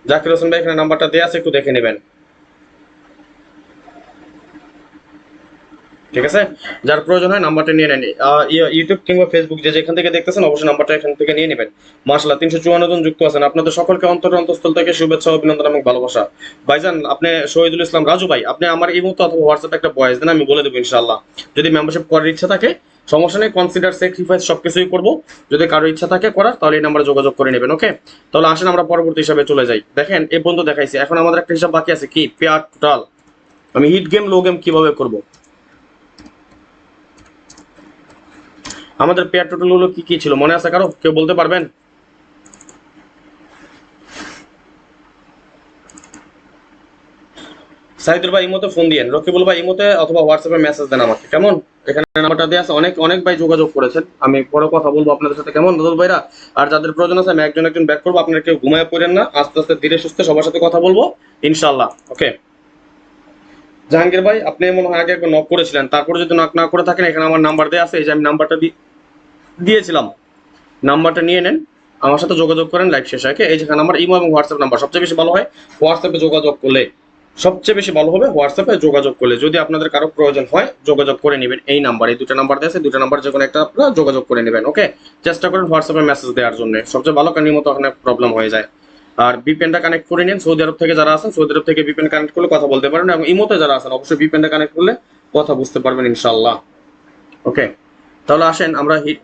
জাকির হোসেন ভাই এখানে নাম্বারটা দেওয়া আছে, একটু দেখে নেবেন, ঠিক আছে? যার প্রয়োজন হয় নাম্বারটা নিয়ে নেন। ইউটিউব কিংবা ফেসবুক যে যেখান থেকে দেখতেছেন অবশ্যই নাম্বারটা এখান থেকে নিয়ে নেবেন। মাশাআল্লাহ 354 জন যুক্ত আছেন, আপনাদের সকলকে অন্তঃস্থল থেকে শুভেচ্ছা, অভিনন্দন এবং ভালোবাসা। ভাইজান আপনি শহীদুল ইসলাম রাজু ভাই, আপনি আমার এই মতো অথবা হোয়াটসঅ্যাপে একটা ভয়েস দেন, আমি বলে দেবো ইনশাআল্লাহ। যদি মেম্বারশিপ করার ইচ্ছা থাকে সমস্যা নেই, কনসিডার স্যাক্রিফাইস সবকিছুই করবো, যদি কারো ইচ্ছা থাকে করার তাহলে এই নাম্বারে যোগাযোগ করে নেবেন। ওকে, তাহলে আসেন আমরা পরবর্তী হিসাবে চলে যাই। দেখেন এই পর্যন্ত দেখাইছি, এখন আমাদের একটা হিসাব বাকি আছে, কি পেয়ার টোটাল। আমি হিট গেম লো গেম কিভাবে করবো, আমাদের পেয়ার টোটাল গুলো কি কি ছিল মনে আছে কারো, কেউ বলতে পারবেন? সাইদুর ভাই ইমোতে ফোন দিয়েন, রকিবুল ভাই ইমোতে অথবা হোয়াটসঅ্যাপে মেসেজ দেন আমাকে, কেমন? এখানে নাম্বারটা দেওয়া আছে, অনেক অনেক ভাই যোগাযোগ করেছেন, আমি পরে কথা বলবো আপনাদের সাথে, কেমন দাদুল ভাইরা? আর যাদের প্রয়োজন আছে আমি একজন একজন ব্যাক করবো, আপনারা কেউ ঘুমায় পড়েন না, আস্তে আস্তে ধীরে সুস্থে সবার সাথে কথা বলবো ইনশাল্লাহ। ওকে, জাহাঙ্গীর ভাই আপনি মনে হয় আগে একবার নক করেছিলেন, তারপরে যদি নক না করে থাকেন এখানে আমার নাম্বার দেওয়া আছে, এই যে আমি নাম্বারটা দিয়েছিলাম, নাম্বারটা নিয়ে নেন, আমার সাথে যোগাযোগ করেন লাইভ শেষে। ওকে, এই যেখানে আমার ইমো এবং হোয়াটসঅ্যাপ নাম্বার, সবচেয়ে বেশি ভালো হয় হোয়াটসঅ্যাপে যোগাযোগ করলে, সবচেয়ে বেশি ভালো হবে হোয়াটসঅ্যাপে যোগাযোগ করলে। যদি আপনাদের কারো প্রয়োজন হয় যোগাযোগ করে নেবেন এই নাম্বার, এই দুটো নাম্বার দিয়ে আছে, দুটো নাম্বার যে কোনো একটা আপনারা যোগাযোগ করে নেবেন। ওকে, চেষ্টা করেন হোয়াটসঅ্যাপে মেসেজ দেওয়ার জন্য, সবচেয়ে ভালো কারণ মতো ওখানে প্রবলেম হয়ে যায়। আর বিপিএনটা কানেক্ট করে নিন, সৌদি আরব থেকে যারা আছেন সৌদি আরব থেকে বিপিএন কানেক্ট করলে কথা বলতে পারেন, এবং ইমোতে যারা আছেন অবশ্যই বিপিএনটা কানেক্ট করলে কথা বুঝতে পারবেন ইনশাআল্লাহ। ওকে, তাহলে আসেন আমরা হিট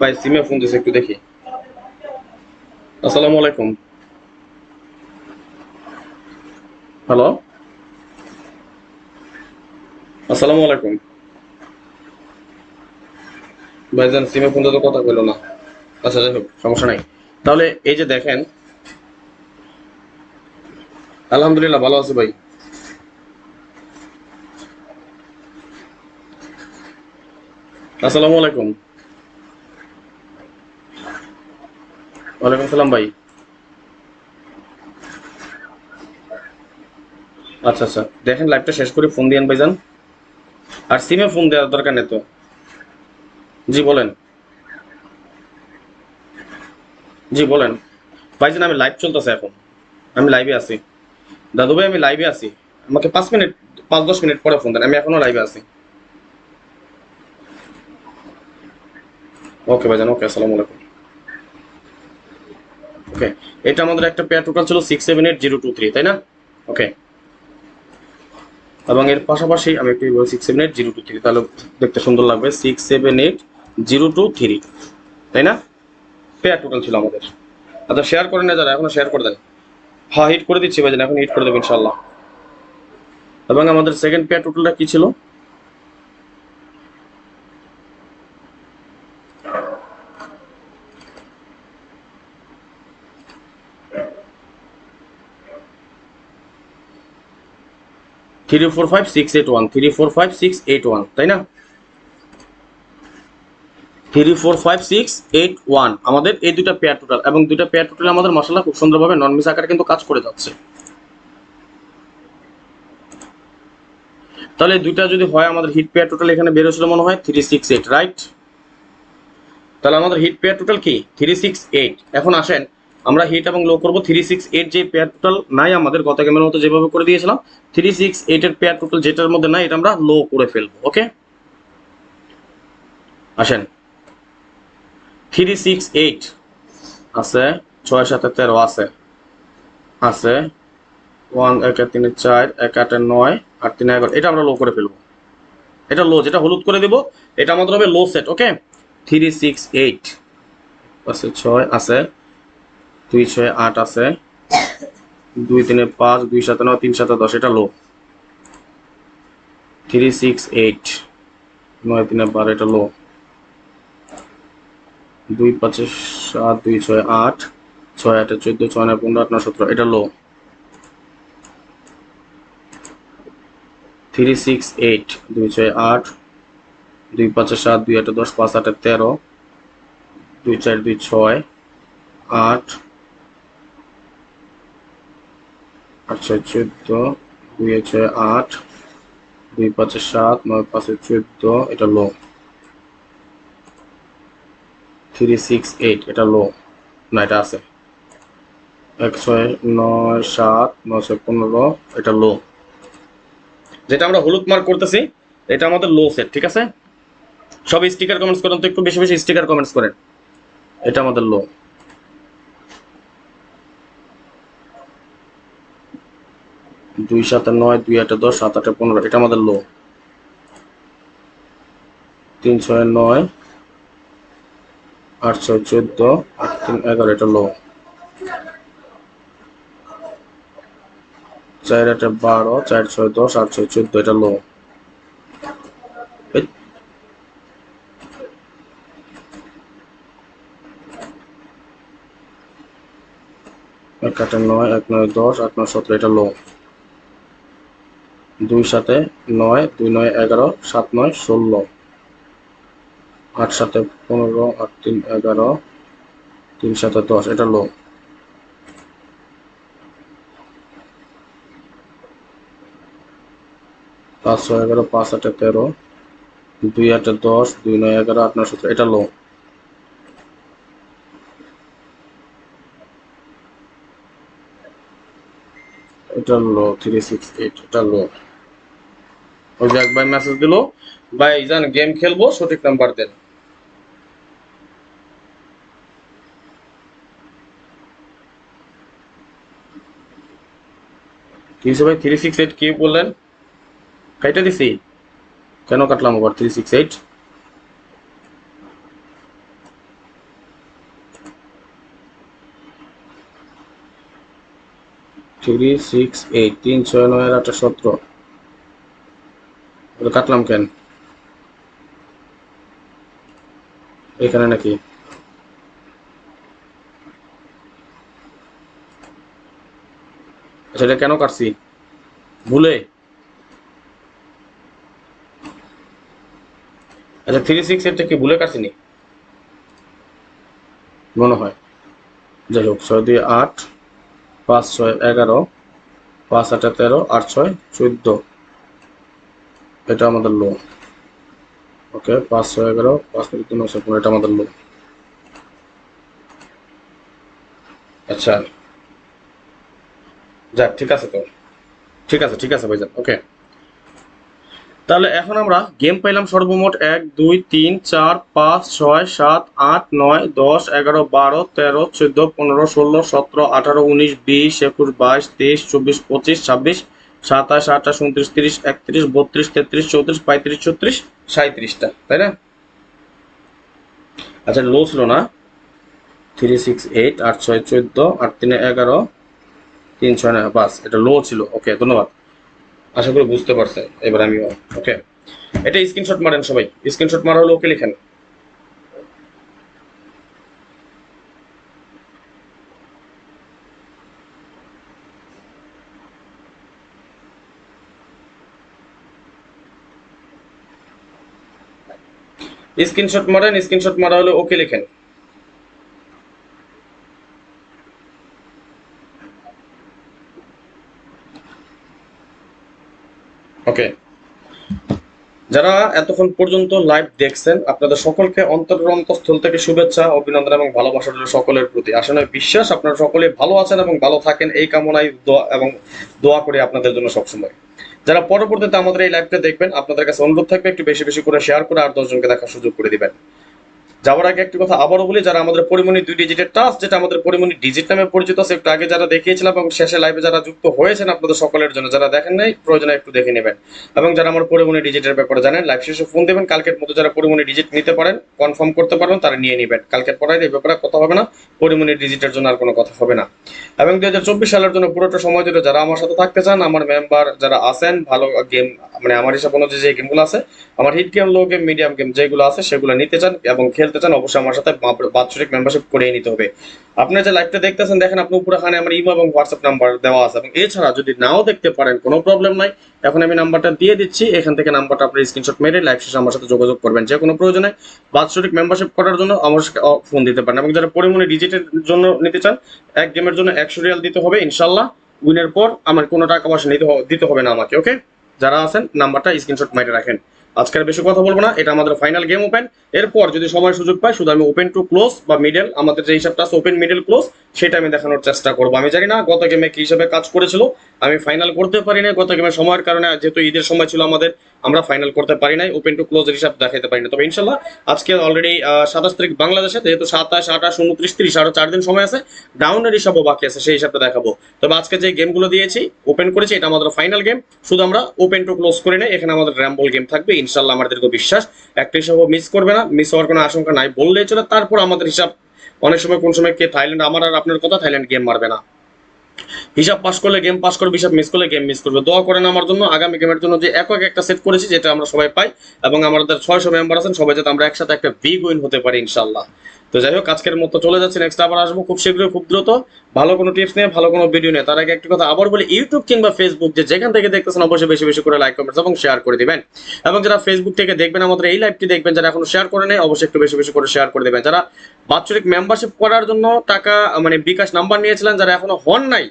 ভাই সিমে ফোন দিয়েছি, একটু দেখি। আসসালামু আলাইকুম। হ্যালো, আসসালামু আলাইকুম। ভাইজান সিমে ফোন দিয়ে তো কথা বললো না। আচ্ছা যাই হোক, সমস্যা নাই। তাহলে এই যে দেখেন, আলহামদুলিল্লাহ ভালো আছি ভাই। আসসালামু আলাইকুম। ওয়ালাইকুম সালাম ভাই। আচ্ছা আচ্ছা, দেখেন লাইভটা শেষ করে ফোন দিয়েন ভাইজান। আর সিমে ফোন দেওয়ার দরকার নেই তো। জি বলেন। জি বলেন ভাইজান, আমি লাইভ চলতেছে এখন, আমি লাইভে আছি। দাদু ভাই আমি লাইভে আছি, আমাকে 5 মিনিট, 5-10 মিনিট পরে ফোন দেন, আমি এখনো লাইভে আছি। ওকে ভাইজান, ওকে, আসসালামু আলাইকুম। ওকে, এটা আমাদের একটা পেয়ার টোটাল ছিল 6780223, তাই না? ওকে, এবং এর পাশাপাশি আমি একটু 6780223, তাহলে দেখতে সুন্দর লাগবে। 6780223, তাই না? পেয়ার টোটাল ছিল আমাদের। আচ্ছা শেয়ার করেন না যারা, এখনো শেয়ার করে দেন। হ্যাঁ হিট করে দিচ্ছি ভাইজান, এখন হিট করে দেবো ইনশাল্লাহ। এবং আমাদের সেকেন্ড পেয়ার টোটালটা কি ছিল? 345681, 345681, তাই না? 345681 আমাদের এই দুইটা পেয়ার টোটাল, এবং দুইটা পেয়ার টোটাল আমাদের মাশাআল্লাহ খুব সুন্দরভাবে নন মিস আকারে কিন্তু কাজ করে যাচ্ছে। তাহলে দুইটা যদি হয়, আমাদের হিট পেয়ার টোটাল এখানে বের হয়েছিল মনে হয় 368, রাইট? তাহলে আমাদের হিট পেয়ার টোটাল কি 368। এখন আসেন আমরা হিট এবং লো করবো। 368 যে পেয়ার টোটাল নাই আমাদের, গত গেমের মতো যেভাবে করে দিয়েছিলাম, 368 এর পেয়ার টোটাল যেটার মধ্যে নাই এটা আমরা লো করে ফেলবো। ওকে, আসেন 368 আছে, 6 7 13 আছে, আছে 1 1 3 4 1 8 9 8 3 11, এটা আমরা লো করে ফেলবো। এটা লো, যেটা হলুদ করে দিব এটা আমাদের হবে লো সেট। ওকে, 368 আছে, 6 আছে, 2 6 8 আছে, 2 3 5 2 7 9 3 7 10, এটা লো। 368 9 3 12, এটা লো। 2 5 7 2 6 8 6 8 14 6 9 15 8 9 17, এটা লো। 368 2 6 8 2 5 7 2 8 10 5 8 13 2 4 2 6 8 8 6 14 2 6 8 2 5 7 9 5 14, এটা লো। 368 এটা লো না, এটা আছে 1 6 9 7 9 6 15, এটা লো। যেটা আমরা হলুদ মার্ক করতেছি এটা আমাদের লো সেট, ঠিক আছে? সব স্টিকার কমেন্টস করেন তো, একটু বেশি বেশি স্টিকার কমেন্টস করেন। এটা আমাদের লো। 2 7 9 2 8 10 7 8 15, এটা আমাদের লো। 3 6 9 8 6 14 8 3 11, এটা লো। 4 8 12 4 6 10 8 6 14, এটা লো। 1 8 9 1 9 10 8 9 17, এটা লো। 2 7 9 2 9 11 7 9 16 8 7 15 8 3 11 3 7 10, এটা লো। 5 6 11 5 8 13 2 8 10 2 9 11 8 9 17, এটা লো। এটা লো 368, এটা লো। ওই যে এক ভাই মেসেজ দিল, ভাই জান গেম খেলবো, সঠিক নাম্বার দেন। কি হয়েছে ভাই? 368 কি বললেন? কাইটা দিছি? কেন কাটলাম আবার 368? 368 369 17 কাটলাম কেন এখানে নাকি? আচ্ছা, এটা কেন কাটছি ভুলে? আচ্ছা, 368টা কি ভুলে কাটছিনি মনে হয়। যাই হোক, 6 2 8 5 6 11 5 8 13 8 6 14, এটা আমাদের লো। ওকে, 5 6 11 5 3 9 15, এটা আমাদের লো। আচ্ছা, যাক ঠিক আছে তো, ঠিক আছে ভাইজান, ওকে। তাহলে এখন আমরা গেম পাইলাম সর্বমোট 1 2 3 4 5 6 7 8 9 10 11 12 13 14 15 16 17 18 19 20 21 22 23 24 25 26 27 28 29 30 31 32 33 34 35 36 37টা, তাই না? আচ্ছা, লো ছিল না? 368 8 6 14 8 3 11 3 6 9 5, এটা লো ছিল। ওকে, ধন্যবাদ। আশা করি বুঝতে পারছেন এবার আমিও। ওকে, এটা স্ক্রিনশট মারেন সবাই, স্ক্রিনশট মারা হলে ওকে লিখেন। স্ক্রিনশট মারেন, স্ক্রিনশট মারা হলে ওকে লিখেন। ওকে, যারা এতক্ষণ পর্যন্ত লাইভ দেখছেন আপনাদের সকলকে অন্তরের অন্তঃস্থল থেকে শুভেচ্ছা, অভিনন্দন এবং ভালোবাসা রইল সকলের প্রতি। আসলে বিশ্বাস আপনারা সকলে ভালো আছেন এবং ভালো থাকেন, এই কামনায় দোয়া এবং দোয়া করি আপনাদের জন্য সবসময়। যারা পরবর্তীতে আমাদের এই লাইভটা দেখবেন, আপনাদের কাছে অনুরোধ থাকবে একটু বেশি বেশি করে শেয়ার করে আর 10 জনকে দেখার সুযোগ করে দিবেন। যাওয়ার আগে একটি কথা আবারও বলি, যারা আমাদের পরিমণি 2 ডিজিটের টাচ, যেটা আমাদের পরিমণি ডিজিট নামে পরিচিত আছে, একটু আগে যারা দেখিয়েছিলাম এবং শেষে লাইভে যারা যুক্ত হয়েছেন, আপনাদের সকলের জন্য, যারা দেখেন নাই প্রয়োজনে একটু দেখে নেবেন। এবং যারা আমার পরিমণি ডিজিটের ব্যাপারে জানেন, লাইভ শেষে ফোন দেবেন। কালকের মধ্যে যারা পরিমণি ডিজিট নিতে পারেন, কনফার্ম করতে পারবেন, তারা নিয়ে নেবেন। কালকের পরে এই ব্যাপারে কথা হবে না, পরিমণি ডিজিটের জন্য আর কোনো কথা হবে না। এবং 2024 সালের জন্য পুরোটা সময় ধরে যারা আমার সাথে থাকতে চান, আমার মেম্বার যারা আছেন, ভালো গেম মানে আমার হিসাব অনুযায়ী যে গেমগুলো আছে, আমার হিট গেম, লো গেম, মিডিয়াম গেম যেগুলো আছে সেগুলো নিতে চান এবং খেলতে চান, অবশ্যই আমার সাথে বাৎসরিক মেম্বারশিপ করিয়ে নিতে হবে। আপনি যে লাইভটা দেখতেছেন, দেখেন আপনি উপরেখানে আমার ইমো এবং হোয়াটসঅ্যাপ নাম্বার দেওয়া আছে। এবং এছাড়া যদি নাও দেখতে পারেন, কোনো প্রবলেম নাই, এখন আমি নাম্বারটা দিয়ে দিচ্ছি, এখান থেকে নাম্বারটা আপনি স্ক্রিনশট মেরে লাইভ শেষে আমার সাথে যোগাযোগ করবেন। যে কোনো প্রয়োজনে বাৎসরিক মেম্বারশিপ করার জন্য আমার ফোন দিতে পারেন। এবং যারা পরিমণি ডিজিটের জন্য নিতে চান, এক গেমের জন্য 100 রিয়াল দিতে হবে ইনশাল্লাহ। উইনের পর আমার কোনো টাকা পয়সা দিতে হবে না আমাকে। ওকে, যারা আছেন নাম্বারটা স্ক্রিনশট মেরে রাখেন। আজকে আর বেশি কথা বলবো না, এটা আমাদের ফাইনাল গেম ওপেন। এরপর যদি সময় সুযোগ পাই, শুধু আমি ওপেন টু ক্লোজ বা মিডল, আমাদের যে হিসাবটা আছে ওপেন মিডল ক্লোজ, সেটা আমি দেখানোর চেষ্টা করবো। আমি জানি না গত গেমে কি হিসাবে কাজ করেছিল, আমি ফাইনাল করতে পারি না গত গেমের সময়ের কারণে, যেহেতু ঈদের সময় ছিল আমাদের, আমরা ফাইনাল করতে পারি নাই, ওপেন টু ক্লোজ এর হিসাব দেখাতে পারি না। তবে ইনশাল্লাহ আজকে অলরেডি 27 তারিখ বাংলাদেশে, যেহেতু 27 28 29 30 আরো 4 দিন সময় আছে, ডাউনের হিসাবও বাকি আছে, সেই হিসাবটা দেখাবো। তবে আজকে যে গেমগুলো দিয়েছি ওপেন করেছি, এটা আমাদের ফাইনাল গেম। শুধু আমরা ওপেন টু ক্লোজ করে নেই, এখানে আমাদের র্যাম্বল গেম থাকবে ইনশাল্লাহ। আমাদের বিশ্বাস একটা হিসাবও মিস করবে না, মিস হওয়ার কোনো আশঙ্কা নাই বললেই চলে। তারপর আমাদের হিসাব অনেক সময় কোন সময় কে থাইল্যান্ড, আমার আর আপনার কথা, থাইল্যান্ড গেম মারবে না। হিসাব পাস করলে গেম পাস করবে, হিসাব মিস করলে গেম মিস করবে। দোয়া করেন আমার জন্য, আগামী গেমের জন্য যে একক একটা সেট করেছি, যেটা আমরা সবাই পাই, এবং আমাদের 600 মেম্বার আছেন সবাই, যাতে আমরা একসাথে একটা বিগ উইন হতে পারি ইনশাল্লাহ। তো যাই হোক, আজকের মতো চলে যাচ্ছি, নেক্সট আবার আসবো খুব শীঘ্রই, খুব দ্রুত, ভালো কোনো টিপস নিয়ে, ভালো কোনো ভিডিও নিয়ে। তার আগে একটি কথা আবার বলি, ইউটিউব কিংবা ফেসবুক যেখান থেকে দেখতেছেন, অবশ্যই বেশি বেশি করে লাইক, কমেন্টস এবং শেয়ার করে দিবেন। এবং যারা ফেসবুক থেকে দেখবেন আমাদের এই লাইভটি দেখবেন, যারা এখনো শেয়ার করে নেই, অবশ্যই একটু বেশি বেশি করে শেয়ার করে দিবেন। যারা বাৎসরিক মেম্বারশিপ করার জন্য টাকা মানে বিকাশ নাম্বার নিয়েছিলেন, যারা এখনো হন নাই,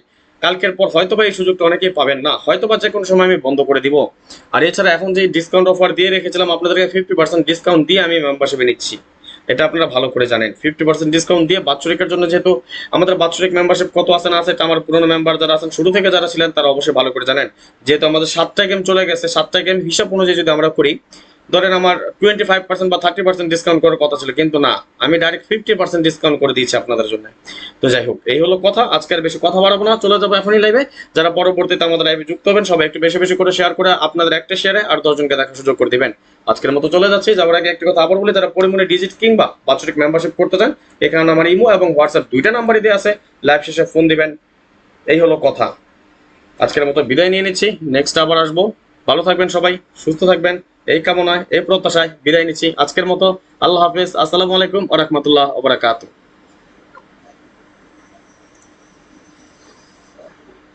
কালকের পর হয়তোবা এই সুযোগটা অনেকেই পাবেন না, হয়তোবা যে কোনো সময় আমি বন্ধ করে দিব। আর এছাড়া এখন যে ডিসকাউন্ট অফার দিয়ে রেখেছিলাম আপনাদেরকে, 50% ডিসকাউন্ট দিয়ে আমি মেম্বারশিপে নিচ্ছি। এটা আপনারা ভালো করে জানেন। 50% ডিসকাউন্ট দিয়ে বাৎসরিকের জন্য, যেহেতু আমাদের বাৎসরিক মেম্বারশিপ কত আছে না আছে, এটা আমার পুরোনো মেম্বার যারা আছেন, শুরু থেকে যারা ছিলেন, তারা অবশ্যই ভালো করে জানেন। যেহেতু আমাদের 7টা গেম চলে গেছে, 7টা গেম হিসাব অনুযায়ী যদি আমরা করি, ধরেন আমার 25% বা 30% ডিসকাউন্ট করার কথা ছিল, কিন্তু না, আমি ডাইরেক্ট 50% ডিসকাউন্ট করে দিয়েছি আপনাদের জন্য। তো যাই হোক, এই হলো কথা। আজকে আর বেশি কথা বাড়াবো না, চলে যাবো এখনই লাইভে। যারা পরবর্তীতে আমাদের লাইভে যুক্ত হবেন, সবাই একটু বেশি বেশি করে শেয়ার করে আপনাদের একটা শেয়ারে আর 10 জনকে দেখার সুযোগ করে দিবেন। আজকের মতো চলে যাচ্ছি। যাওয়ার আগে একটা কথা আবার বলি, যারা পরিমণি ডিজিট কিংবা বাৎসরিক মেম্বারশিপ করতে চান, এখানে আমার ইমো এবং হোয়াটসঅ্যাপ দুইটা নাম্বারই দেওয়া আছে, লাইভ শেষে ফোন দিবেন। এই হলো কথা। আজকের মতো বিদায় নিয়ে নিচ্ছি, নেক্সট আবার আসবো। ভালো থাকবেন সবাই, সুস্থ থাকবেন, এই কামনায়, এই প্রত্যাশায় বিদায় নিচ্ছি আজকের মতো। আল্লাহ হাফেজ, আসসালামু আলাইকুম ওয়া রাহমাতুল্লাহ ওয়া বারাকাতুহু।